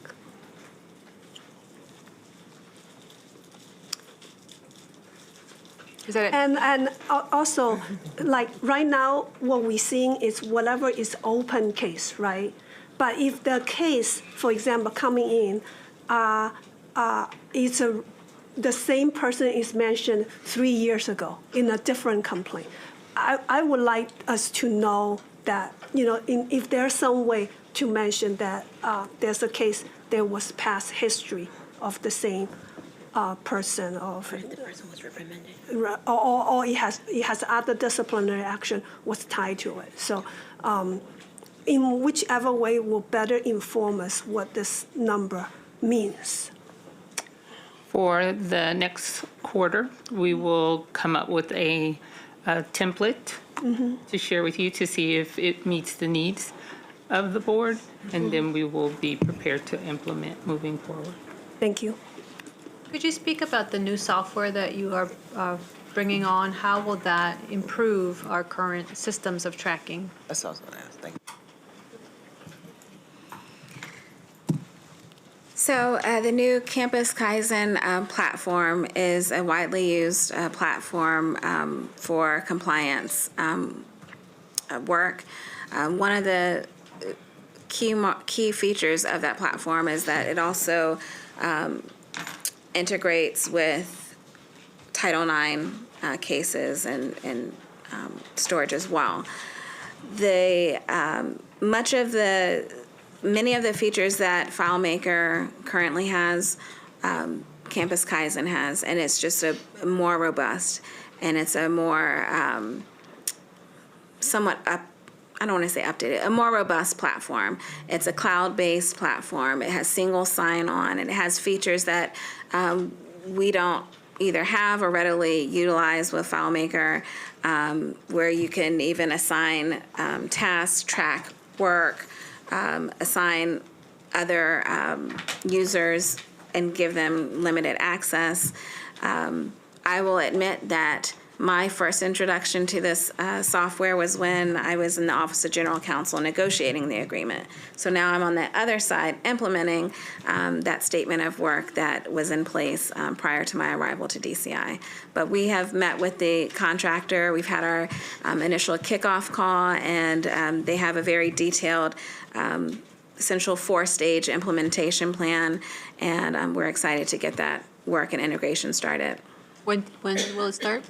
Is that it? And also, like right now, what we're seeing is whatever is open case, right? But if the case, for example, coming in, the same person is mentioned 3 years ago in a different complaint, I would like us to know that, if there's some way to mention that there's a case, there was past history of the same person, or the person was reprimanded, or it has other disciplinary action was tied to it. So, in whichever way will better inform us what this number means. For the next quarter, we will come up with a template to share with you to see if it meets the needs of the board, and then we will be prepared to implement moving forward. Thank you. Could you speak about the new software that you are bringing on? How will that improve our current systems of tracking? That's also what I was thinking. So the new Campus Kaizen platform is a widely used platform for compliance work. One of the key features of that platform is that it also integrates with Title IX cases and storage as well. Many of the features that FileMaker currently has, Campus Kaizen has, and it's just a more robust, and it's a more I don't want to say updated, a more robust platform. It's a cloud-based platform. It has single sign-on, and it has features that we don't either have or readily utilize with FileMaker, where you can even assign tasks, track work, assign other users and give them limited access. I will admit that my first introduction to this software was when I was in the Office of General Counsel negotiating the agreement. So now I'm on the other side implementing that statement of work that was in place prior to my arrival to DCI. But we have met with the contractor. We've had our initial kickoff call, and they have a very detailed essential 4-stage implementation plan, and we're excited to get that work and integration started. When will it start?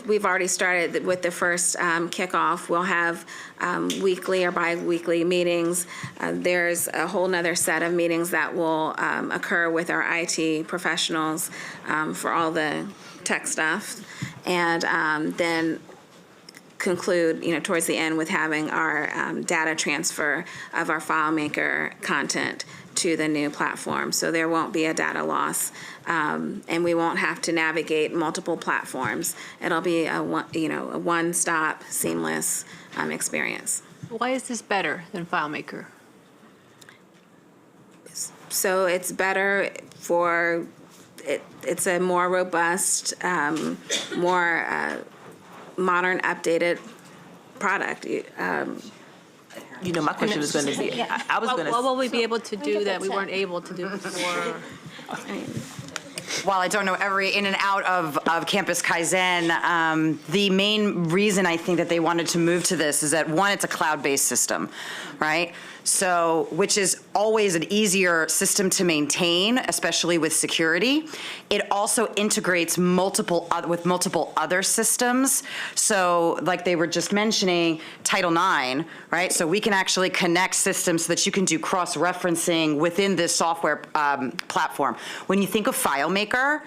We've already started with the first kickoff. We'll have weekly or bi-weekly meetings. There's a whole nother set of meetings that will occur with our IT professionals for all the tech stuff. And then conclude, towards the end with having our data transfer of our FileMaker content to the new platform. So there won't be a data loss, and we won't have to navigate multiple platforms. It'll be a one-stop, seamless experience. Why is this better than FileMaker? So it's better for, it's a more robust, more modern, updated product. My question was going to be, I was going to. What will we be able to do that we weren't able to do before? While I don't know every in and out of Campus Kaizen, the main reason I think that they wanted to move to this is that, one, it's a cloud-based system, right? So, which is always an easier system to maintain, especially with security. It also integrates with multiple other systems. So, like they were just mentioning, Title IX, right? So we can actually connect systems so that you can do cross-referencing within this software platform. When you think of FileMaker,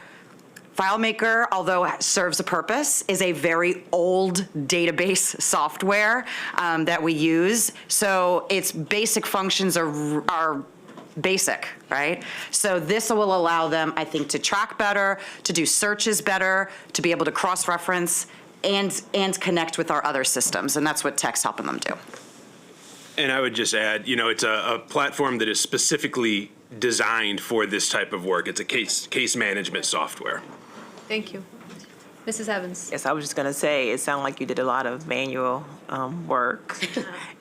although it serves a purpose, is a very old database software that we use. So its basic functions are basic, right? So this will allow them, I think, to track better, to do searches better, to be able to cross-reference and connect with our other systems. And that's what tech's helping them do. And I would just add, it's a platform that is specifically designed for this type of work. It's a case management software. Thank you. Mrs. Evans. Yes, I was just going to say, it sounded like you did a lot of manual work.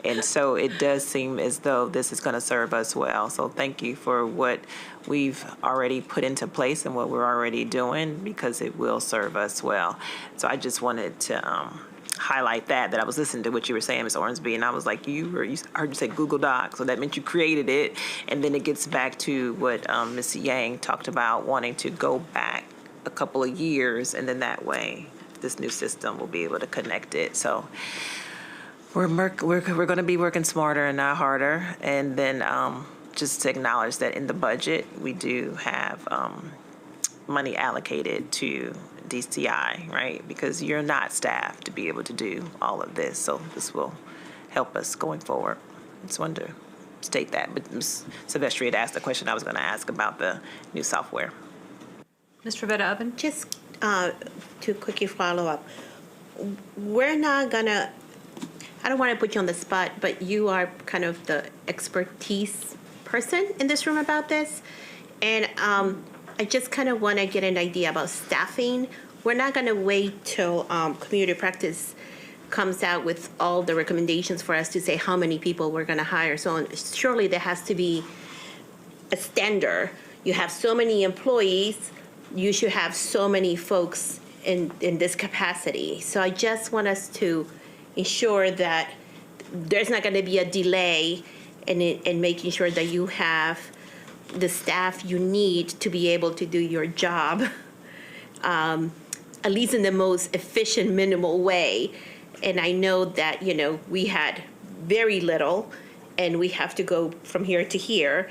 And so it does seem as though this is going to serve us well. So thank you for what we've already put into place and what we're already doing, because it will serve us well. So I just wanted to highlight that I was listening to what you were saying, Ms. Ormsby, and I was like, I heard you say Google Docs, so that meant you created it. And then it gets back to what Ms. Yang talked about, wanting to go back a couple of years, and then that way this new system will be able to connect it. So we're going to be working smarter and not harder. And then just to acknowledge that in the budget we do have money allocated to DCI, right? Because you're not staffed to be able to do all of this, so this will help us going forward. Just wanted to state that. But Ms. Silvestri had asked the question I was going to ask about the new software. Ms. Trevetta-Oven? Just to quickly follow up, we're not gonna, I don't want to put you on the spot, but you are kind of the expertise person in this room about this. And I just kind of want to get an idea about staffing. We're not going to wait till community practice comes out with all the recommendations for us to say how many people we're going to hire. So surely there has to be a standard. You have so many employees, you should have so many folks in this capacity. So I just want us to ensure that there's not going to be a delay in making sure that you have the staff you need to be able to do your job, at least in the most efficient, minimal way. And I know that, we had very little, and we have to go from here to here.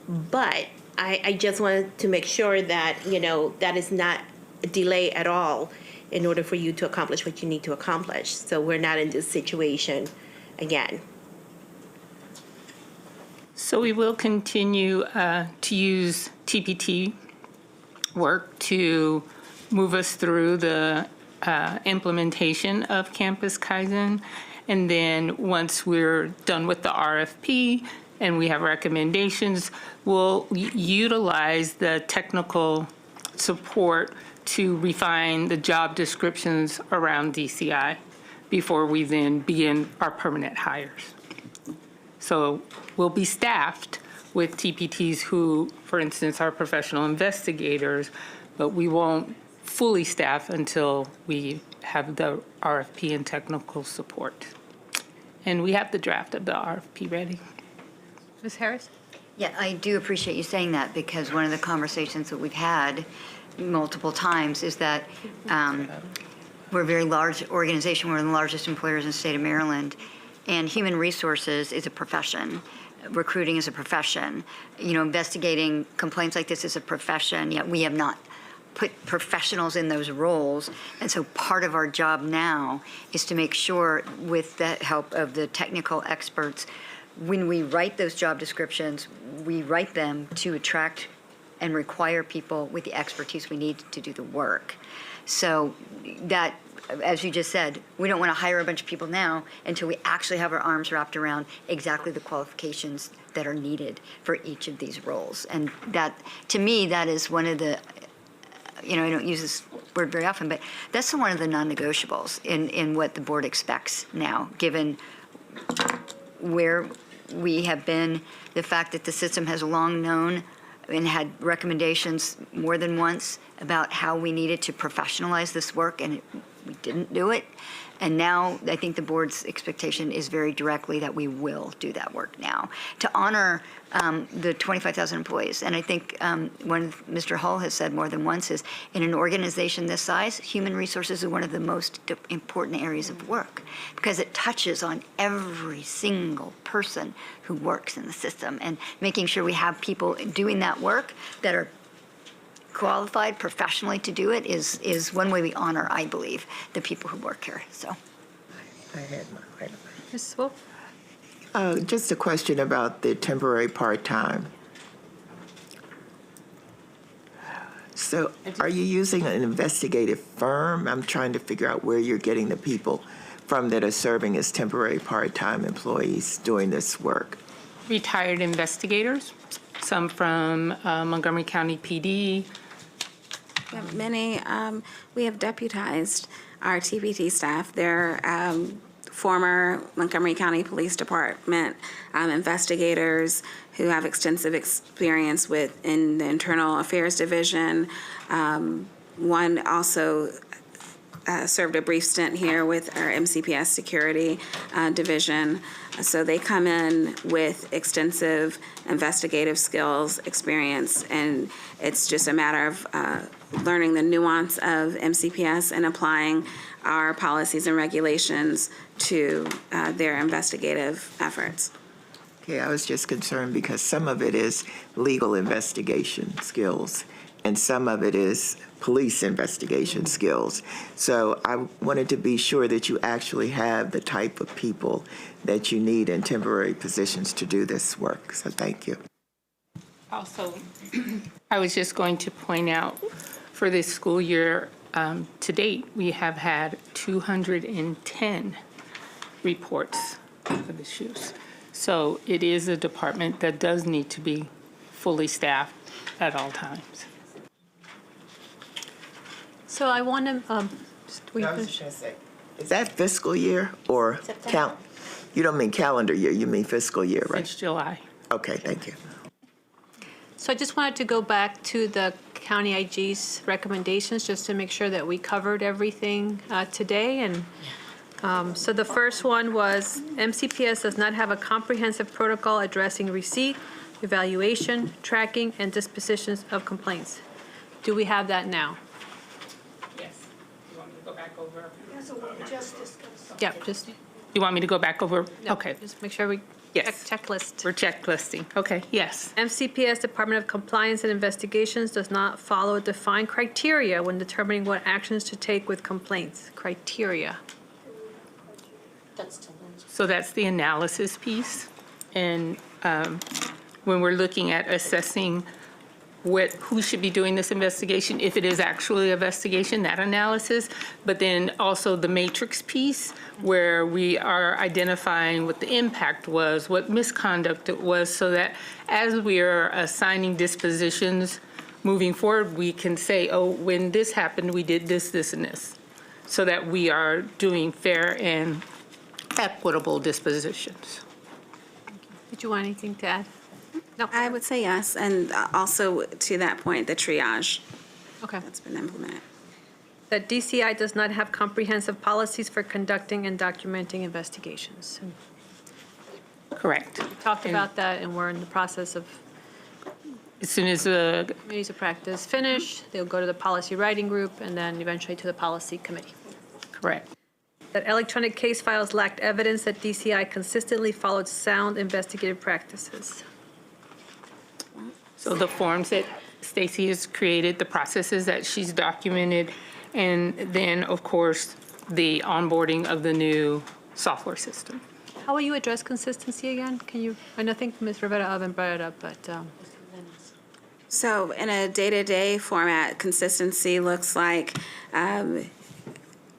But I just wanted to make sure that, that is not a delay at all in order for you to accomplish what you need to accomplish. So we're not in this situation again. So we will continue to use TPT work to move us through the implementation of Campus Kaizen. And then once we're done with the RFP and we have recommendations, we'll utilize the technical support to refine the job descriptions around DCI before we then begin our permanent hires. So we'll be staffed with TPTs who, for instance, are professional investigators, but we won't fully staff until we have the RFP and technical support. And we have the draft of the RFP ready. Ms. Harris? Yeah, I do appreciate you saying that, because one of the conversations that we've had multiple times is that we're a very large organization. We're one of the largest employers in the state of Maryland, and human resources is a profession. Recruiting is a profession. Investigating complaints like this is a profession, yet we have not put professionals in those roles. And so part of our job now is to make sure, with the help of the technical experts, when we write those job descriptions, we write them to attract and require people with the expertise we need to do the work. So that, as you just said, we don't want to hire a bunch of people now until we actually have our arms wrapped around exactly the qualifications that are needed for each of these roles. And that, to me, that is one of the, I don't use this word very often, but that's one of the non-negotiables in what the board expects now, given where we have been, the fact that the system has long known and had recommendations more than once about how we needed to professionalize this work, and we didn't do it. And now I think the board's expectation is very directly that we will do that work now to honor the 25,000 employees. And I think Mr. Hull has said more than once is, in an organization this size, human resources is one of the most important areas of work because it touches on every single person who works in the system, and making sure we have people doing that work that are qualified professionally to do it is one way we honor, I believe, the people who work here. So, I had my item. Ms. Wolf? Just a question about the temporary part-time. So are you using an investigative firm? I'm trying to figure out where you're getting the people from that are serving as temporary part-time employees doing this work. Retired investigators, some from Montgomery County PD. Yeah, many, we have deputized our TPT staff. They're former Montgomery County Police Department investigators who have extensive experience in the Internal Affairs Division. One also served a brief stint here with our MCPS Security Division. So they come in with extensive investigative skills, experience, and it's just a matter of learning the nuance of MCPS and applying our policies and regulations to their investigative efforts. Okay, I was just concerned because some of it is legal investigation skills and some of it is police investigation skills. So I wanted to be sure that you actually have the type of people that you need in temporary positions to do this work. So thank you. Also, I was just going to point out, for this school year to date, we have had 210 reports of issues. So it is a department that does need to be fully staffed at all times. So I want to, Is that fiscal year or count? You don't mean calendar year, you mean fiscal year, right? It's July. Okay, thank you. So I just wanted to go back to the county IG's recommendations just to make sure that we covered everything today. And so the first one was MCPS does not have a comprehensive protocol addressing receipt, evaluation, tracking, and dispositions of complaints. Do we have that now? Yes. You want me to go back over? Just discuss. Yeah, just, You want me to go back over? no, Okay. just make sure we Yes. checklist. We're checklisting. Okay, yes. MCPS Department of Compliance and Investigations does not follow defined criteria when determining what actions to take with complaints. Criteria. So that's the analysis piece. And when we're looking at assessing who should be doing this investigation, if it is actually an investigation, that analysis, but then also the matrix piece where we are identifying what the impact was, what misconduct it was, so that as we are assigning dispositions moving forward, we can say, oh, when this happened, we did this, this, and this, so that we are doing fair and equitable dispositions. Did you want anything to add? No. I would say yes, and also to that point, the triage. Okay. That's been implemented. That DCI does not have comprehensive policies for conducting and documenting investigations. Correct. We talked about that, and we're in the process of, As soon as the committees of practice finish, they'll go to the policy writing group, and then eventually to the policy committee. correct. That electronic case files lacked evidence that DCI consistently followed sound investigative practices. So the forms that Stacy has created, the processes that she's documented, and then, of course, the onboarding of the new software system. How will you address consistency again? Can you, and I think Ms. Rivera Alvin brought it up, but. So in a day-to-day format, consistency looks like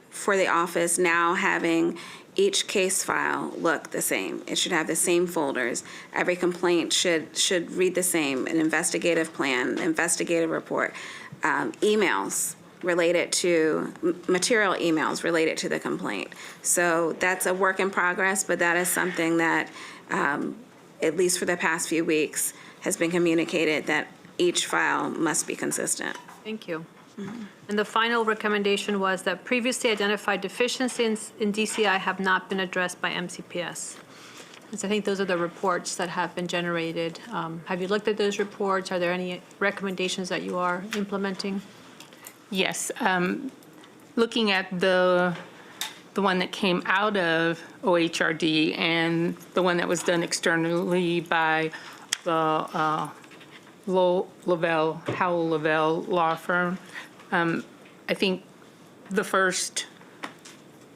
for the office now having each case file look the same. It should have the same folders. Every complaint should read the same, an investigative plan, investigative report, emails related to, material emails related to the complaint. So that's a work in progress, but that is something that, at least for the past few weeks, has been communicated that each file must be consistent. Thank you. And the final recommendation was that previously identified deficiencies in DCI have not been addressed by MCPS. And so I think those are the reports that have been generated. Have you looked at those reports? Are there any recommendations that you are implementing? Yes. Looking at the one that came out of OHRD and the one that was done externally by the Howell Lavelle law firm, I think the first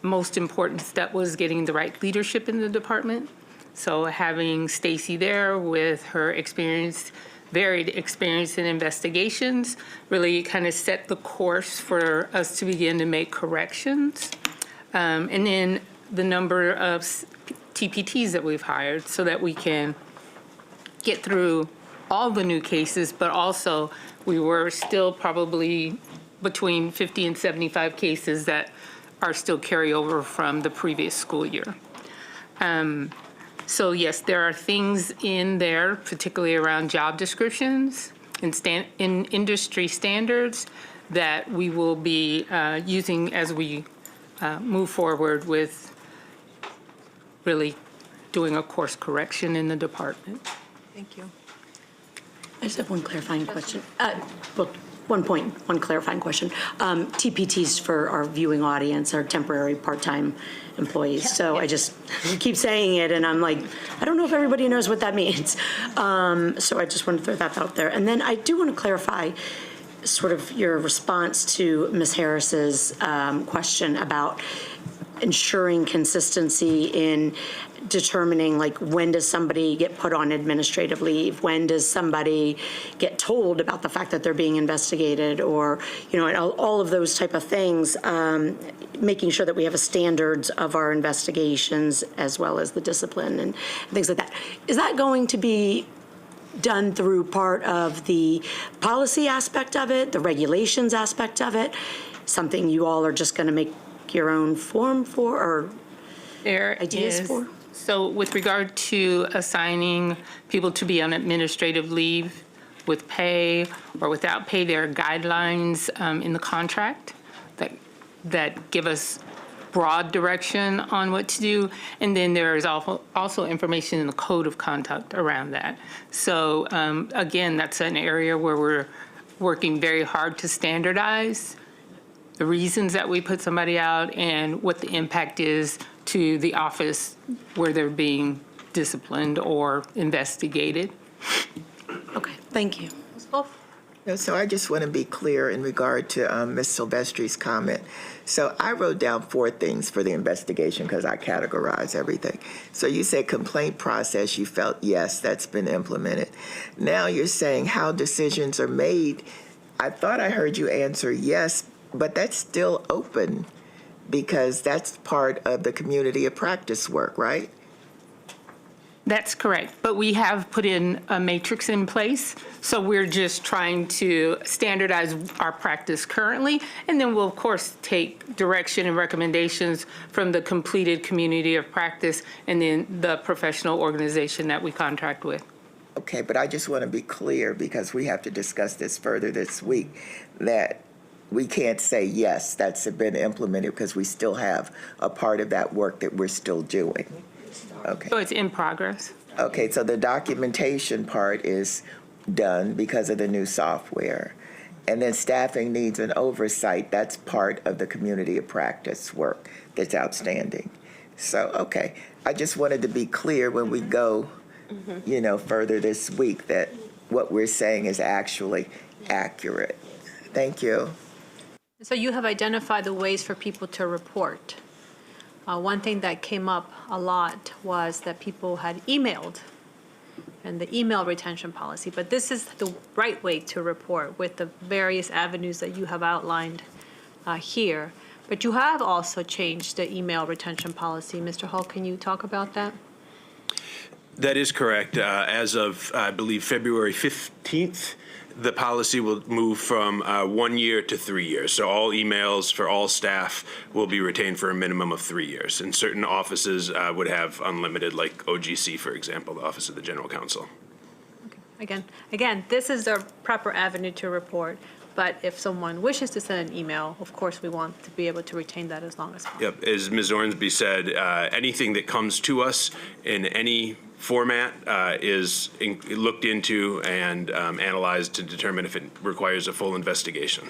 most important step was getting the right leadership in the department. So having Stacy there with her experience, varied experience in investigations, really kind of set the course for us to begin to make corrections. And then the number of TPTs that we've hired so that we can get through all the new cases, but also we were still probably between 50 and 75 cases that are still carryover from the previous school year. So yes, there are things in there, particularly around job descriptions and in industry standards that we will be using as we move forward with really doing a course correction in the department. Thank you. I just have one clarifying question. Well, one clarifying question. TPTs for our viewing audience are temporary part-time employees. So I just keep saying it and I'm like, I don't know if everybody knows what that means. So I just want to throw that out there. And then I do want to clarify sort of your response to Ms. Harris's question about ensuring consistency in determining, like, when does somebody get put on administrative leave? When does somebody get told about the fact that they're being investigated, or, you know, all of those type of things, making sure that we have a standards of our investigations as well as the discipline and things like that. Is that going to be done through part of the policy aspect of it, the regulations aspect of it, something you all are just going to make your own form for, or ideas for? So with regard to assigning people to be on administrative leave with pay or without pay, there are guidelines in the contract that give us broad direction on what to do. And then there is also information in the code of conduct around that. So again, that's an area where we're working very hard to standardize the reasons that we put somebody out and what the impact is to the office where they're being disciplined or investigated. Okay, thank you. Ms. Wolf? No, so I just want to be clear in regard to Ms. Silvestri's comment. So I wrote down 4 things for the investigation because I categorize everything. So you said complaint process, you felt, yes, that's been implemented. Now you're saying how decisions are made. I thought I heard you answer yes, but that's still open because that's part of the community of practice work, right? That's correct, but we have put in a matrix in place, so we're just trying to standardize our practice currently, and then we'll of course take direction and recommendations from the completed community of practice and then the professional organization that we contract with. Okay, but I just want to be clear because we have to discuss this further this week, that we can't say, yes, that's been implemented because we still have a part of that work that we're still doing. Okay. So it's in progress. Okay, so the documentation part is done because of the new software. And then staffing needs and oversight, that's part of the community of practice work that's outstanding. So, okay, I just wanted to be clear when we go, you know, further this week that what we're saying is actually accurate. Thank you. So you have identified the ways for people to report. One thing that came up a lot was that people had emailed and the email retention policy, but this is the right way to report with the various avenues that you have outlined here. But you have also changed the email retention policy. Mr. Hall, can you talk about that? That is correct. As of, I believe, February 15th, the policy will move from 1 year to 3 years. So all emails for all staff will be retained for a minimum of 3 years. And certain offices would have unlimited, like OGC, for example, the Office of the General Counsel. Okay. Again, this is the proper avenue to report. But if someone wishes to send an email, of course, we want to be able to retain that as long as possible. Yep. As Ms. Ornsby said, anything that comes to us in any format is looked into and analyzed to determine if it requires a full investigation.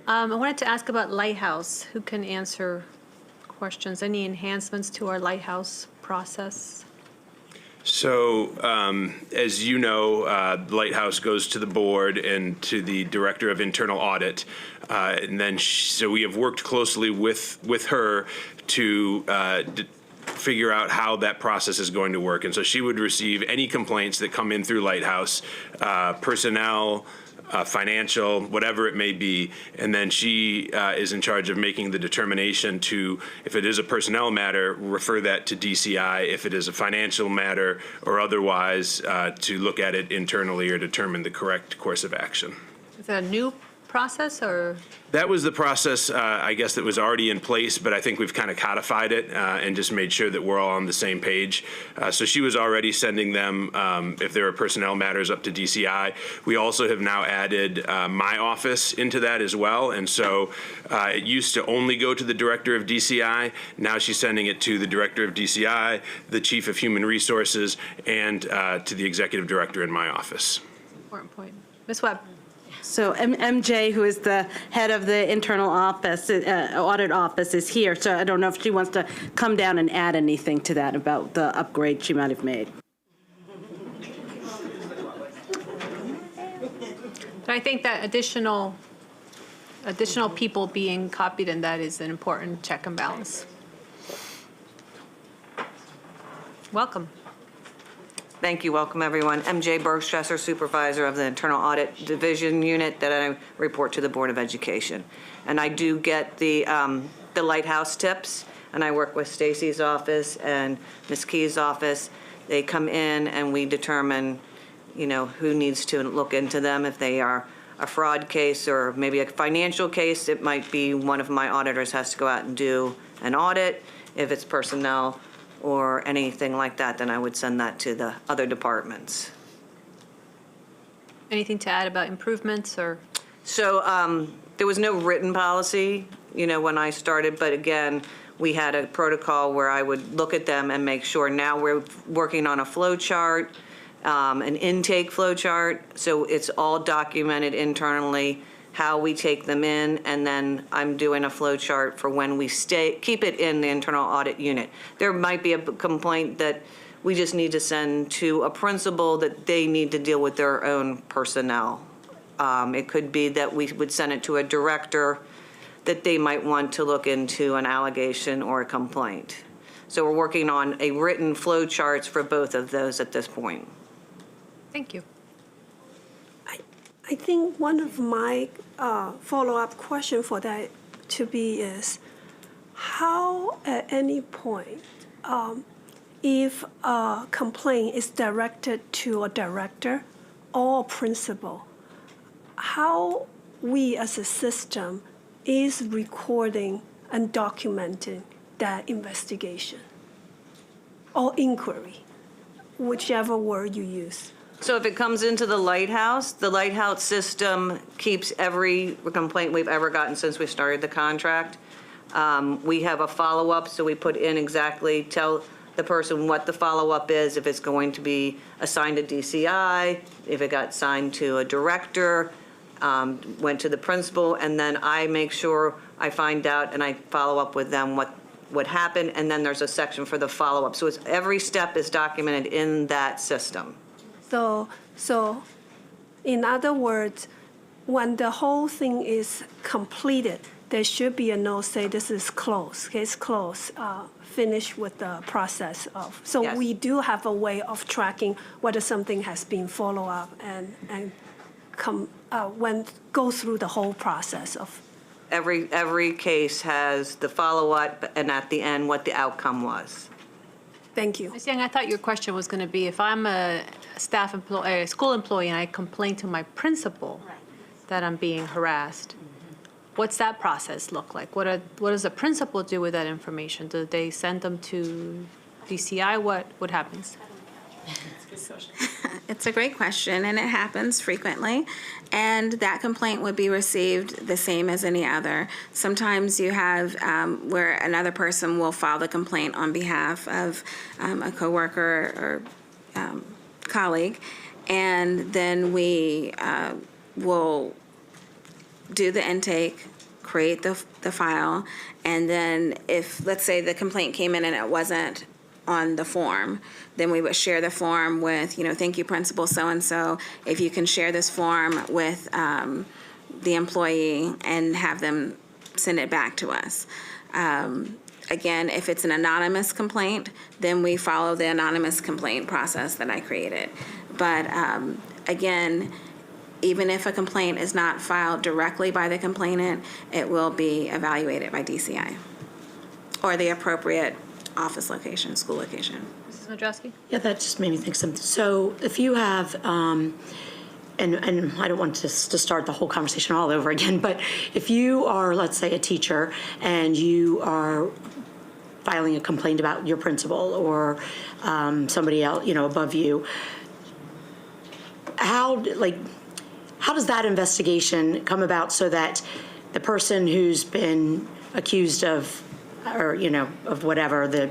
I wanted to ask about Lighthouse. Who can answer questions? Any enhancements to our Lighthouse process? So, as you know, Lighthouse goes to the board and to the Director of Internal Audit, and then so we have worked closely with her to figure out how that process is going to work. And so she would receive any complaints that come in through Lighthouse, personnel, financial, whatever it may be, and then she is in charge of making the determination to, if it is a personnel matter, refer that to DCI. If it is a financial matter or otherwise, to look at it internally or determine the correct course of action. Is that a new process or? That was the process, I guess, that was already in place, but I think we've kind of codified it and just made sure that we're all on the same page. So she was already sending them, if there are personnel matters, up to DCI. We also have now added my office into that as well. And so it used to only go to the Director of DCI. Now she's sending it to the Director of DCI, the Chief of Human Resources, and to the Executive Director in my office. Important point. Ms. Webb. So MJ, who is the head of the internal office, audit office, is here. So I don't know if she wants to come down and add anything to that about the upgrade she might have made. But I think that additional people being copied in that is an important check and balance. Welcome. Thank you. Welcome, everyone. MJ Bergstresser, Supervisor of the Internal Audit Division Unit that I report to the Board of Education. And I do get the Lighthouse tips, and I work with Stacy's office and Ms. Key's office. They come in and we determine, who needs to look into them. If they are a fraud case or maybe a financial case, it might be one of my auditors has to go out and do an audit. If it's personnel or anything like that, then I would send that to the other departments. Anything to add about improvements or? So there was no written policy, when I started, but again, we had a protocol where I would look at them and make sure. Now we're working on a flow chart, an intake flow chart, so it's all documented internally, how we take them in, and then I'm doing a flow chart for when we keep it in the internal audit unit. There might be a complaint that we just need to send to a principal that they need to deal with their own personnel. It could be that we would send it to a director that they might want to look into an allegation or a complaint. So we're working on a written flow charts for both of those at this point. Thank you. I think one of my follow-up question for that to be is, how at any point, if a complaint is directed to a director or a principal, how we as a system is recording and documenting that investigation or inquiry, whichever word you use? So if it comes into the Lighthouse system keeps every complaint we've ever gotten since we started the contract. We have a follow-up, so we put in exactly, tell the person what the follow-up is, if it's going to be assigned to DCI, if it got assigned to a director, went to the principal, and then I make sure I find out and I follow up with them what happened, and then there's a section for the follow-up. So every step is documented in that system. So In other words, when the whole thing is completed, there should be a note say this is closed, case closed, finish with the process of. So Yes. we do have a way of tracking whether something has been followed up and go through the whole process of. Every case has the follow-up and at the end, what the outcome was. Thank you. Ms. Yang, I thought your question was going to be, if I'm a school employee and I complain to my principal that I'm being harassed, what's that process look like? What does the principal do with that information? Do they send them to DCI? What happens? It's a great question, and it happens frequently. And that complaint would be received the same as any other. Sometimes you have where another person will file the complaint on behalf of a coworker or colleague, and then we will do the intake, create the file, and then if, let's say, the complaint came in and it wasn't on the form, then we would share the form with, thank you, Principal so-and-so, if you can share this form with the employee and have them send it back to us. Again, if it's an anonymous complaint, then we follow the anonymous complaint process that I created. But again, even if a complaint is not filed directly by the complainant, it will be evaluated by DCI or the appropriate office location, school location. Mrs. Nadrowski? Yeah, that just made me think something. So if you have, and I don't want to start the whole conversation all over again, but if you are, let's say, a teacher and you are filing a complaint about your principal or somebody else, above you, how does that investigation come about so that the person who's been accused of, or, of whatever the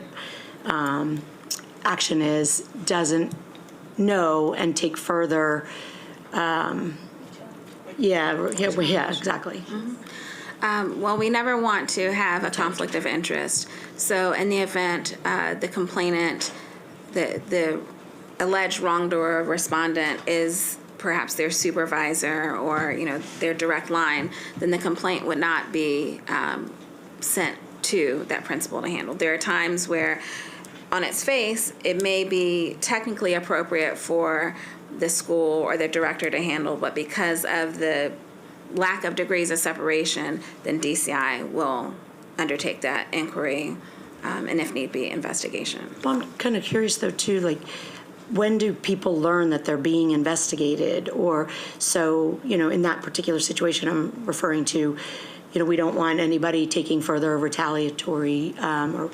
action is, doesn't know and take further, exactly. Well, we never want to have a conflict of interest. So in the event the complainant, the alleged wrongdoer respondent is perhaps their supervisor or, their direct line, then the complaint would not be sent to that principal to handle. There are times where, on its face, it may be technically appropriate for the school or the director to handle, but because of the lack of degrees of separation, then DCI will undertake that inquiry, and if need be, investigation. Well, I'm kind of curious though too, when do people learn that they're being investigated? Or so, in that particular situation I'm referring to, we don't want anybody taking further retaliatory or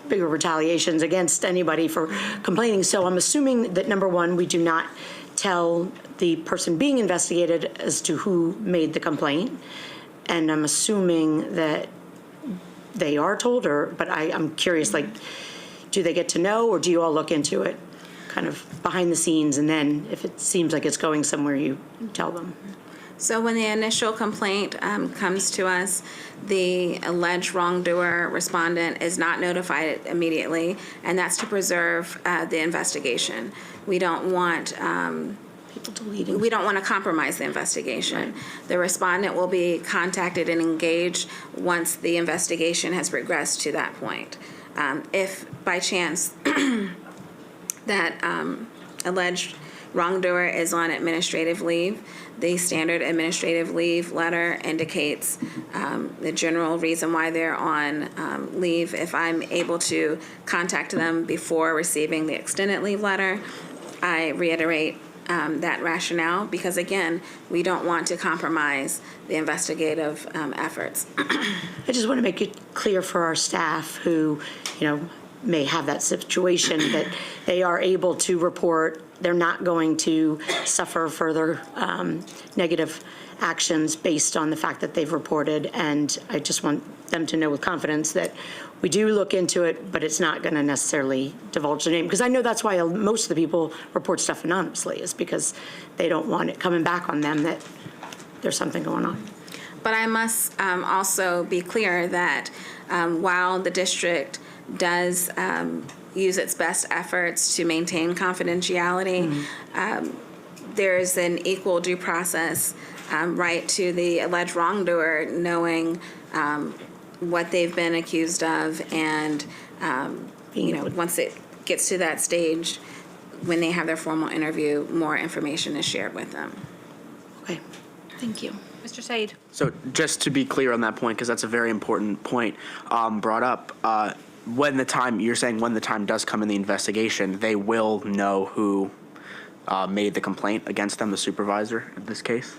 bigger retaliations against anybody for complaining. So I'm assuming that, number one, we do not tell the person being investigated as to who made the complaint. And I'm assuming that they are told, but I'm curious, do they get to know, or do you all look into it kind of behind the scenes, and then if it seems like it's going somewhere, you tell them? So when the initial complaint comes to us, the alleged wrongdoer respondent is not notified immediately, and that's to preserve the investigation. We don't want people deleting. We don't want to compromise the investigation. Right. The respondent will be contacted and engaged once the investigation has progressed to that point. If by chance that alleged wrongdoer is on administrative leave, the standard administrative leave letter indicates the general reason why they're on leave. If I'm able to contact them before receiving the extended leave letter, I reiterate that rationale, because again, we don't want to compromise the investigative efforts. I just want to make it clear for our staff who, may have that situation that they are able to report. They're not going to suffer further negative actions based on the fact that they've reported. And I just want them to know with confidence that we do look into it, but it's not going to necessarily divulge the name. Because I know that's why most of the people report stuff anonymously, is because they don't want it coming back on them that there's something going on. But I must also be clear that while the district does use its best efforts to maintain confidentiality, there's an equal due process right to the alleged wrongdoer, knowing what they've been accused of, and once it gets to that stage, when they have their formal interview, more information is shared with them. Okay, thank you. Mr. Said. So just to be clear on that point, because that's a very important point brought up, when the time does come in the investigation, they will know who made the complaint against them, the supervisor in this case?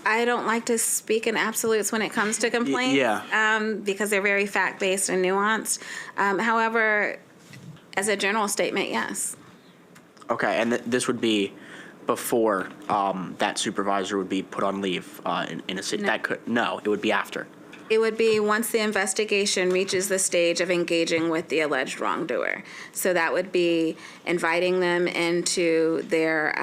I don't like to speak in absolutes when it comes to complaints, because they're very fact-based and nuanced. However, as a general statement, yes. Okay, and this would be before that supervisor would be put on leave in a city? No, it would be after. It would be once the investigation reaches the stage of engaging with the alleged wrongdoer. So that would be inviting them into their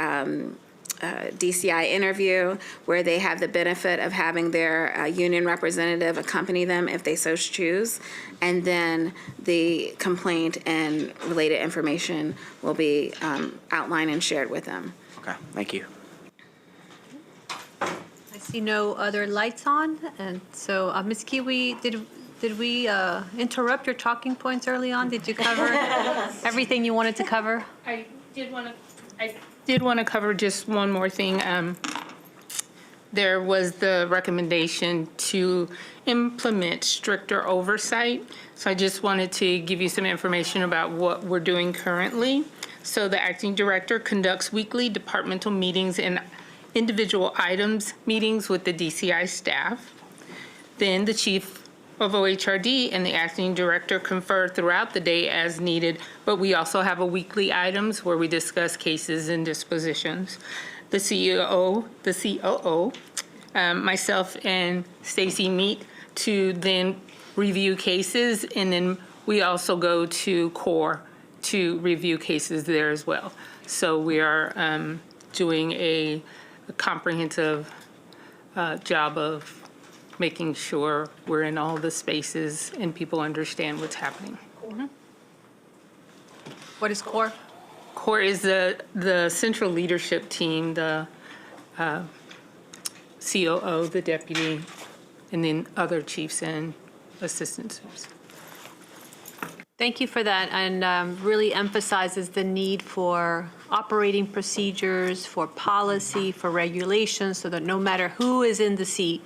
DCI interview, where they have the benefit of having their union representative accompany them if they so choose, and then the complaint and related information will be outlined and shared with them. Okay, thank you. I see no other lights on, and so Ms. Kiwi, did we interrupt your talking points early on? Did you cover everything you wanted to cover? I did want to cover just one more thing. There was the recommendation to implement stricter oversight. So I just wanted to give you some information about what we're doing currently. So the acting director conducts weekly departmental meetings and individual items meetings with the DCI staff. Then the chief of OHRD and the acting director confer throughout the day as needed, but we also have a weekly items where we discuss cases and dispositions. The CEO, the COO, myself and Stacy meet to then review cases, and then we also go to CORE to review cases there as well. So we are doing a comprehensive job of making sure we're in all the spaces and people understand what's happening. Mm-hmm. What is CORE? CORE is the central leadership team, the COO, the deputy, and then other chiefs and assistant chiefs. Thank you for that, and really emphasizes the need for operating procedures, for policy, for regulations, so that no matter who is in the seat,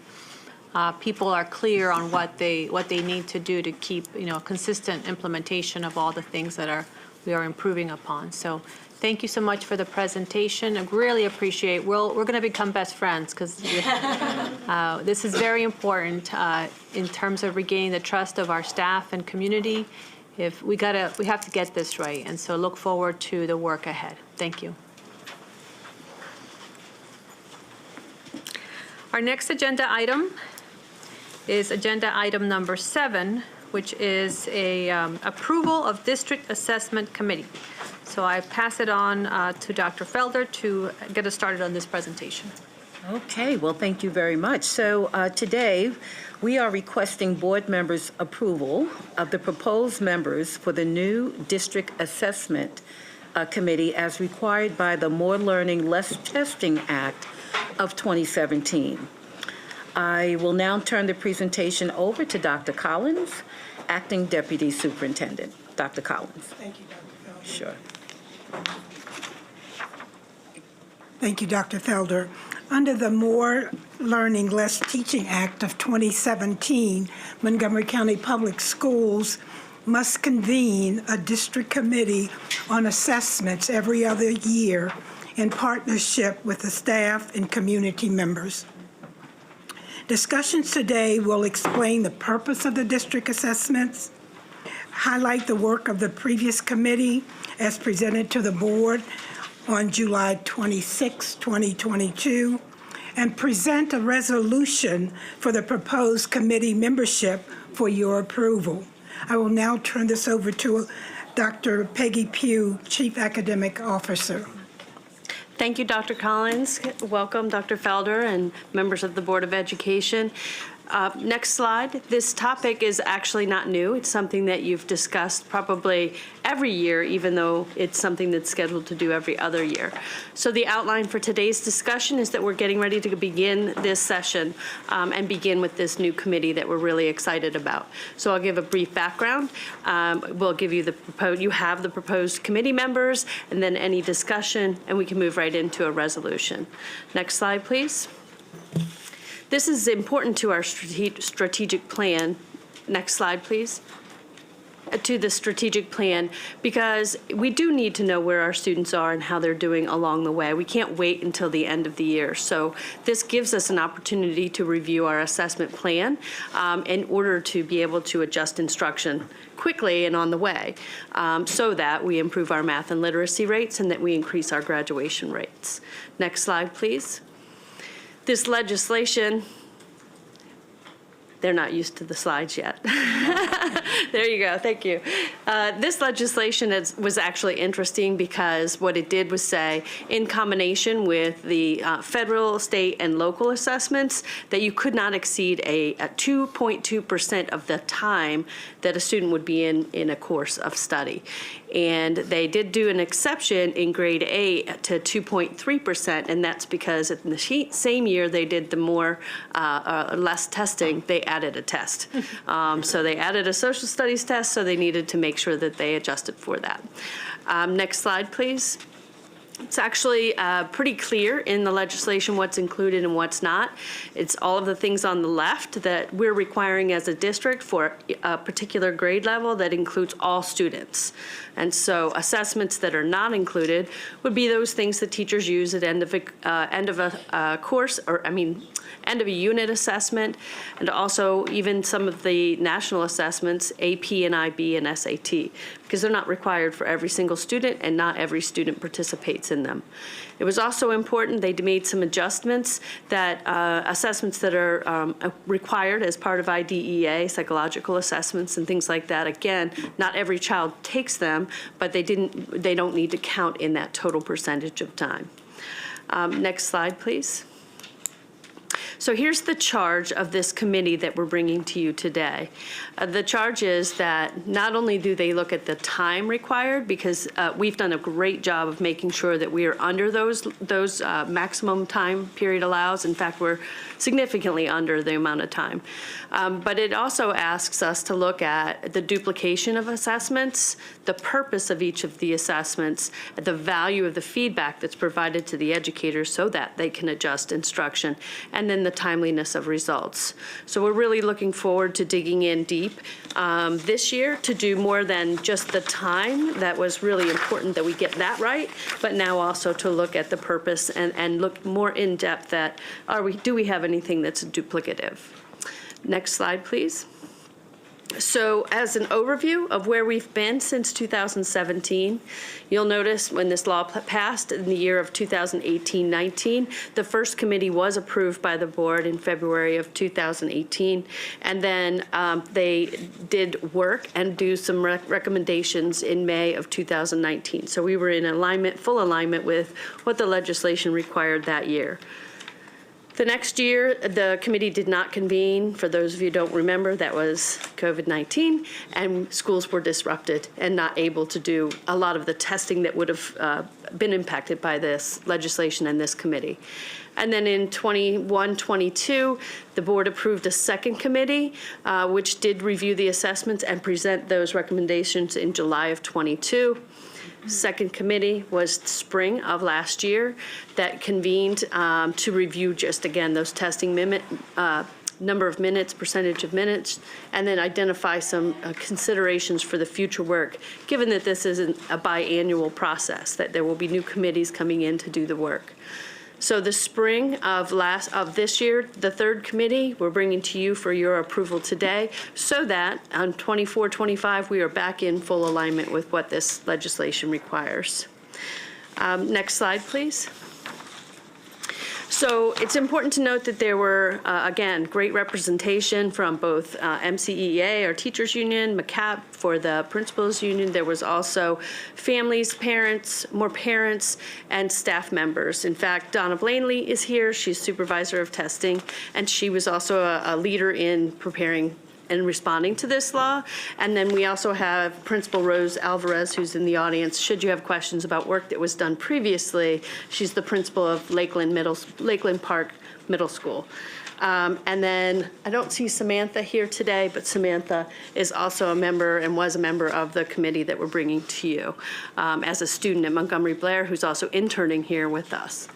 people are clear on what they need to do to keep consistent implementation of all the things that we are improving upon. So thank you so much for the presentation. I really appreciate. We're going to become best friends, because this is very important in terms of regaining the trust of our staff and community. We have to get this right, and so look forward to the work ahead. Thank you. Our next agenda item is agenda item number 7, which is a approval of district assessment committee. So I pass it on to Dr. Felder to get us started on this presentation. Okay, well, thank you very much. So today, we are requesting board members' approval of the proposed members for the new district assessment committee as required by the More Learning, Less Testing Act of 2017. I will now turn the presentation over to Dr. Collins, Acting Deputy Superintendent. Dr. Collins. Thank you, Dr. Felder. Sure. Thank you, Dr. Felder. Under the More Learning, Less Teaching Act of 2017, Montgomery County Public Schools must convene a district committee on assessments every other year in partnership with the staff and community members. Discussions today will explain the purpose of the district assessments, highlight the work of the previous committee as presented to the board on July 26, 2022, and present a resolution for the proposed committee membership for your approval. I will now turn this over to Dr. Peggy Pugh, Chief Academic Officer. Thank you, Dr. Collins. Welcome, Dr. Felder and members of the Board of Education. Next slide. This topic is actually not new. It's something that you've discussed probably every year, even though it's something that's scheduled to do every other year. So the outline for today's discussion is that we're getting ready to begin this session and begin with this new committee that we're really excited about. So I'll give a brief background. We'll give you you have the proposed committee members, and then any discussion, and we can move right into a resolution. Next slide, please. This is important to our strategic plan. Next slide, please. To the strategic plan, because we do need to know where our students are and how they're doing along the way. We can't wait until the end of the year. So this gives us an opportunity to review our assessment plan in order to be able to adjust instruction quickly and on the way so that we improve our math and literacy rates and that we increase our graduation rates. Next slide, please. This legislation, they're not used to the slides yet. There you go, thank you. This legislation was actually interesting because what it did was say, in combination with the federal, state, and local assessments, that you could not exceed a 2.2% of the time that a student would be in a course of study. And they did do an exception in grade 8 to 2.3%, and that's because in the same year they did the less testing, they added a test. So they added a social studies test, so they needed to make sure that they adjusted for that. Next slide, please. It's actually pretty clear in the legislation what's included and what's not. It's all of the things on the left that we're requiring as a district for a particular grade level that includes all students. And so assessments that are not included would be those things that teachers use at end of a course, or end of a unit assessment, and also even some of the national assessments, AP and IB and SAT, because they're not required for every single student and not every student participates in them. It was also important, they made some adjustments that assessments that are required as part of IDEA, psychological assessments and things like that. Again, not every child takes them, but they don't need to count in that total percentage of time. Next slide, please. So here's the charge of this committee that we're bringing to you today. The charge is that not only do they look at the time required, because we've done a great job of making sure that we are under those maximum time period allows. In fact, we're significantly under the amount of time. But it also asks us to look at the duplication of assessments, the purpose of each of the assessments, the value of the feedback that's provided to the educators so that they can adjust instruction, and then the timeliness of results. So we're really looking forward to digging in deep this year to do more than just the time. That was really important that we get that right, but now also to look at the purpose and look more in depth at do we have anything that's duplicative. Next slide, please. So as an overview of where we've been since 2017, you'll notice when this law passed in the year of 2018-19, the first committee was approved by the board in February of 2018, and then they did work and do some recommendations in May of 2019. So we were in alignment, full alignment with what the legislation required that year. The next year, the committee did not convene. For those of you who don't remember, that was COVID-19, and schools were disrupted and not able to do a lot of the testing that would have been impacted by this legislation and this committee. And then in 21-22, the board approved a second committee, which did review the assessments and present those recommendations in July of 22. Second committee was spring of last year that convened to review just, again, those testing number of minutes, percentage of minutes, and then identify some considerations for the future work, given that this isn't a biannual process, that there will be new committees coming in to do the work. So the spring of this year, the third committee, we're bringing to you for your approval today, so that on 24-25 we are back in full alignment with what this legislation requires. Next slide, please. So it's important to note that there were, again, great representation from both MCEA, our teachers union, MCAP for the principals union. There was also families, parents, more parents, and staff members. In fact, Donna Blanley is here. She's supervisor of testing, and she was also a leader in preparing and responding to this law. And then we also have Principal Rose Alvarez, who's in the audience. Should you have questions about work that was done previously, she's the principal of Lakeland Park Middle School. And then I don't see Samantha here today, but Samantha is also a member and was a member of the committee that we're bringing to you as a student at Montgomery Blair, who's also interning here with us.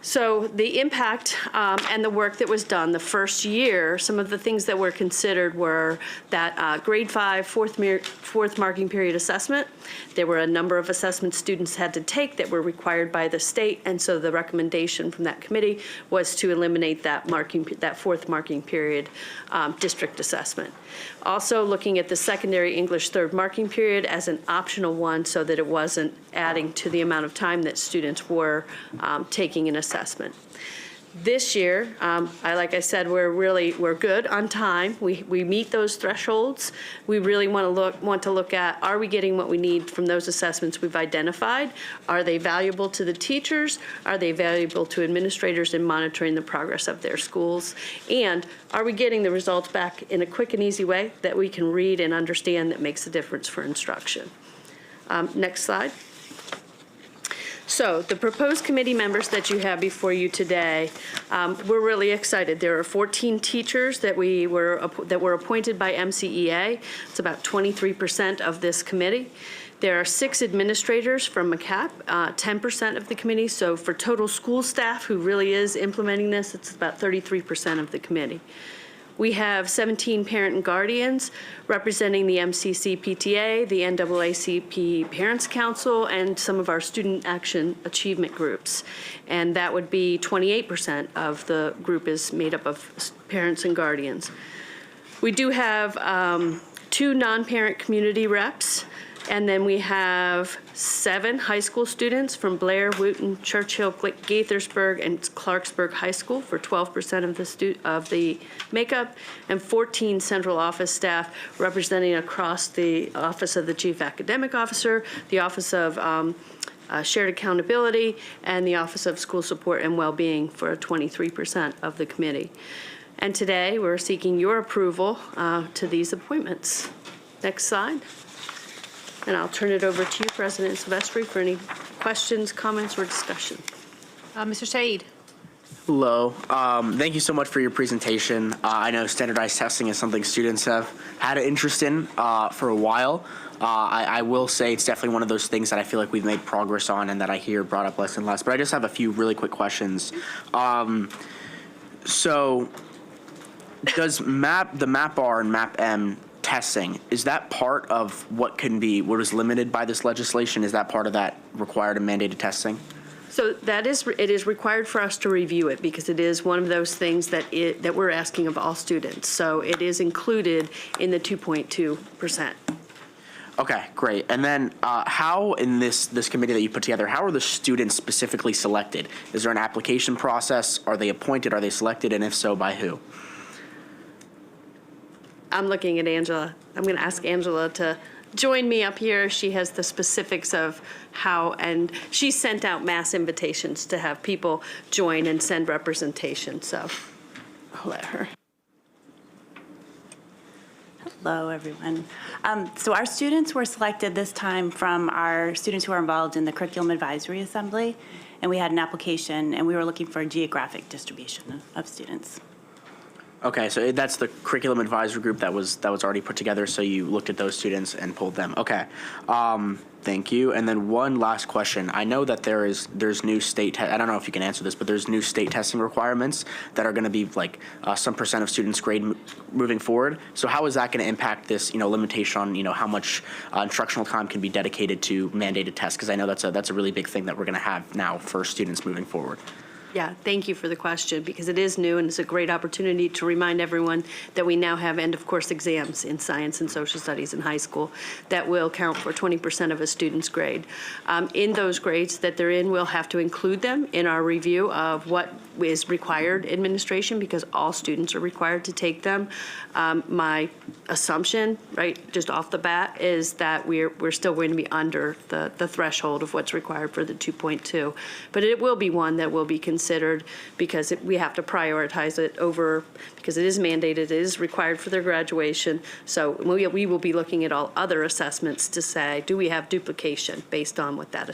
So the impact and the work that was done the first year, some of the things that were considered were that grade 5, fourth marking period assessment. There were a number of assessments students had to take that were required by the state, and so the recommendation from that committee was to eliminate that fourth marking period district assessment. Also looking at the secondary English third marking period as an optional one so that it wasn't adding to the amount of time that students were taking an assessment. This year, like I said, we're good on time. We meet those thresholds. We really want to look at, are we getting what we need from those assessments we've identified? Are they valuable to the teachers? Are they valuable to administrators in monitoring the progress of their schools? And are we getting the results back in a quick and easy way that we can read and understand that makes a difference for instruction? Next slide. So the proposed committee members that you have before you today, we're really excited. There are 14 teachers that were appointed by MCEA. It's about 23% of this committee. There are 6 administrators from MCAP, 10% of the committee. So for total school staff who really is implementing this, it's about 33% of the committee. We have 17 parent and guardians representing the MCC PTA, the NAACP Parents Council, and some of our student action achievement groups. And that would be 28% of the group is made up of parents and guardians. We do have 2 non-parent community reps. And then we have 7 high school students from Blair, Wooten, Churchill, Gaithersburg, and Clarksburg High School for 12% of the makeup, and 14 central office staff representing across the Office of the Chief Academic Officer, the Office of Shared Accountability, and the Office of School Support and Wellbeing for 23% of the committee. And today we're seeking your approval to these appointments. Next slide. And I'll turn it over to you, President Silvestri, for any questions, comments, or discussion. Mr. Said. Hello. Thank you so much for your presentation. I know standardized testing is something students have had an interest in for a while. I will say it's definitely one of those things that I feel like we've made progress on and that I hear brought up less and less. But I just have a few really quick questions. So does the MAP-R and MAP-M testing, is that part of what is limited by this legislation? Is that part of that required and mandated testing? So it is required for us to review it because it is one of those things that we're asking of all students. So it is included in the 2.2%. Okay, great. And then how in this committee that you put together, how are the students specifically selected? Is there an application process? Are they appointed? Are they selected? And if so, by who? I'm looking at Angela. I'm going to ask Angela to join me up here. She has the specifics of how, and she sent out mass invitations to have people join and send representation. So I'll let her. Hello, everyone. So our students were selected this time from our students who are involved in the Curriculum Advisory Assembly, and we had an application, and we were looking for a geographic distribution of students. Okay, so that's the curriculum advisory group that was already put together. So you looked at those students and pulled them. Okay, thank you. And then one last question. I know that there's new state. I don't know if you can answer this, but there's new state testing requirements that are going to be like some percent of students grade moving forward. So how is that going to impact this? Limitation on how much instructional time can be dedicated to mandated tests? Because I know that's a really big thing that we're going to have now for students moving forward. Yeah, thank you for the question, because it is new and it's a great opportunity to remind everyone that we now have end-of-course exams in science and social studies in high school that will count for 20% of a student's grade. In those grades that they're in, we'll have to include them in our review of what is required administration, because all students are required to take them. My assumption, right, just off the bat, is that we're still going to be under the threshold of what's required for the 2.2. But it will be one that will be considered, because we have to prioritize it over, because it is mandated, it is required for their graduation. So we will be looking at all other assessments to say, do we have duplication based on what that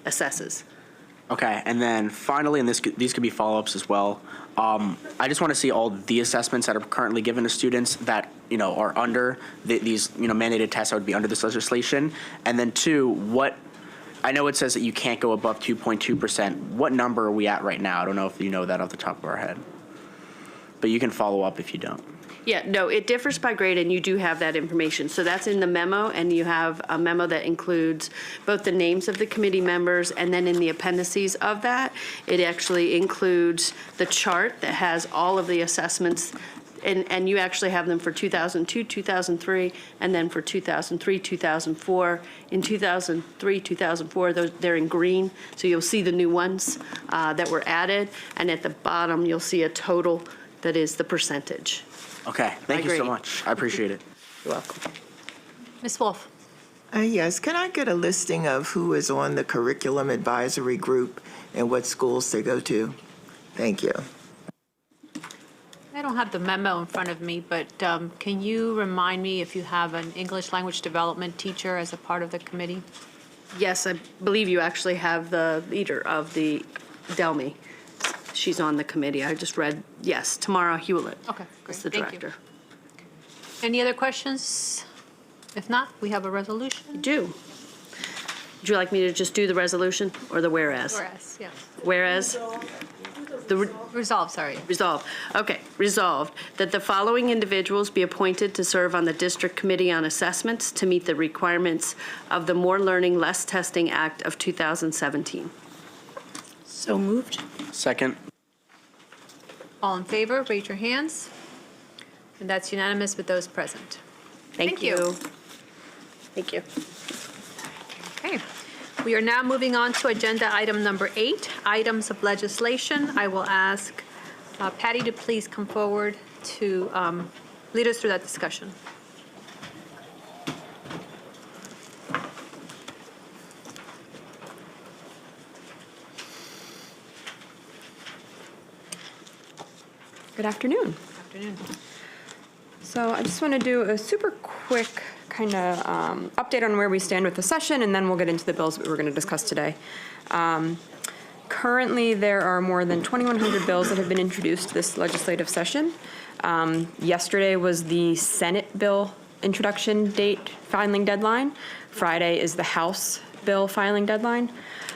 assesses? Okay, and then finally, and these could be follow-ups as well. I just want to see all the assessments that are currently given to students that are under these mandated tests that would be under this legislation. And then two, I know it says that you can't go above 2.2%. What number are we at right now? I don't know if you know that off the top of our head, but you can follow up if you don't. Yeah, no, it differs by grade, and you do have that information. So that's in the memo, and you have a memo that includes both the names of the committee members, and then in the appendices of that, it actually includes the chart that has all of the assessments, and you actually have them for 2002, 2003, and then for 2003, 2004. In 2003, 2004, they're in green, so you'll see the new ones that were added, and at the bottom, you'll see a total that is the percentage. Okay, thank you so much. I appreciate it. You're welcome. Ms. Wolf? Yes, can I get a listing of who is on the curriculum advisory group and what schools they go to? Thank you. I don't have the memo in front of me, but can you remind me if you have an English language development teacher as a part of the committee? Yes, I believe you actually have the leader of the Delmy. She's on the committee. I just read, yes, Tamara Hewlett. Okay, great. Is the Thank you. director. Any other questions? If not, we have a resolution. I do. Would you like me to just do the resolution or the whereas? Whereas, yes. Whereas? Resolve, sorry. Resolve. Okay, resolved that the following individuals be appointed to serve on the District Committee on Assessments to meet the requirements of the More Learning, Less Testing Act of 2017. So moved. Second. All in favor, raise your hands. And that's unanimous with those present. Thank you. Thank you. Okay. We are now moving on to agenda item number 8, items of legislation. I will ask Patty to please come forward to lead us through that discussion. Good afternoon. Afternoon. So I just want to do a super quick kind of update on where we stand with the session, and then we'll get into the bills that we're going to discuss today. Currently, there are more than 2,100 bills that have been introduced this legislative session. Yesterday was the Senate bill introduction date filing deadline. Friday is the House bill filing deadline.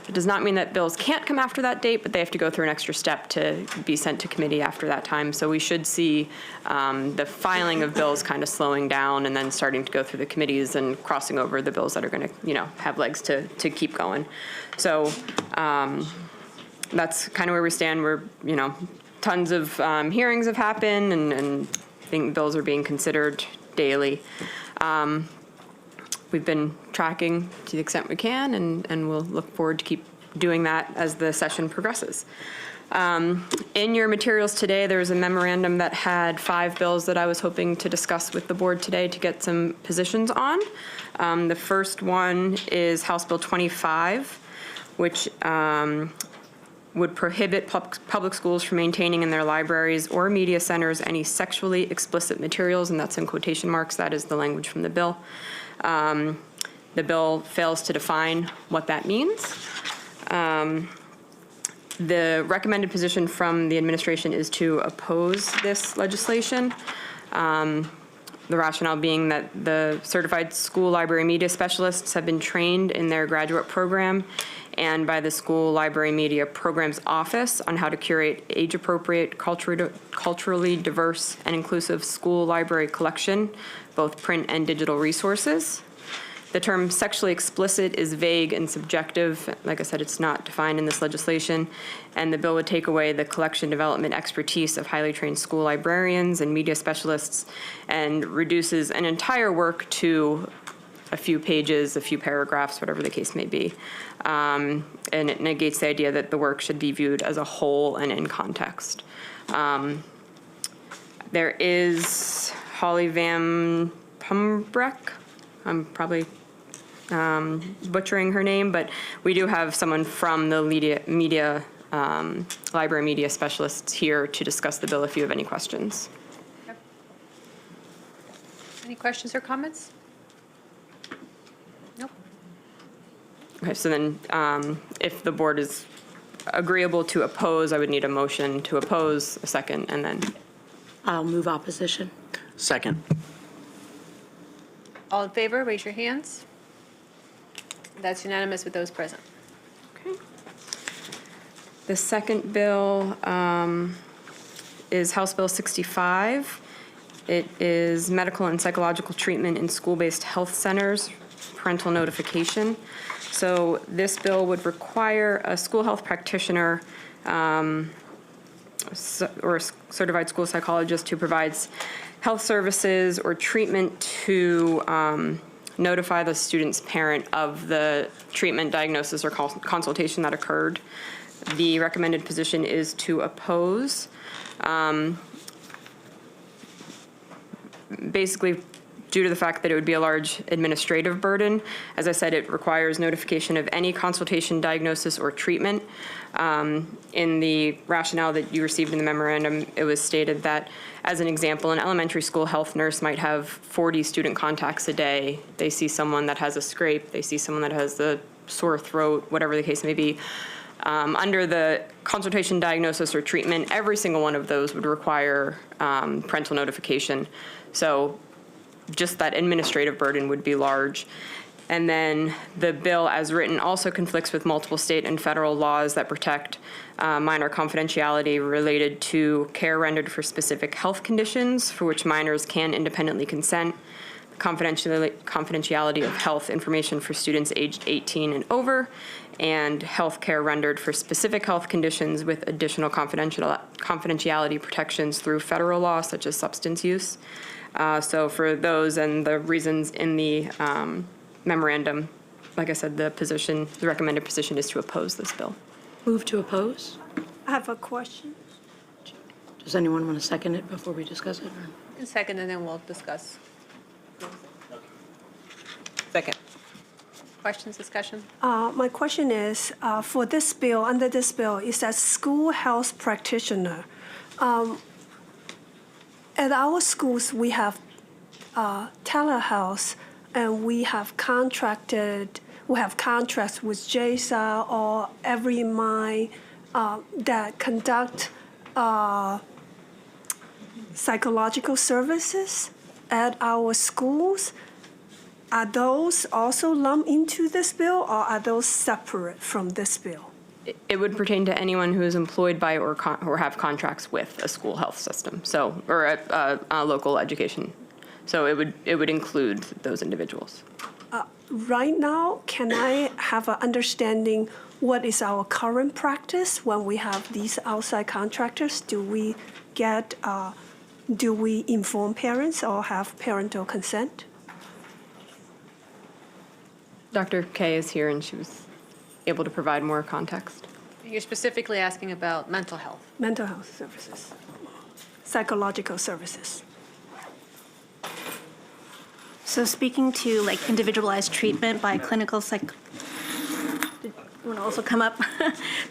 It does not mean that bills can't come after that date, but they have to go through an extra step to be sent to committee after that time. So we should see the filing of bills kind of slowing down and then starting to go through the committees and crossing over the bills that are going to, have legs to keep going. So that's kind of where we stand. We're, tons of hearings have happened, and I think bills are being considered daily. We've been tracking to the extent we can, and we'll look forward to keep doing that as the session progresses. In your materials today, there was a memorandum that had 5 bills that I was hoping to discuss with the board today to get some positions on. The first one is House Bill 25, which would prohibit public schools from maintaining in their libraries or media centers any sexually explicit materials, and that's in quotation marks. That is the language from the bill. The bill fails to define what that means. The recommended position from the administration is to oppose this legislation. The rationale being that the certified school library media specialists have been trained in their graduate program and by the school library media programs office on how to curate age-appropriate, culturally diverse, and inclusive school library collection, both print and digital resources. The term sexually explicit is vague and subjective. Like I said, it's not defined in this legislation. And the bill would take away the collection development expertise of highly trained school librarians and media specialists and reduces an entire work to a few pages, a few paragraphs, whatever the case may be. And it negates the idea that the work should be viewed as a whole and in context. There is Holly Van Pumbreck. I'm probably butchering her name, but we do have someone from the library media specialists here to discuss the bill if you have any questions. Okay. Any questions or comments? Nope. Okay, so then if the board is agreeable to oppose, I would need a motion to oppose, a second, and then. I'll move opposition. Second. All in favor, raise your hands. That's unanimous with those present. Okay. The second bill is House Bill 65. It is medical and psychological treatment in school-based health centers, parental notification. So this bill would require a school health practitioner or a certified school psychologist who provides health services or treatment to notify the student's parent of the treatment, diagnosis, or consultation that occurred. The recommended position is to oppose. Basically, due to the fact that it would be a large administrative burden. As I said, it requires notification of any consultation, diagnosis, or treatment. In the rationale that you received in the memorandum, it was stated that, as an example, an elementary school health nurse might have 40 student contacts a day. They see someone that has a scrape, they see someone that has the sore throat, whatever the case may be. Under the consultation, diagnosis, or treatment, every single one of those would require parental notification. So just that administrative burden would be large. And then the bill as written also conflicts with multiple state and federal laws that protect minor confidentiality related to care rendered for specific health conditions for which minors can independently consent, confidentiality of health information for students aged 18 and over, and health care rendered for specific health conditions with additional confidentiality protections through federal law, such as substance use. So for those and the reasons in the memorandum, like I said, the recommended position is to oppose this bill. Move to oppose. I have a question. Does anyone want to second it before we discuss it? And second, and then we'll discuss. Second. Questions, discussion? My question is, for this bill, under this bill, it says school health practitioner. At our schools, we have telehealth, and we have contracts with JSA or Every Mind that conduct psychological services at our schools. Are those also lumped into this bill, or are those separate from this bill? It would pertain to anyone who is employed by or have contracts with a school health system, so or a local education. So it would include those individuals. Right now, can I have an understanding what is our current practice when we have these outside contractors? Do we inform parents or have parental consent? Dr. Kay is here, and she was able to provide more context. You're specifically asking about mental health. Mental health services, psychological services. So speaking to like individualized treatment by clinical want to also come up.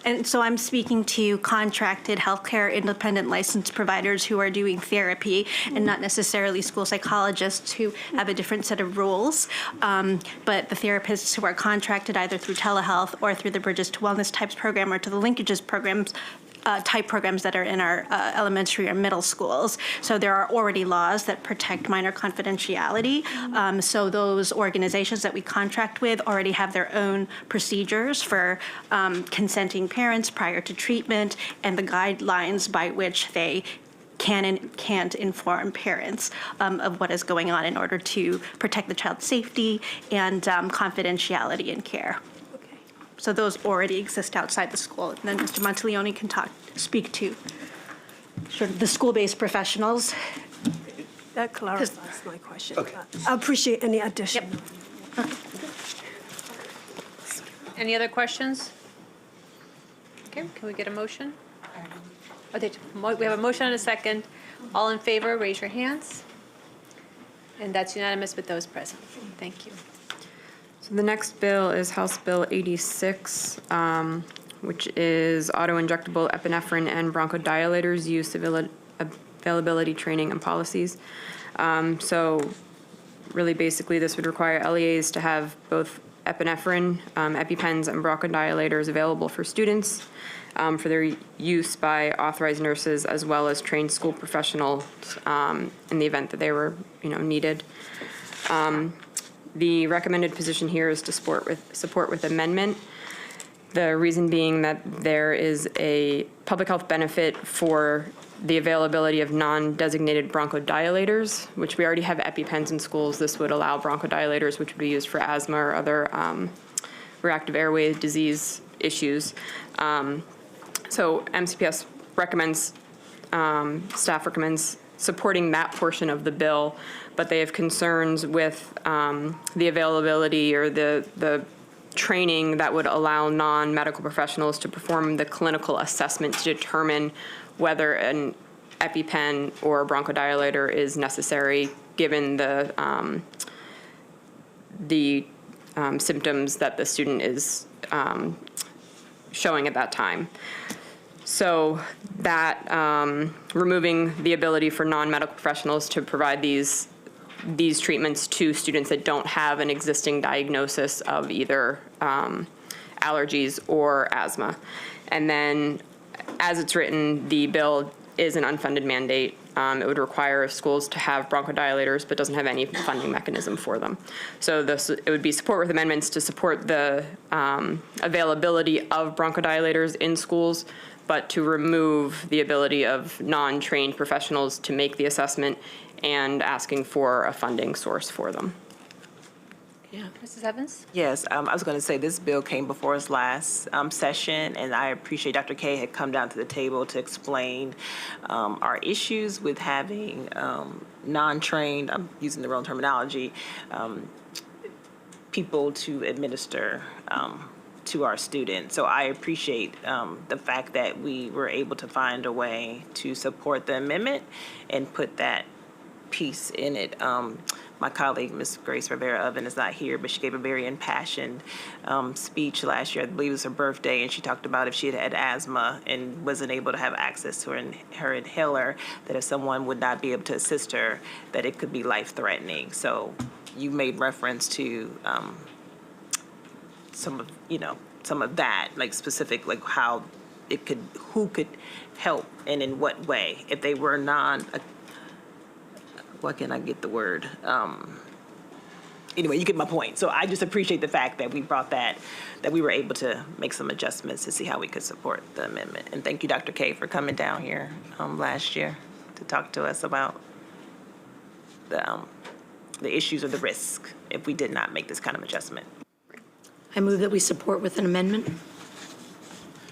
And so I'm speaking to contracted healthcare independent licensed providers who are doing therapy and not necessarily school psychologists who have a different set of rules. But the therapists who are contracted either through telehealth or through the Bridges to Wellness types program or to the linkages programs, type programs that are in our elementary or middle schools. So there are already laws that protect minor confidentiality. So those organizations that we contract with already have their own procedures for consenting parents prior to treatment and the guidelines by which they can and can't inform parents of what is going on in order to protect the child's safety and confidentiality in care. So those already exist outside the school. And then Mr. Monteleone can speak to sort of the school-based professionals. That clarifies my question. Okay. I appreciate any addition. Yep. Any other questions? Okay, can we get a motion? Okay, we have a motion and a second. All in favor, raise your hands. And that's unanimous with those present. Thank you. So the next bill is House Bill 86, which is auto-injectable epinephrine and bronchodilators use availability training and policies. So really basically this would require LEAs to have both epinephrine, EpiPens, and bronchodilators available for students for their use by authorized nurses as well as trained school professionals in the event that they were, needed. The recommended position here is to support with amendment. The reason being that there is a public health benefit for the availability of non-designated bronchodilators, which we already have EpiPens in schools. This would allow bronchodilators, which would be used for asthma or other reactive airway disease issues. So MCPS recommends, staff recommends supporting that portion of the bill, but they have concerns with the availability or the training that would allow non-medical professionals to perform the clinical assessment to determine whether an EpiPen or a bronchodilator is necessary given the symptoms that the student is showing at that time. So that removing the ability for non-medical professionals to provide these treatments to students that don't have an existing diagnosis of either allergies or asthma. And then as it's written, the bill is an unfunded mandate. It would require schools to have bronchodilators, but doesn't have any funding mechanism for them. So it would be support with amendments to support the availability of bronchodilators in schools, but to remove the ability of non-trained professionals to make the assessment and asking for a funding source for them. Yeah. Mrs. Evans? Yes, I was going to say this bill came before us last session, and I appreciate Dr. K had come down to the table to explain our issues with having non-trained, I'm using the wrong terminology, people to administer to our students. So I appreciate the fact that we were able to find a way to support the amendment and put that piece in it. My colleague, Ms. Grace Rivera-Oven, is not here, but she gave a very impassioned speech last year. I believe it was her birthday, and she talked about if she had asthma and wasn't able to have access to her inhaler, that if someone would not be able to assist her, that it could be life-threatening. So you made reference to some of that, like specific, like how it could, who could help and in what way if they were what can I get the word? Anyway, you get my point. So I just appreciate the fact that we brought that we were able to make some adjustments to see how we could support the amendment. And thank you, Dr. K, for coming down here last year to talk to us about the issues or the risk if we did not make this kind of adjustment. I move that we support with an amendment.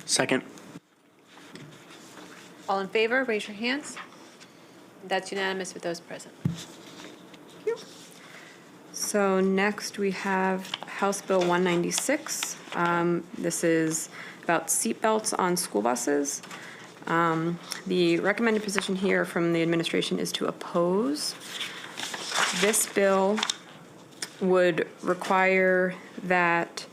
Second. All in favor, raise your hands. That's unanimous with those present. Thank you. So next we have House Bill 196. This is about seatbelts on school buses. The recommended position here from the administration is to oppose. This bill would require that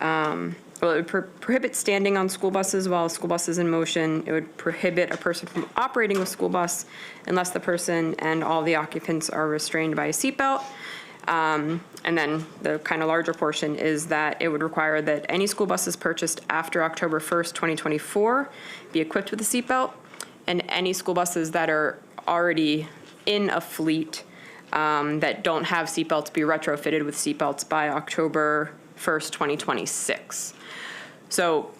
it would prohibit standing on school buses while a school bus is in motion. It would prohibit a person from operating a school bus unless the person and all the occupants are restrained by a seatbelt. And then the kind of larger portion is that it would require that any school buses purchased after October 1st, 2024 be equipped with a seatbelt, and any school buses that are already in a fleet that don't have seatbelts be retrofitted with seatbelts by October 1st, 2026. So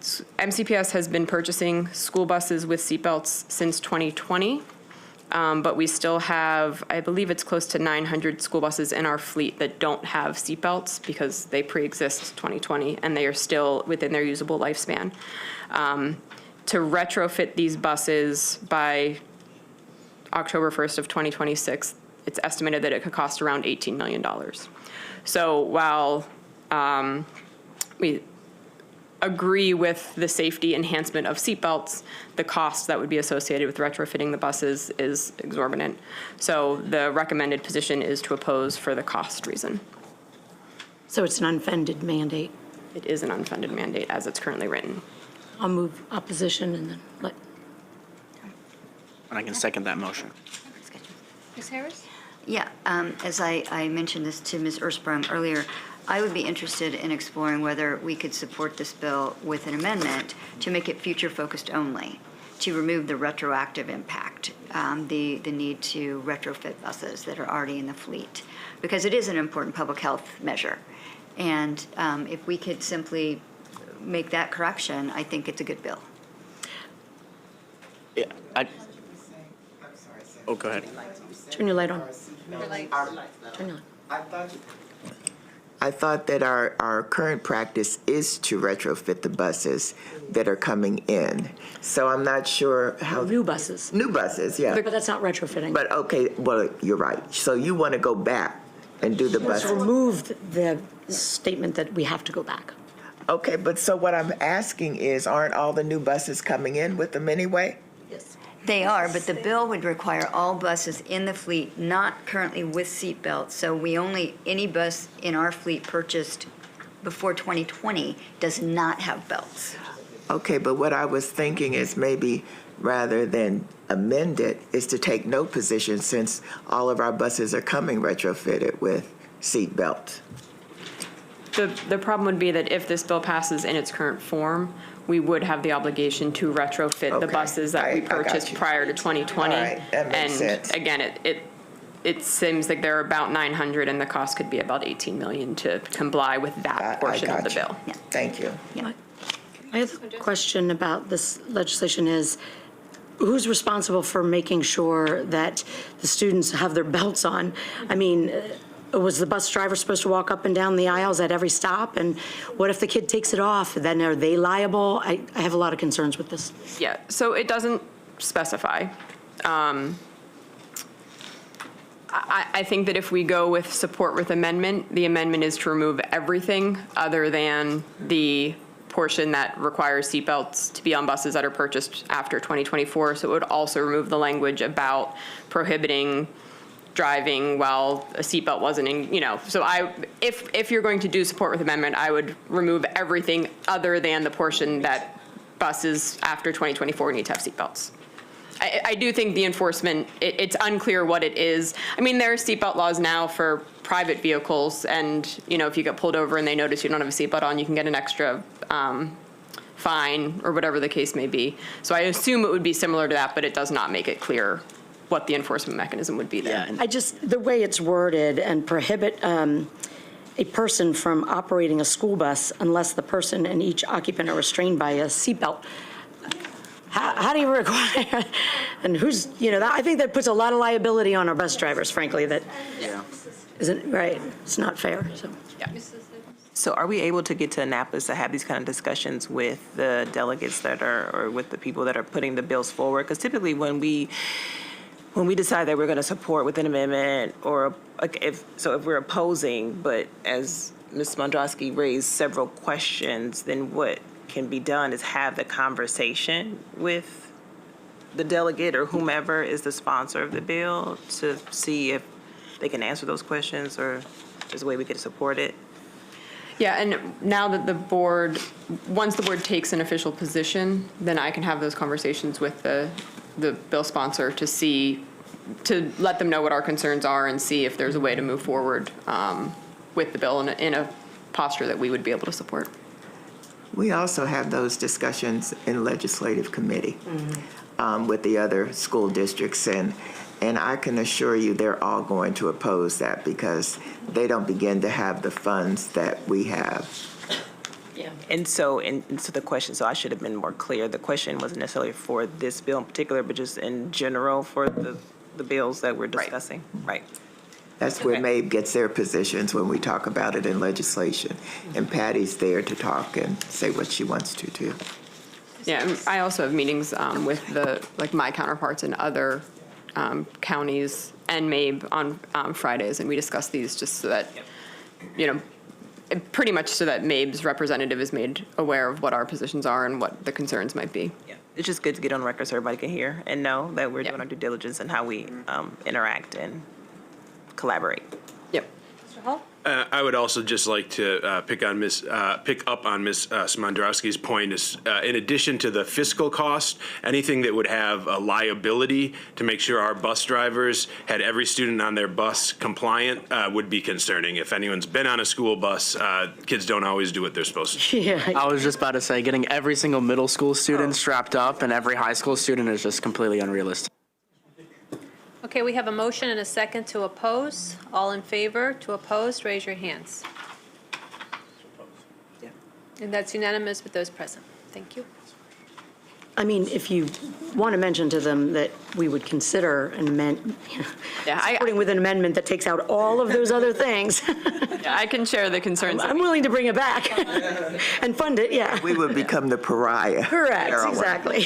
MCPS has been purchasing school buses with seatbelts since 2020, but we still have, I believe it's close to 900 school buses in our fleet that don't have seatbelts because they pre-exist 2020 and they are still within their usable lifespan. To retrofit these buses by October 1st of 2026, it's estimated that it could cost around $18 million. So while we agree with the safety enhancement of seatbelts, the cost that would be associated with retrofitting the buses is exorbitant. So the recommended position is to oppose for the cost reason. So it's an unfunded mandate? It is an unfunded mandate as it's currently written. I'll move opposition and then let. And I can second that motion. Ms. Harris? Yeah, as I mentioned this to Ms. Ersprung earlier, I would be interested in exploring whether we could support this bill with an amendment to make it future-focused only, to remove the retroactive impact, the need to retrofit buses that are already in the fleet, because it is an important public health measure. And if we could simply make that correction, I think it's a good bill. Yeah, oh, go ahead. Turn your light on. Turn your light. I thought that our current practice is to retrofit the buses that are coming in. So I'm not sure how. New buses. New buses, yeah. But that's not retrofitting. But okay, well, you're right. So you want to go back and do the Let's buses. remove the statement that we have to go back. Okay, but so what I'm asking is, aren't all the new buses coming in with them anyway? They are, but the bill would require all buses in the fleet not currently with seat belts. So any bus in our fleet purchased before 2020 does not have belts. Okay, but what I was thinking is maybe rather than amend it, is to take no position since all of our buses are coming retrofitted with seat belts. The problem would be that if this bill passes in its current form, we would have the obligation to retrofit the buses that we purchased prior to 2020. All right, that makes sense. And again, it seems like there are about 900 and the cost could be about 18 million to comply with that portion of the bill. Yeah. Thank you. Yeah. My other question about this legislation is, who's responsible for making sure that the students have their belts on? I mean, was the bus driver supposed to walk up and down the aisles at every stop? And what if the kid takes it off? Then are they liable? I have a lot of concerns with this. Yeah, so it doesn't specify. I think that if we go with support with amendment, the amendment is to remove everything other than the portion that requires seatbelts to be on buses that are purchased after 2024. So it would also remove the language about prohibiting driving while a seatbelt wasn't in, so if you're going to do support with amendment, I would remove everything other than the portion that buses after 2024 need to have seatbelts. I do think the enforcement, it's unclear what it is. I mean, there are seatbelt laws now for private vehicles, and, if you get pulled over and they notice you don't have a seatbelt on, you can get an extra fine or whatever the case may be. So I assume it would be similar to that, but it does not make it clear what the enforcement mechanism would be there. The way it's worded and prohibit a person from operating a school bus unless the person and each occupant are restrained by a seatbelt. How do you require, and who's, I think that puts a lot of liability on our bus drivers, frankly, that isn't right. It's not fair, so. Yeah. So are we able to get to Annapolis to have these kind of discussions with the delegates or with the people that are putting the bills forward? Because typically when we decide that we're going to support with an amendment or if we're opposing, but as Ms. Mondrosky raised several questions, then what can be done is have the conversation with the delegate or whomever is the sponsor of the bill to see if they can answer those questions or there's a way we can support it. Yeah, and now that once the board takes an official position, then I can have those conversations with the bill sponsor to let them know what our concerns are and see if there's a way to move forward with the bill in a posture that we would be able to support. We also have those discussions in legislative committee with the other school districts, and I can assure you they're all going to oppose that because they don't begin to have the funds that we have. Yeah. And so the question, so I should have been more clear. The question wasn't necessarily for this bill in particular, but just in general for the bills that we're discussing. Right. That's where MABE gets their positions when we talk about it in legislation. And Patty's there to talk and say what she wants to too. Yeah, and I also have meetings with my counterparts in other counties and MABE on Fridays, and we discuss these just so that, pretty much so that MABE's representative is made aware of what our positions are and what the concerns might be. Yeah. It's just good to get on record so everybody can hear and know that we're doing our due diligence and how we interact and collaborate. Yep. Mr. Hall? I would also just like to pick up on Ms. Smandrowski's point is, in addition to the fiscal cost, anything that would have a liability to make sure our bus drivers had every student on their bus compliant would be concerning. If anyone's been on a school bus, kids don't always do what they're supposed to. Yeah. I was just about to say, getting every single middle school student strapped up and every high school student is just completely unrealistic. Okay, we have a motion and a second to oppose. All in favor to oppose, raise your hands. And that's unanimous with those present. Thank you. I mean, if you want to mention to them that we would consider an amendment, supporting with an amendment that takes out all of those other things. Yeah, I can share the concerns. I'm willing to bring it back and fund it, yeah. We would become the pariah. Correct, Carolyn. exactly.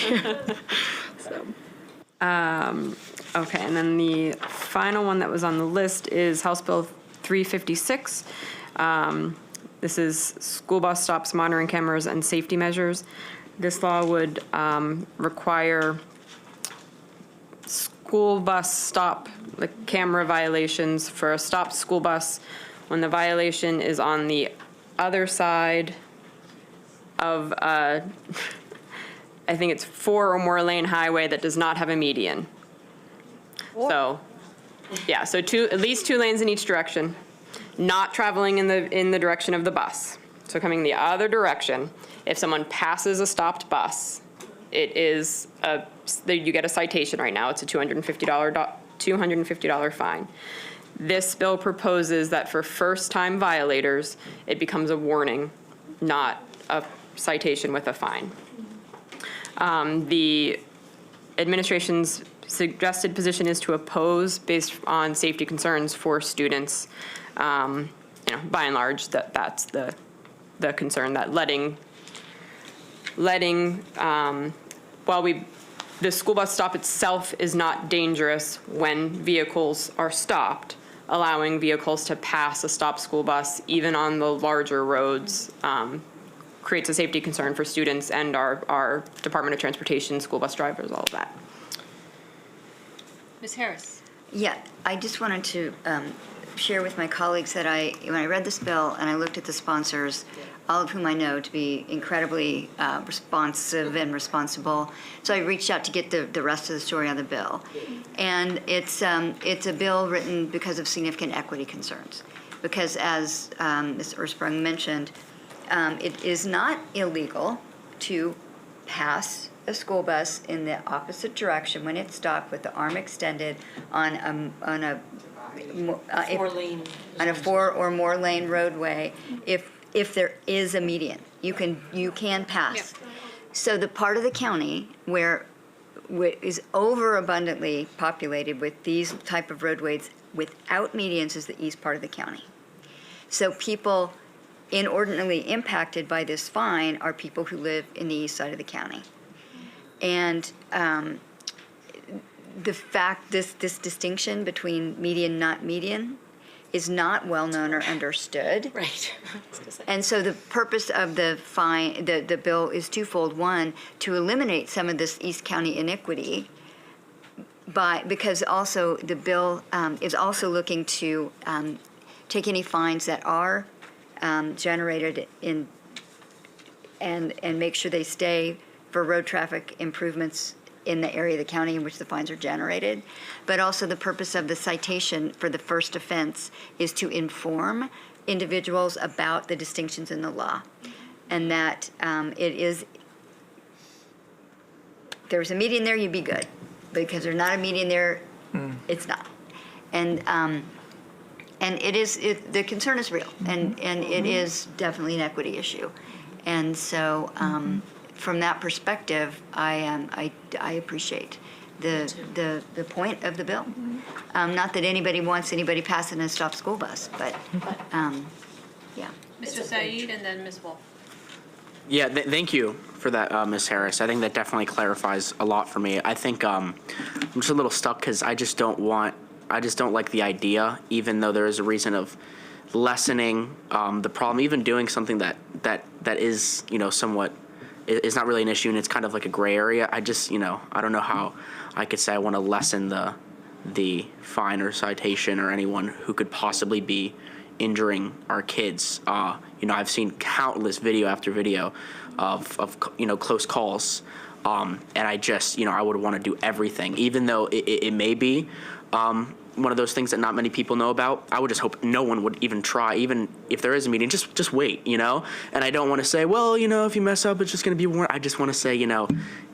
Okay, and then the final one that was on the list is House Bill 356. This is school bus stops, monitoring cameras, and safety measures. This law would require school bus stop, camera violations for a stopped school bus when the violation is on the other side of, I think it's 4 or more lane highway that does not have a median. So, yeah, so at least 2 lanes in each direction, not traveling in the direction of the bus. So coming the other direction, if someone passes a stopped bus, it is you get a citation right now. It's a $250 fine. This bill proposes that for first-time violators, it becomes a warning, not a citation with a fine. The administration's suggested position is to oppose based on safety concerns for students. By and large, that's the concern, that the school bus stop itself is not dangerous when vehicles are stopped, allowing vehicles to pass a stopped school bus, even on the larger roads, creates a safety concern for students and our Department of Transportation, school bus drivers, all of that. Ms. Harris? Yeah, I just wanted to share with my colleagues that when I read this bill and I looked at the sponsors, all of whom I know to be incredibly responsive and responsible, so I reached out to get the rest of the story on the bill. And it's a bill written because of significant equity concerns. Because as Ms. Ersprung mentioned, it is not illegal to pass a school bus in the opposite direction when it's stopped with the arm extended on a 4 or more lane roadway if there is a median. You can pass. Yep. So the part of the county where is overabundantly populated with these type of roadways without medians is the east part of the county. So people inordinately impacted by this fine are people who live in the east side of the county. And the fact this distinction between median, not median, is not well known or understood. Right. And so the purpose of the fine, the bill is twofold. One, to eliminate some of this East County iniquity, because also the bill is also looking to take any fines that are generated in and make sure they stay for road traffic improvements in the area of the county in which the fines are generated. But also the purpose of the citation for the first offense is to inform individuals about the distinctions in the law. And that there's a median there, you'd be good. Because there's not a median there, it's not. And the concern is real, and it is definitely an equity issue. And so from that perspective, I appreciate the point of the bill. Not that anybody wants anybody passing a stop school bus, but yeah. Mr. Said and then Ms. Wolf. Yeah, thank you for that, Ms. Harris. I think that definitely clarifies a lot for me. I think I'm just a little stuck because I just don't like the idea, even though there is a reason of lessening the problem, even doing something that is, somewhat, is not really an issue and it's kind of like a gray area. I just, I don't know how I could say I want to lessen the fine or citation or anyone who could possibly be injuring our kids. I've seen countless video after video of close calls, and I just, I would want to do everything, even though it may be one of those things that not many people know about. I would just hope no one would even try, even if there is a meeting, just wait, And I don't want to say, well, if you mess up, it's just going to be more. I just want to say,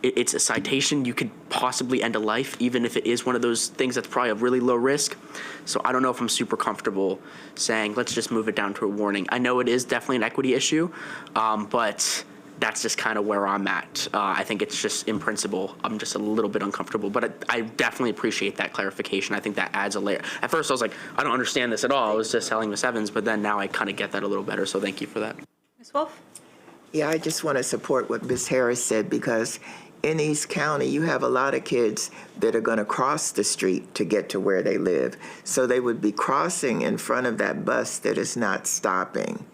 it's a citation. You could possibly end a life, even if it is one of those things that's probably a really low risk. So I don't know if I'm super comfortable saying, let's just move it down to a warning. I know it is definitely an equity issue, but that's just kind of where I'm at. I think it's just in principle, I'm just a little bit uncomfortable, but I definitely appreciate that clarification. I think that adds a layer. At first I was like, I don't understand this at all. I was just telling Ms. Evans, but then now I kind of get that a little better. So thank you for that. Ms. Wolf? Yeah, I just want to support what Ms. Harris said, because in East County, you have a lot of kids that are going to cross the street to get to where they live. So they would be crossing in front of that bus that is not stopping.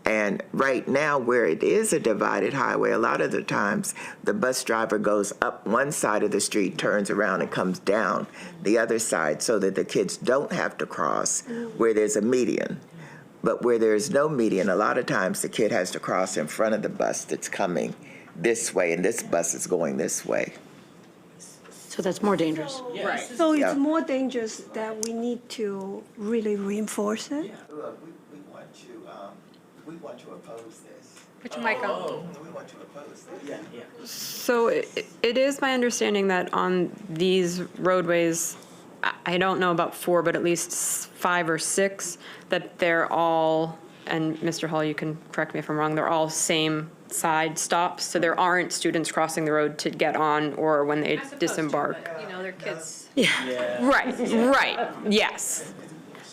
And right now, where it is a divided highway, a lot of the times the bus driver goes up one side of the street, turns around, and comes down the other side so that the kids don't have to cross where there's a median. But where there's no median, a lot of times the kid has to cross in front of the bus that's coming this way, and this bus is going this way. So that's more dangerous. Right. So it's more dangerous that we need to really reinforce it? We want to oppose this. Put your mic on. We want to oppose this. So it is my understanding that on these roadways, I don't know about 4, but at least 5 or 6, that they're all, and Mr. Hall, you can correct me if I'm wrong, they're all same side stops. So there aren't students crossing the road to get on or when they disembark. They're kids. Yeah. Right, yes.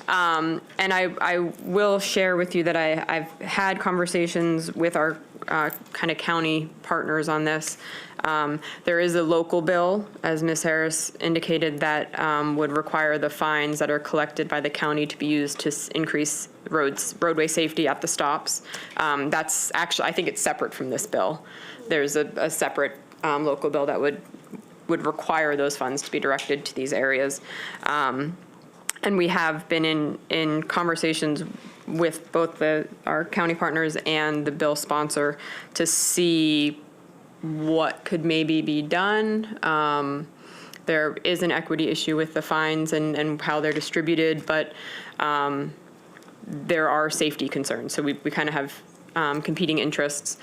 And I will share with you that I've had conversations with our kind of county partners on this. There is a local bill, as Ms. Harris indicated, that would require the fines that are collected by the county to be used to increase roadway safety at the stops. That's actually, I think it's separate from this bill. There's a separate local bill that would require those funds to be directed to these areas. And we have been in conversations with both our county partners and the bill sponsor to see what could maybe be done. There is an equity issue with the fines and how they're distributed, but there are safety concerns. So we kind of have competing interests.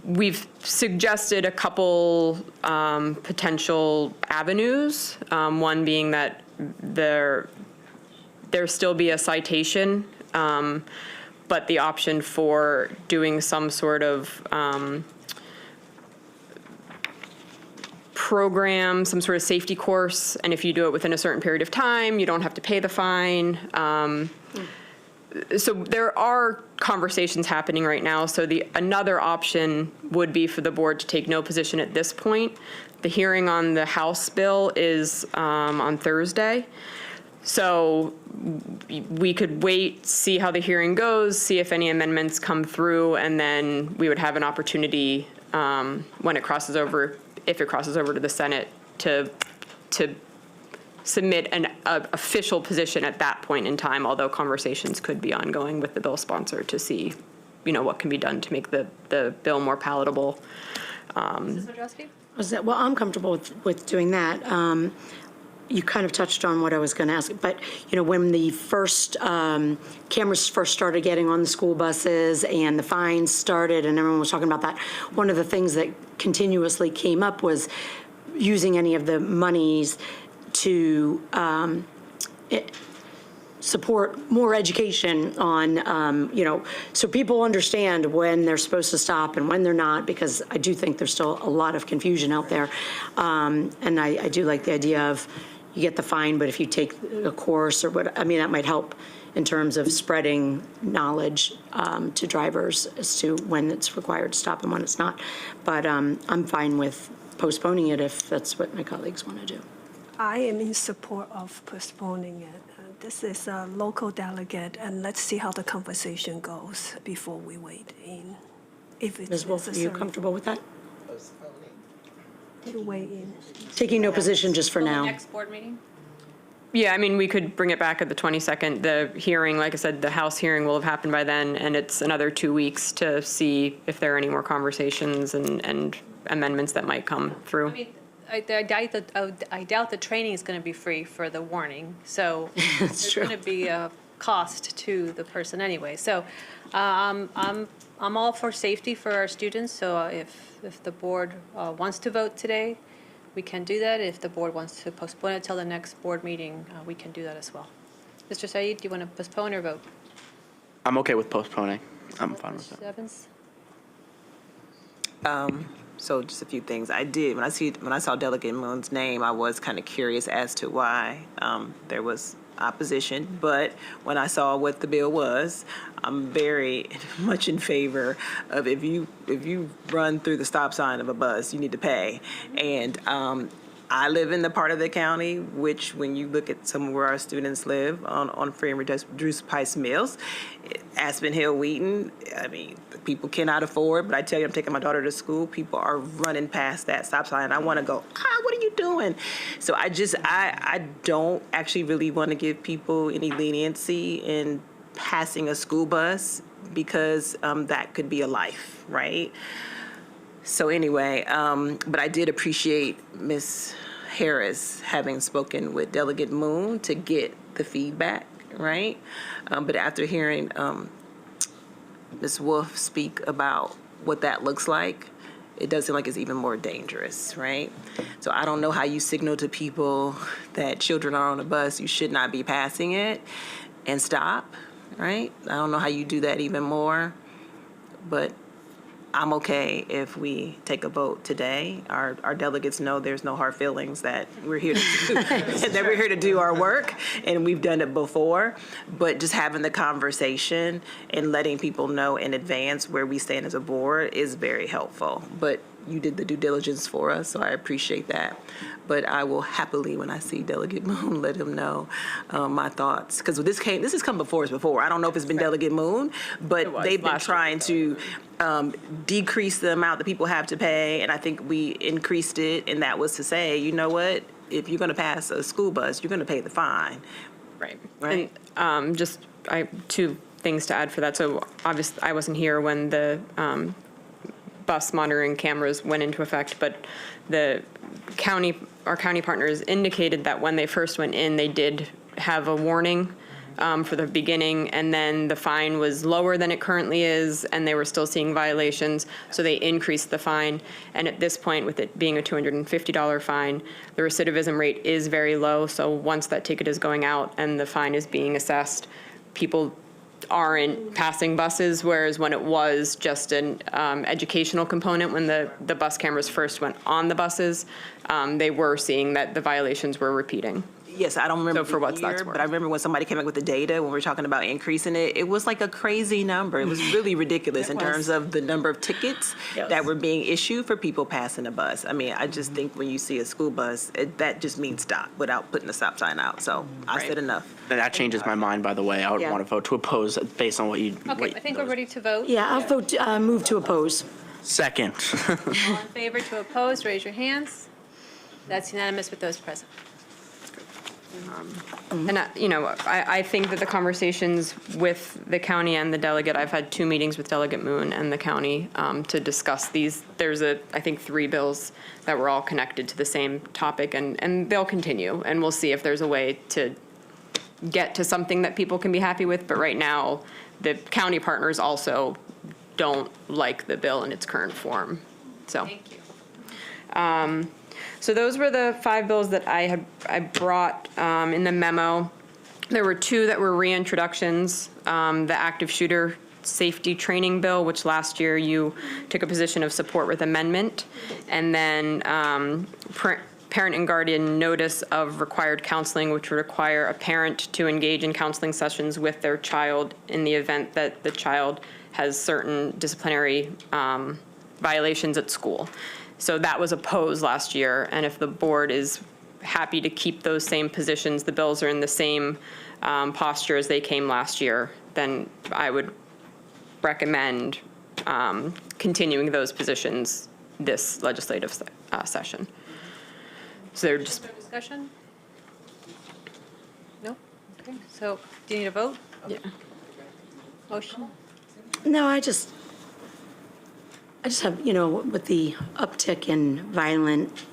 We've suggested a couple potential avenues, one being that there still be a citation, but the option for doing some sort of program, some sort of safety course, and if you do it within a certain period of time, you don't have to pay the fine. So there are conversations happening right now. So another option would be for the board to take no position at this point. The hearing on the House bill is on Thursday. So we could wait, see how the hearing goes, see if any amendments come through, and then we would have an opportunity when it crosses over, if it crosses over to the Senate, to submit an official position at that point in time, although conversations could be ongoing with the bill sponsor to see, what can be done to make the bill more palatable. Mrs. Wojcicki? Well, I'm comfortable with doing that. You kind of touched on what I was going to ask, but when the first cameras first started getting on the school buses and the fines started and everyone was talking about that, one of the things that continuously came up was using any of the monies to support more education on, so people understand when they're supposed to stop and when they're not, because I do think there's still a lot of confusion out there. And I do like the idea of you get the fine, but if you take a course or what, that might help in terms of spreading knowledge to drivers as to when it's required to stop and when it's not. But I'm fine with postponing it if that's what my colleagues want to do. I am in support of postponing it. This is a local delegate, and let's see how the conversation goes before we weigh in. If it's Ms. Wolf, are you comfortable with that? To weigh in. Taking no position just for now. Next board meeting? Yeah, we could bring it back at the 22nd. The hearing, like I said, the House hearing will have happened by then, and it's another 2 weeks to see if there are any more conversations and amendments that might come through. I doubt the training is going to be free for the warning, so there's going to be a cost to the person anyway. So I'm all for safety for our students, so if the board wants to vote today, we can do that. If the board wants to postpone it till the next board meeting, we can do that as well. Mr. Said, do you want to postpone or vote? I'm okay with postponing. I'm fine with it. Evans? So just a few things. I did, when I saw Delegate Moon's name, I was kind of curious as to why there was opposition. But when I saw what the bill was, I'm very much in favor of if you run through the stop sign of a bus, you need to pay. And I live in the part of the county which, when you look at some of where our students live on free and reduced price meals, Aspen Hill, Wheaton, people cannot afford, but I tell you, I'm taking my daughter to school, people are running past that stop sign, and I want to go, what are you doing? So I don't actually really want to give people any leniency in passing a school bus, because that could be a life, right? So anyway, but I did appreciate Ms. Harris having spoken with Delegate Moon to get the feedback, right? But after hearing Ms. Wolf speak about what that looks like, it does seem like it's even more dangerous, right? So I don't know how you signal to people that children are on a bus, you should not be passing it, and stop, right? I don't know how you do that even more, but I'm okay if we take a vote today. Our delegates know there's no hard feelings, that we're here to do our work, and we've done it before. But just having the conversation and letting people know in advance where we stand as a board is very helpful. But you did the due diligence for us, so I appreciate that. But I will happily, when I see Delegate Moon, let him know my thoughts. Because this has come before us before. I don't know if it's been Delegate Moon, but they've been trying to decrease the amount that people have to pay, and I think we increased it, and that was to say, you know what, if you're going to pass a school bus, you're going to pay the fine. Right. Right. And two things to add for that. So obviously, I wasn't here when the bus monitoring cameras went into effect, but our county partners indicated that when they first went in, they did have a warning for the beginning, and then the fine was lower than it currently is, and they were still seeing violations, so they increased the fine. And at this point, with it being a $250 fine, the recidivism rate is very low, so once that ticket is going out and the fine is being assessed, people aren't passing buses, whereas when it was just an educational component, when the bus cameras first went on the buses, they were seeing that the violations were repeating. Yes, I don't remember for what's year, but I remember when somebody came up with the data, when we were talking about increasing it, it was like a crazy number. It was really ridiculous in terms of the number of tickets that were being issued for people passing a bus. I just think when you see a school bus, that just means stop without putting the stop sign out. So I said enough. That changes my mind, by the way. I would want to vote to oppose based on what you. Okay, I think we're ready to vote. Yeah, I'll vote, move to oppose. Second. All in favor to oppose, raise your hands. That's unanimous with those present. And, I think that the conversations with the county and the delegate, I've had 2 meetings with Delegate Moon and the county to discuss these. There's I think 3 bills that were all connected to the same topic, and they'll continue, and we'll see if there's a way to get to something that people can be happy with. But right now, the county partners also don't like the bill in its current form. So. Thank you. So those were the 5 bills that I brought in the memo. There were two that were reintroductions. The active shooter safety training bill, which last year you took a position of support with amendment, and then parent and guardian notice of required counseling, which would require a parent to engage in counseling sessions with their child in the event that the child has certain disciplinary violations at school. So that was opposed last year, and if the board is happy to keep those same positions, the bills are in the same posture as they came last year, then I would recommend continuing those positions this legislative session. So they're just. Discussion? No? Okay, so do you need a vote? Yeah. Motion? No, I just have, with the uptick in violent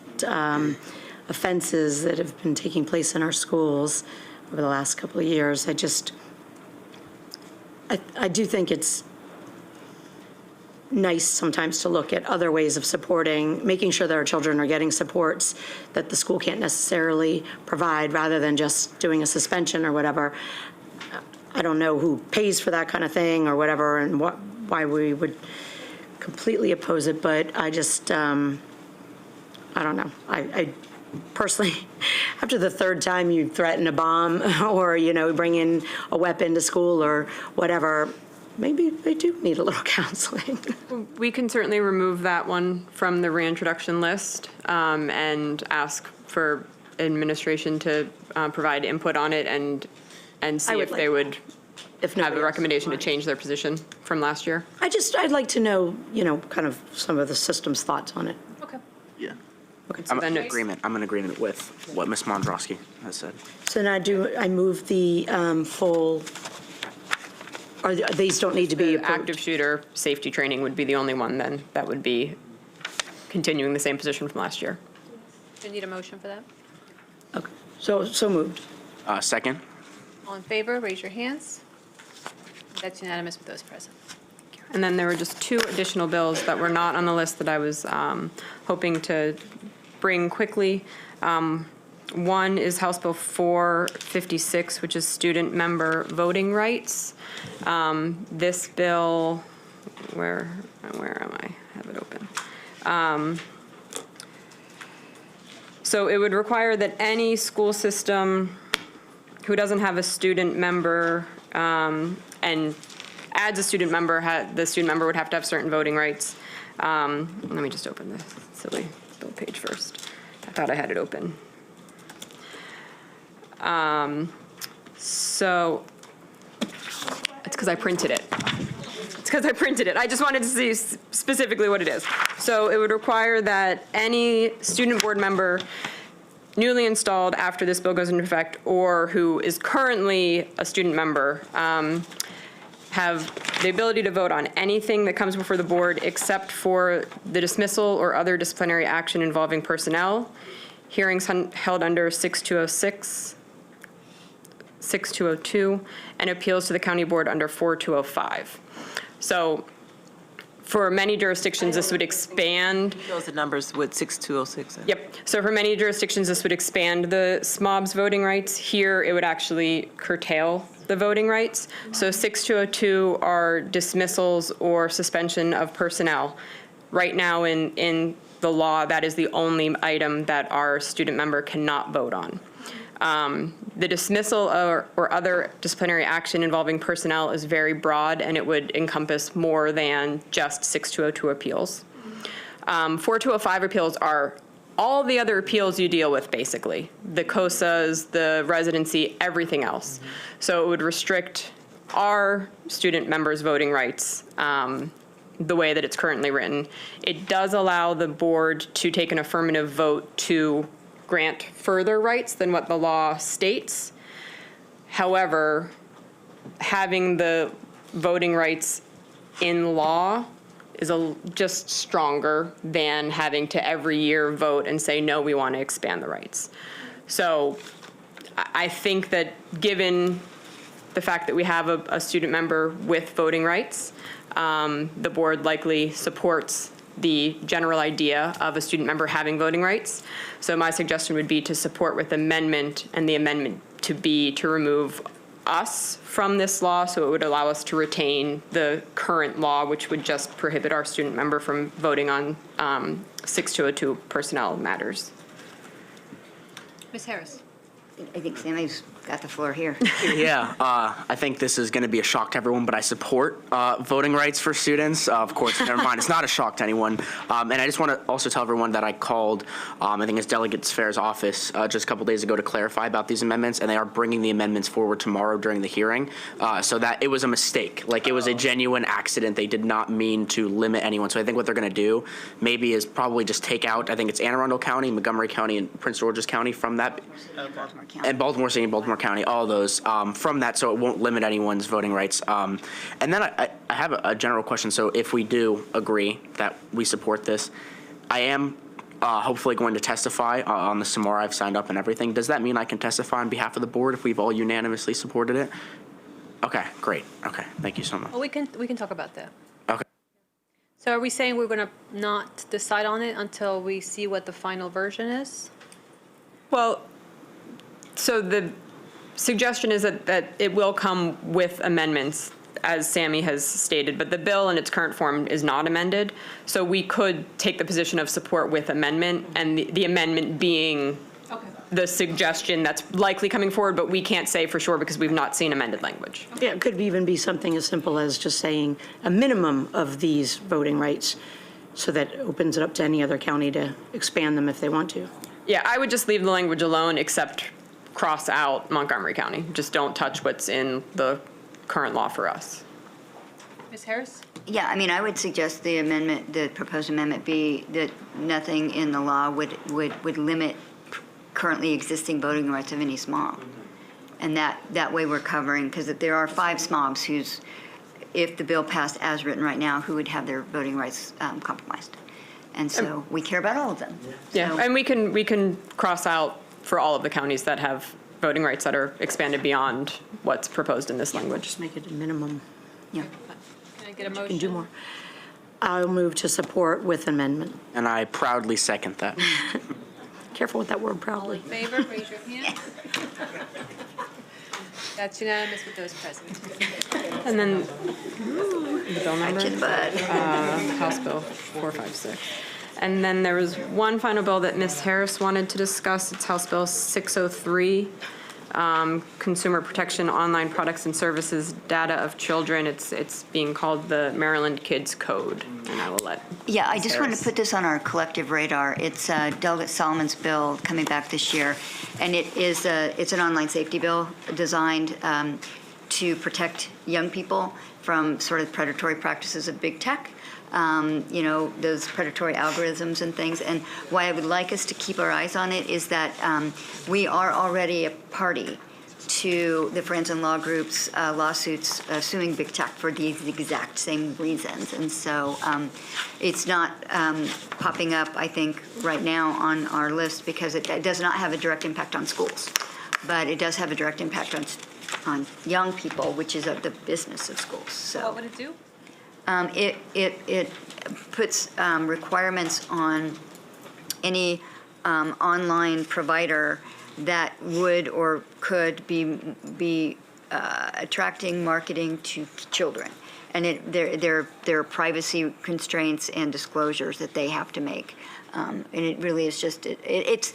offenses that have been taking place in our schools over the last couple of years, I do think it's nice sometimes to look at other ways of supporting, making sure that our children are getting supports that the school can't necessarily provide, rather than just doing a suspension or whatever. I don't know who pays for that kind of thing or whatever, and why we would completely oppose it, but I just, I don't know. I personally, after the third time you threaten a bomb or, bring in a weapon to school or whatever, maybe they do need a little counseling. We can certainly remove that one from the reintroduction list and ask for administration to provide input on it and see if they would have a recommendation to change their position from last year. I'd like to know, kind of some of the system's thoughts on it. Okay. Yeah. Okay. I'm in agreement with what Ms. Mondrowski has said. So now I move the full, or these don't need to be approved? Active shooter safety training would be the only one then that would be continuing the same position from last year. Do you need a motion for that? Okay, so moved. Second. All in favor, raise your hands. That's unanimous with those present. And then there were just two additional bills that were not on the list that I was hoping to bring quickly. One is House Bill 456, which is student member voting rights. This bill, where am I? I have it open. So it would require that any school system who doesn't have a student member and adds a student member, the student member would have to have certain voting rights. Let me just open the silly bill page first. I thought I had it open. So it's because I printed it. I just wanted to see specifically what it is. So it would require that any student board member newly installed after this bill goes into effect or who is currently a student member have the ability to vote on anything that comes before the board except for the dismissal or other disciplinary action involving personnel, hearings held under 6206, 6202, and appeals to the county board under 4205. So for many jurisdictions, this would expand. Those are numbers with 6206. Yep. So for many jurisdictions, this would expand the SMOB's voting rights. Here, it would actually curtail the voting rights. So 6202 are dismissals or suspension of personnel. Right now in the law, that is the only item that our student member cannot vote on. The dismissal or other disciplinary action involving personnel is very broad, and it would encompass more than just 6202 appeals. 4205 appeals are all the other appeals you deal with, basically. The COSAs, the residency, everything else. So it would restrict our student members' voting rights the way that it's currently written. It does allow the board to take an affirmative vote to grant further rights than what the law states. However, having the voting rights in law is just stronger than having to every year vote and say, no, we want to expand the rights. So I think that given the fact that we have a student member with voting rights, the board likely supports the general idea of a student member having voting rights. So my suggestion would be to support with amendment, and the amendment to be to remove us from this law, so it would allow us to retain the current law, which would just prohibit our student member from voting on 6202 personnel matters. Ms. Harris. I think Sammy's got the floor here. Yeah, I think this is going to be a shock to everyone, but I support voting rights for students. Of course, never mind, it's not a shock to anyone. And I just want to also tell everyone that I called, I think it's Delegate Fair's office just a couple days ago to clarify about these amendments, and they are bringing the amendments forward tomorrow during the hearing, so that it was a mistake. Like, it was a genuine accident. They did not mean to limit anyone. So I think what they're going to do maybe is probably just take out, I think it's Anne Arundel County, Montgomery County, and Prince George's County from that. Baltimore County. And Baltimore City and Baltimore County, all of those from that, so it won't limit anyone's voting rights. And then I have a general question. So if we do agree that we support this, I am hopefully going to testify on this tomorrow. I've signed up and everything. Does that mean I can testify on behalf of the board if we've all unanimously supported it? Okay, great. Okay, thank you so much. Well, we can talk about that. Okay. So are we saying we're going to not decide on it until we see what the final version is? Well, so the suggestion is that it will come with amendments, as Sammy has stated, but the bill in its current form is not amended. So we could take the position of support with amendment, and the amendment being the suggestion that's likely coming forward, but we can't say for sure because we've not seen amended language. Yeah, it could even be something as simple as just saying a minimum of these voting rights, so that opens it up to any other county to expand them if they want to. Yeah, I would just leave the language alone, except cross out Montgomery County. Just don't touch what's in the current law for us. Ms. Harris? Yeah, I mean, I would suggest the amendment, the proposed amendment be that nothing in the law would limit currently existing voting rights of any SMOB. And that way we're covering, because there are 5 SMOBs whose, if the bill passed as written right now, who would have their voting rights compromised. And so we care about all of them. Yeah, So- and we can cross out for all of the counties that have voting rights that are expanded beyond what's proposed in this language. Just make it a minimum. Yeah. Can I get a motion? You can do more. I'll move to support with amendment. And I proudly second that. Careful with that word, proudly. All in favor, raise your hand. That's unanimous with those present. And then the bill number? House Bill 456. And then there was one final bill that Ms. Harris wanted to discuss. It's House Bill 603, Consumer Protection Online Products and Services Data of Children. It's being called the Maryland Kids Code, and I will let Yeah, I Ms. just want Harris. to put this on our collective radar. It's Delegate Solomon's bill coming back this year, and it's an online safety bill designed to protect young people from sort of predatory practices of big tech. Those predatory algorithms and things. And why I would like us to keep our eyes on it is that we are already a party to the Friends and Law Group's lawsuits suing big tech for these exact same reasons. And so it's not popping up, I think, right now on our list because it does not have a direct impact on schools. But it does have a direct impact on young people, which is the business of schools. So. What would it do? It puts requirements on any online provider that would or could be attracting marketing to children, and there are privacy constraints and disclosures that they have to make. And it really is just it's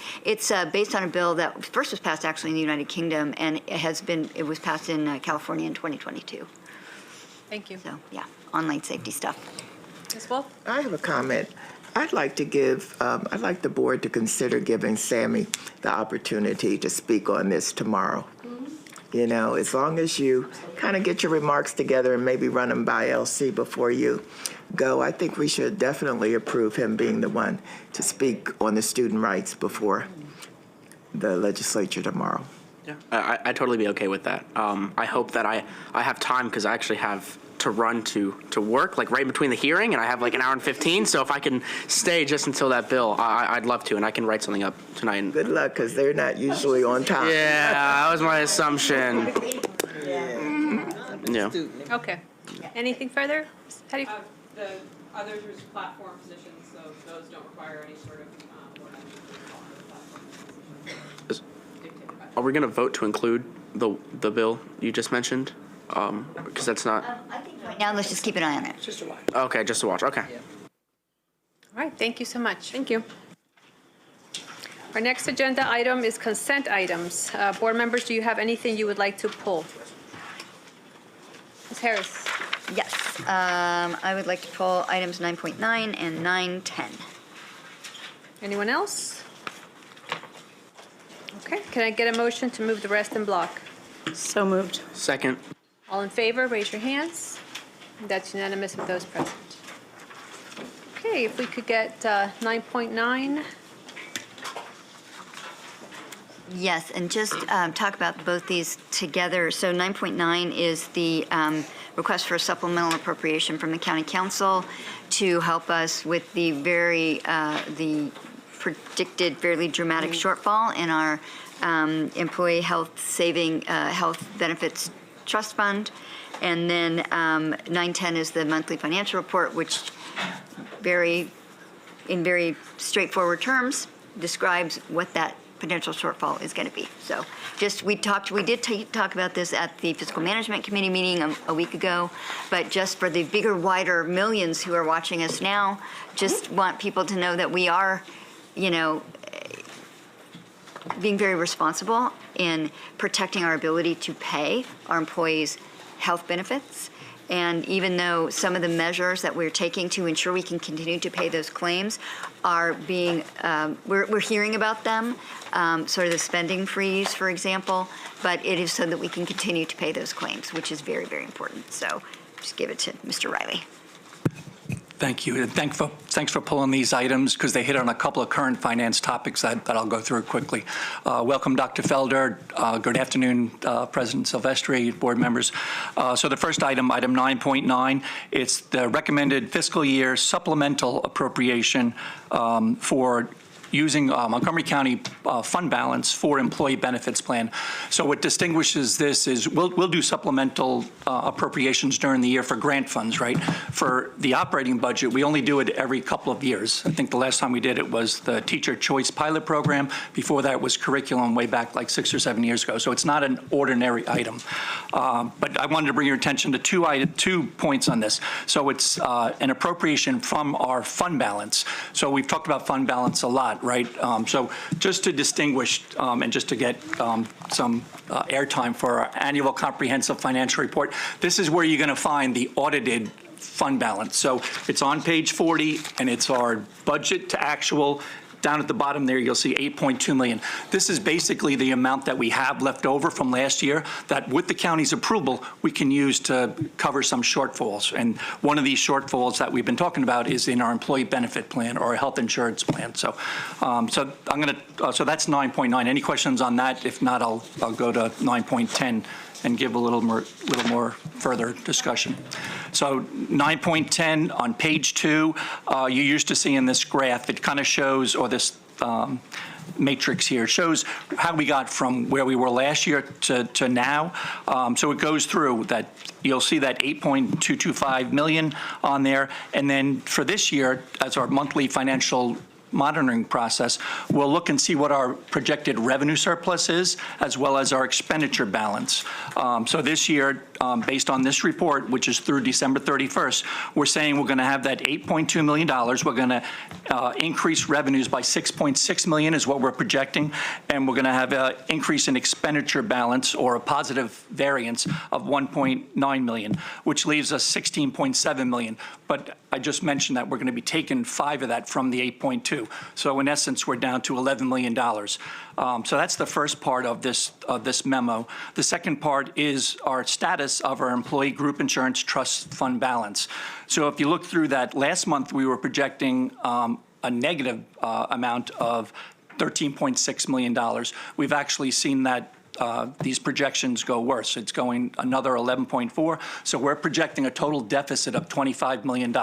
based on a bill that first was passed actually in the United Kingdom, and it was passed in California in 2022. Thank you. So yeah. Online safety stuff. Ms. Wolf? I have a comment. I'd like the board to consider giving Sammy the opportunity to speak on this tomorrow. You know, as long as you kind of get your remarks together and maybe run them by LC before you go, I think we should definitely approve him being the one to speak on the student rights before the legislature tomorrow. Yeah, I'd totally be okay with that. I hope that I have time because I actually have to run to work, like right between the hearing, and I have like an hour and 15, so if I can stay just until that bill, I'd love to, and I can write something up tonight. Good luck, because they're not usually on time. Yeah, that was my assumption. Yeah. Okay. Anything further? How do you? The others are platform positions, so those don't require any sort of are we going to vote to include the bill you just mentioned? Because that's not. I think right now, let's just keep an eye on it. Okay, just to watch. Okay. All right, thank you so much. Thank you. Our next agenda item is consent items. Board members, do you have anything you would like to pull? Ms. Harris? Yes, I would like to pull items 9.9 and 9.10. Anyone else? Okay, can I get a motion to move the rest in block? So moved. Second. All in favor, raise your hands. That's unanimous with those present. Okay, if we could get 9.9. Yes, and just talk about both these together. So 9.9 is the request for a supplemental appropriation from the county council to help us with the the predicted fairly dramatic shortfall in our employee health benefits trust fund. And then 910 is the monthly financial report, which in very straightforward terms describes what that potential shortfall is going to be. So we did talk about this at the Fiscal Management Committee meeting a week ago, but just for the bigger, wider millions who are watching us now, just want people to know that we are, being very responsible in protecting our ability to pay our employees health benefits. And even though some of the measures that we're taking to ensure we can continue to pay those claims are being, we're hearing about them, sort of the spending freeze, for example, but it is so that we can continue to pay those claims, which is very, very important. So just give it to Mr. Riley. Thank you. And thanks for pulling these items because they hit on a couple of current finance topics that I'll go through quickly. Welcome, Dr. Felder. Good afternoon, President Silvestri, board members. So the first item 9.9, it's the recommended fiscal year supplemental appropriation for using Montgomery County fund balance for employee benefits plan. So what distinguishes this is we'll do supplemental appropriations during the year for grant funds, right? For the operating budget, we only do it every couple of years. I think the last time we did it was the Teacher Choice Pilot Program. Before that was curriculum way back like 6 or 7 years ago. So it's not an ordinary item. But I wanted to bring your attention to two points on this. So it's an appropriation from our fund balance. So we've talked about fund balance a lot, right? So just to distinguish and just to get some airtime for our annual comprehensive financial report, this is where you're going to find the audited fund balance. So it's on page 40, and it's our budget to actual. Down at the bottom there, you'll see 8.2 million. This is basically the amount that we have left over from last year that with the county's approval, we can use to cover some shortfalls. And one of these shortfalls that we've been talking about is in our employee benefit plan or our health insurance plan. So, so that's 9.9. Any questions on that? If not, I'll go to 9.10 and give a little more further discussion. So 9.10 on page 2, you used to see in this graph, it kind of shows, or this matrix here, shows how we got from where we were last year to now. So it goes through that. You'll see that 8.225 million on there. And then for this year, as our monthly financial monitoring process, we'll look and see what our projected revenue surplus is, as well as our expenditure balance. So this year, based on this report, which is through December 31st, we're saying we're going to have that $8.2 million. We're going to increase revenues by 6.6 million is what we're projecting, and we're going to have an increase in expenditure balance or a positive variance of 1.9 million, which leaves us 16.7 million. But I just mentioned that we're going to be taking 5 of that from the 8.2. So in essence, we're down to $11 million. So that's the first part of this memo. The second part is our status of our employee group insurance trust fund balance. So if you look through that, last month we were projecting a negative amount of $13.6 million. We've actually seen that these projections go worse. It's going another 11.4. So we're projecting a total deficit of $25 million.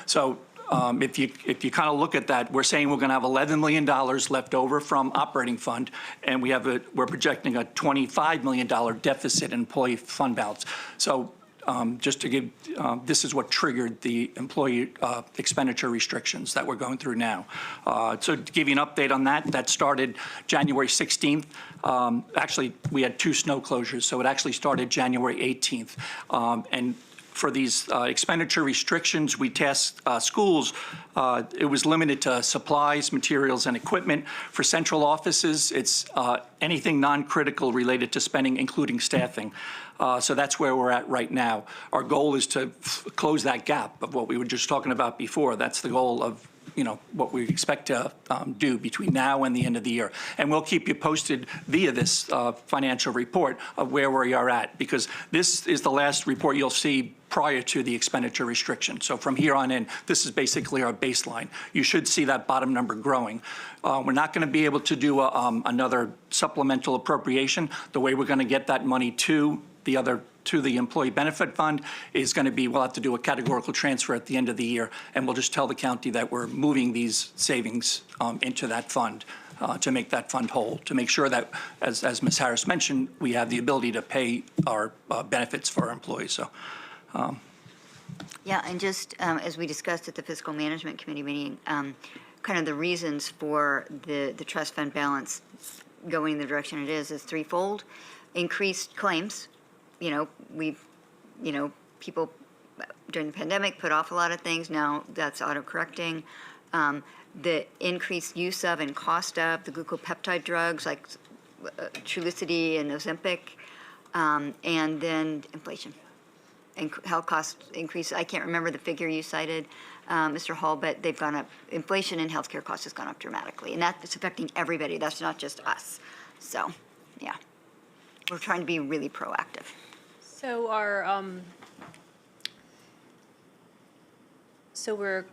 So if you kind of look at that, we're saying we're going to have $11 million left over from operating fund, and we're projecting a $25 million deficit in employee fund balance. So just to give, this is what triggered the employee expenditure restrictions that we're going through now. So to give you an update on that, that started January 16th. Actually, we had 2 snow closures, so it actually started January 18th. And for these expenditure restrictions, we tasked schools. It was limited to supplies, materials, and equipment. For central offices, it's anything non-critical related to spending, including staffing. So that's where we're at right now. Our goal is to close that gap of what we were just talking about before. That's the goal of what we expect to do between now and the end of the year. And we'll keep you posted via this financial report of where we are at, because this is the last report you'll see prior to the expenditure restriction. So from here on in, this is basically our baseline. You should see that bottom number growing. We're not going to be able to do another supplemental appropriation. The way we're going to get that money to the employee benefit fund is going to be, we'll have to do a categorical transfer at the end of the year, and we'll just tell the county that we're moving these savings into that fund to make that fund whole, to make sure that, as Ms. Harris mentioned, we have the ability to pay our benefits for our employees. So. Yeah, and just as we discussed at the Fiscal Management Committee meeting, kind of the reasons for the trust fund balance going in the direction it is threefold. Increased claims. People during the pandemic put off a lot of things. Now that's auto-correcting. The increased use of and cost of the glucopeptide drugs like Trulicity and Ozempic, and then inflation and health cost increase. I can't remember the figure you cited, Mr. Hall, but they've gone up. Inflation and healthcare costs has gone up dramatically, and that's affecting everybody. That's not just us. So, yeah, we're trying to be really proactive. So we're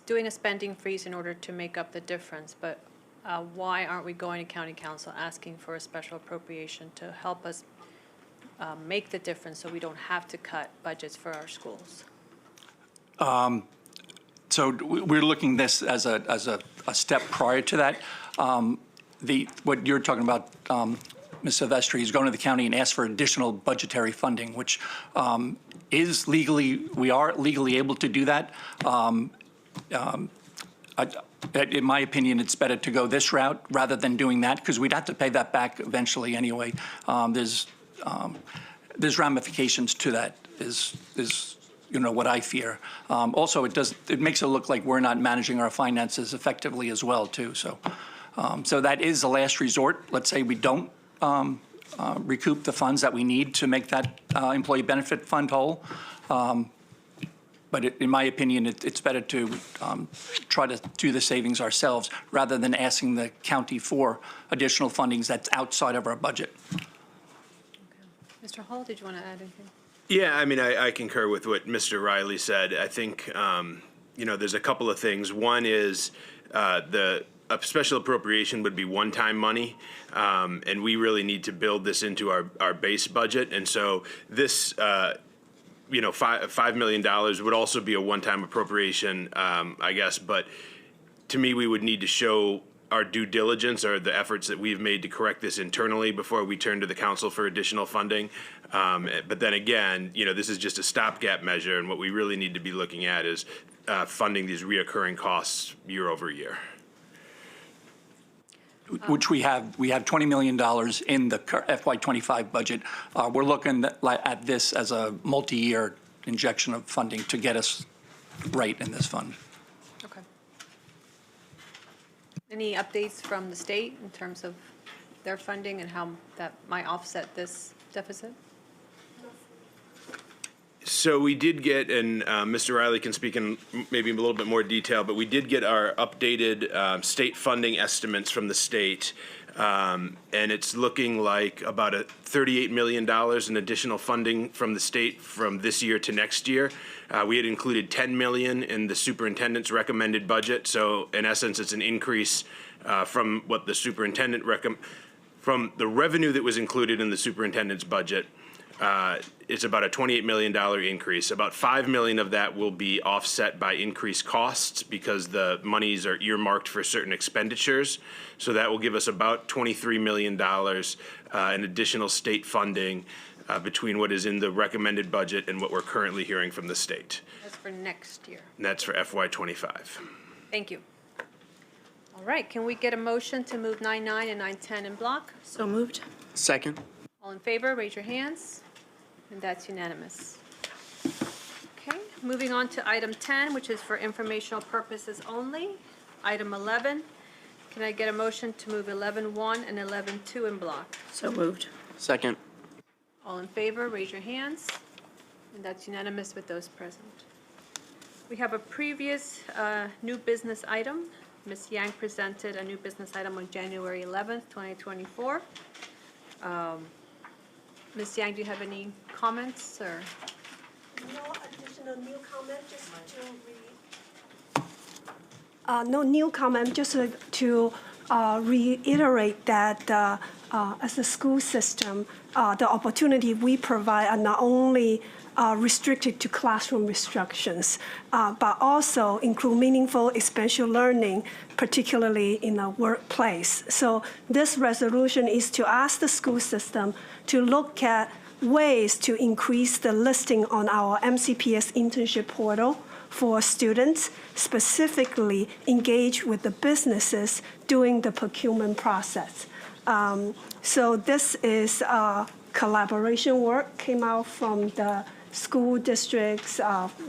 doing a spending freeze in order to make up the difference, but why aren't we going to County Council asking for a special appropriation to help us make the difference so we don't have to cut budgets for our schools? So we're looking this as a step prior to that. What you're talking about, Ms. Silvestri, is going to the county and ask for additional budgetary funding, which is we are legally able to do that. In my opinion, it's better to go this route rather than doing that, because we'd have to pay that back eventually anyway. There's ramifications to that, is what I fear. Also, it makes it look like we're not managing our finances effectively as well, too. So that is the last resort. Let's say we don't recoup the funds that we need to make that employee benefit fund whole. But in my opinion, it's better to try to do the savings ourselves rather than asking the county for additional fundings that's outside of our budget. Okay. Mr. Hall, did you want to add anything? Yeah, I mean, I concur with what Mr. Riley said. I think, there's a couple of things. One is a special appropriation would be one-time money, and we really need to build this into our base budget. And so this, $5 million would also be a one-time appropriation, I guess. But to me, we would need to show our due diligence or the efforts that we've made to correct this internally before we turn to the council for additional funding. But then again, this is just a stopgap measure, and what we really need to be looking at is funding these reoccurring costs year over year. Which we have $20 million in the FY25 budget. We're looking at this as a multi-year injection of funding to get us right in this fund. Okay. Any updates from the state in terms of their funding and how that might offset this deficit? So we did get, and Mr. Riley can speak in maybe a little bit more detail, but we did get our updated state funding estimates from the state, and it's looking like about $38 million in additional funding from the state from this year to next year. We had included $10 million in the superintendent's recommended budget, so in essence, it's an increase from what the superintendent from the revenue that was included in the superintendent's budget. It's about a $28 million increase. About $5 million of that will be offset by increased costs because the monies are earmarked for certain expenditures. So that will give us about $23 million in additional state funding. between what is in the recommended budget and what we're currently hearing from the state. That's for next year. And that's for FY25. Thank you. All right, can we get a motion to move 9.9 and 9.10 in block? So moved. Second. All in favor, raise your hands. And that's unanimous. Okay, moving on to item 10, which is for informational purposes only. Item 11, can I get a motion to move 11.1 and 11.2 in block? So moved. Second. All in favor, raise your hands. And that's unanimous with those present. We have a previous new business item. Ms. Yang presented a new business item on January 11th, 2024. Ms. Yang, do you have any comments or? No additional new comment, just to no new comment, just to reiterate that as a school system, the opportunity we provide are not only restricted to classroom restrictions, but also include meaningful experiential learning, particularly in the workplace. So this resolution is to ask the school system to look at ways to increase the listing on our MCPS internship portal for students, specifically engage with the businesses during the procurement process. So this is collaboration work came out from the school districts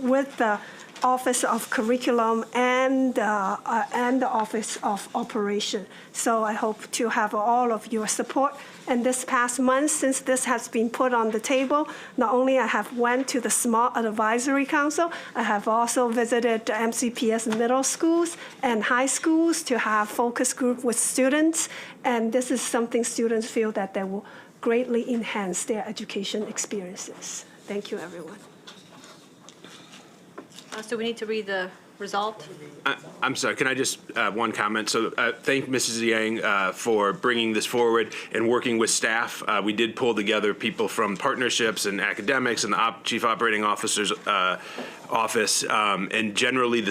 with the Office of Curriculum and the Office of Operation. So I hope to have all of your support. And this past month, since this has been put on the table, not only I have went to the Smart Advisory Council, I have also visited the MCPS middle schools and high schools to have focus group with students. And this is something students feel that they will greatly enhance their education experiences. Thank you, everyone. So we need to read the result. I'm sorry, can I just, one comment? So thank Mrs. Yang for bringing this forward and working with staff. We did pull together people from partnerships and academics and the Chief Operating Officer's office, and generally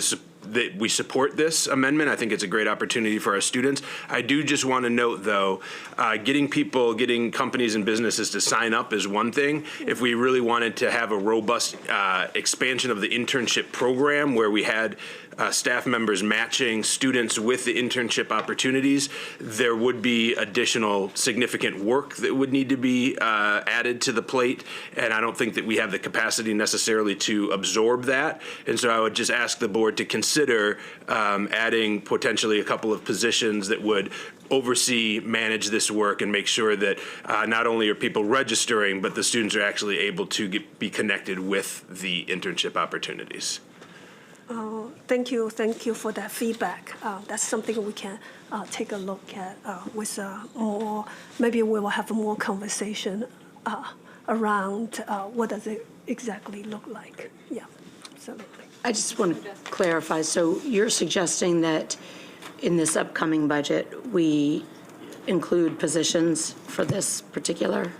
that we support this amendment. I think it's a great opportunity for our students. I do just want to note, though, getting companies and businesses to sign up is one thing. If we really wanted to have a robust expansion of the internship program where we had staff members matching students with the internship opportunities, there would be additional significant work that would need to be added to the plate, and I don't think that we have the capacity necessarily to absorb that. And so I would just ask the board to consider adding potentially a couple of positions that would oversee, manage this work, and make sure that not only are people registering, but the students are actually able to be connected with the internship opportunities. Thank you for that feedback. That's something we can take a look at with more, maybe we will have more conversation around what does it exactly look like. Yeah, absolutely. I just want to clarify, so you're suggesting that in this upcoming budget, we include positions for this particular?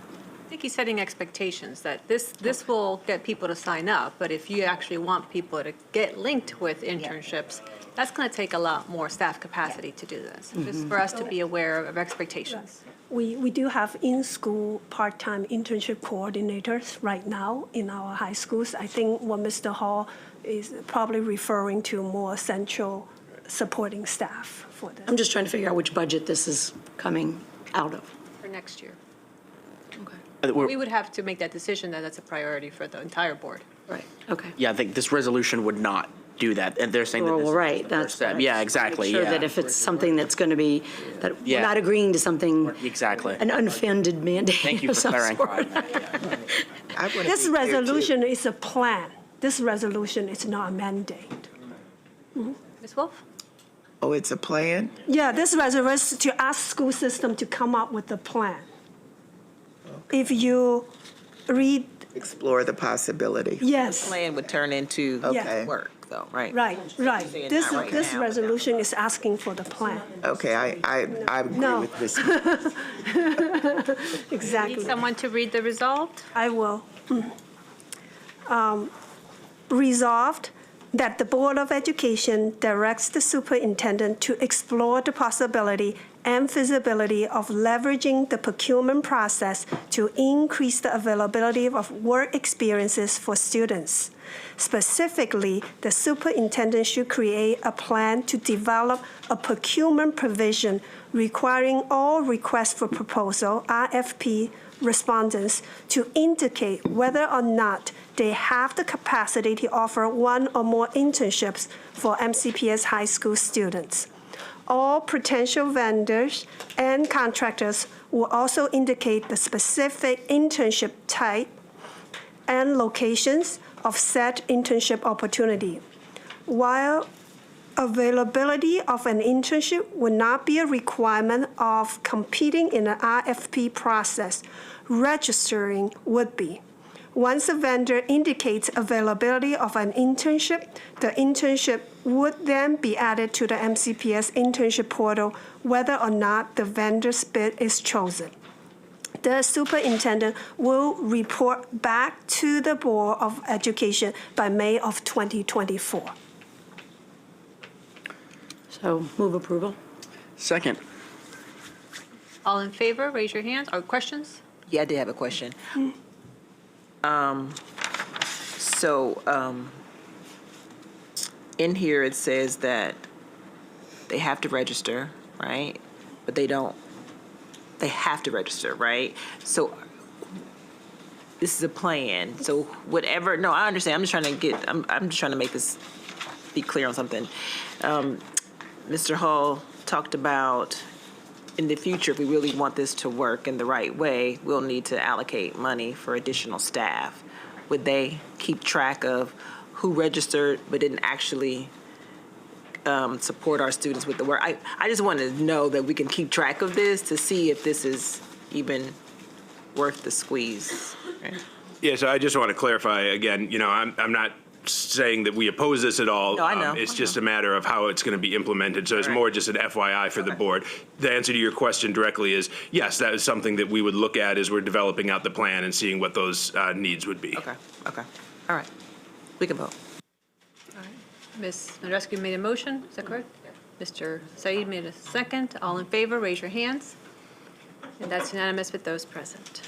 I think he's setting expectations that this will get people to sign up, but if you actually want people to get linked with internships, that's going to take a lot more staff capacity to do this, just for us to be aware of expectations. We do have in-school part-time internship coordinators right now in our high schools. I think what Mr. Hall is probably referring to more central supporting staff for this. I'm just trying to figure out which budget this is coming out of. For next year. Okay. We would have to make that decision that that's a priority for the entire board. Right, okay. Yeah, I think this resolution would not do that, and they're saying that this Well, is right, the that's first step. what I Yeah, just exactly, make sure yeah. that if it's something that's going to be, that we're Yeah. not agreeing to something, Exactly. an unfunded mandate Thank you of for some clarifying. sort. This resolution is a plan. This resolution is not a mandate. Ms. Wolf? Oh, it's a plan? Yeah, this resolution is to ask school system to come up with a plan. If you read. Explore the possibility. Yes. Plan would turn into Okay. work, though, right? Right. Saying This not right this now, resolution is asking for the plan. Okay, I agree No. with this. Exactly. Need someone to read the result? I will. Resolved that the Board of Education directs the superintendent to explore the possibility and feasibility of leveraging the procurement process to increase the availability of work experiences for students. Specifically, the superintendent should create a plan to develop a procurement provision requiring all requests for proposal, RFP, respondents to indicate whether or not they have the capacity to offer one or more internships for MCPS high school students. All potential vendors and contractors will also indicate the specific internship type and locations of said internship opportunity. While availability of an internship would not be a requirement of competing in an RFP process, registering would be. Once a vendor indicates availability of an internship, the internship would then be added to the MCPS internship portal whether or not the vendor's bid is chosen. The superintendent will report back to the Board of Education by May of 2024. So move approval. Second. All in favor, raise your hands. Or questions? Yeah, I did have a question. In here it says that they have to register, right? But they have to register, right? So this is a plan. So whatever, no, I understand. I'm just trying to make this be clear on something. Mr. Hall talked about in the future, if we really want this to work in the right way, we'll need to allocate money for additional staff. Would they keep track of who registered but didn't actually support our students with the work? I just want to know that we can keep track of this to see if this is even worth the squeeze. Right? Yeah, so I just want to clarify again, I'm not saying that we oppose this at all. No, I know. It's just a matter of how it's going to be implemented. So it's more just an FYI for the board. The answer to your question directly is, yes, that is something that we would look at as we're developing out the plan and seeing what those needs would be. Okay. All right. We can vote. All right. Ms. Nadrescu made a motion, is that correct? Mr. Said made a second. All in favor, raise your hands. And that's unanimous with those present.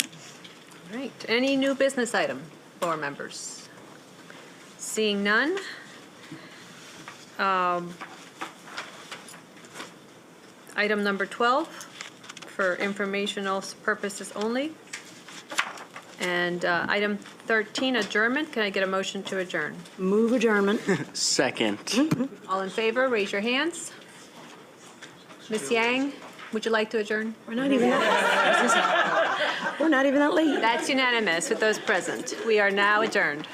All right. Any new business item, board members? Seeing none. Item number 12, for informational purposes only. And item 13, adjournment. Can I get a motion to adjourn? Move adjournment. Second. All in favor, raise your hands. Ms. Yang, would you like to adjourn? We're not even that late. That's unanimous with those present. We are now adjourned.